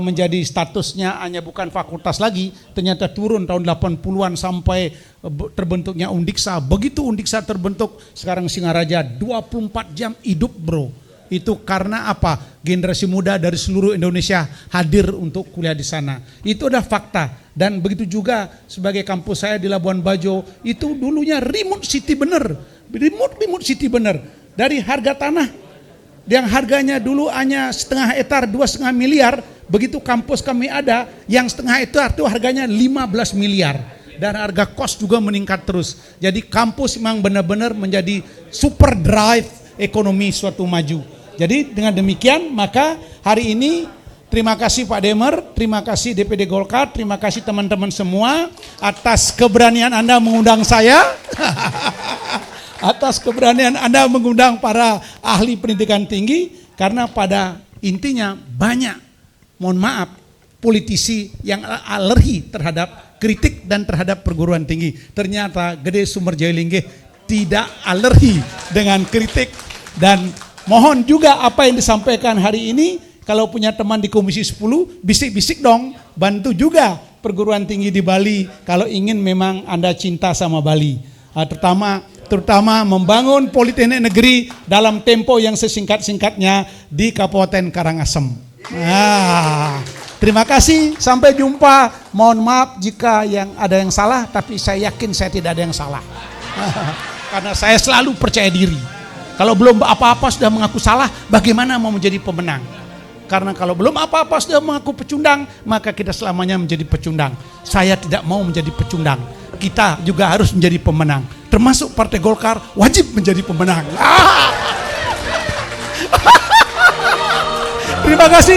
menjadi statusnya hanya bukan fakultas lagi, ternyata turun tahun 80-an sampai terbentuknya Undiksa. Begitu Undiksa terbentuk, sekarang Singaraja 24 jam hidup, bro. Itu karena apa? Generasi muda dari seluruh Indonesia hadir untuk kuliah di sana. Itu adalah fakta. Dan begitu juga sebagai kampus saya di Labuan Bajo, itu dulunya remote city bener. Remote city bener. Dari harga tanah yang harganya dulu hanya setengah hektar 2,5 miliar, begitu kampus kami ada, yang setengah hektar itu harganya 15 miliar. Dan harga kos juga meningkat terus. Jadi kampus memang benar-benar menjadi super drive ekonomi suatu maju. Jadi dengan demikian maka hari ini terima kasih Pak Demer, terima kasih DPD Golkar, terima kasih teman-teman semua atas keberanian Anda mengundang saya. Atas keberanian Anda mengundang para ahli pendidikan tinggi, karena pada intinya banyak, mohon maaf, politisi yang alergi terhadap kritik dan terhadap perguruan tinggi. Ternyata Gede Sumerjaya Linggih tidak alergi dengan kritik. Dan mohon juga apa yang disampaikan hari ini, kalau punya teman di Komisi 10, bisik-bisik dong, bantu juga perguruan tinggi di Bali kalau ingin memang Anda cinta sama Bali. Terutama membangun Politeknik Negeri dalam tempo yang sesingkat-singkatnya di Kabupaten Karangasem. Terima kasih, sampai jumpa. Mohon maaf jika ada yang salah, tapi saya yakin saya tidak ada yang salah. Karena saya selalu percaya diri. Kalau belum apa-apa sudah mengaku salah, bagaimana mau menjadi pemenang? Karena kalau belum apa-apa sudah mengaku pecundang, maka kita selamanya menjadi pecundang. Saya tidak mau menjadi pecundang. Kita juga harus menjadi pemenang. Termasuk Partai Golkar wajib menjadi pemenang. Terima kasih.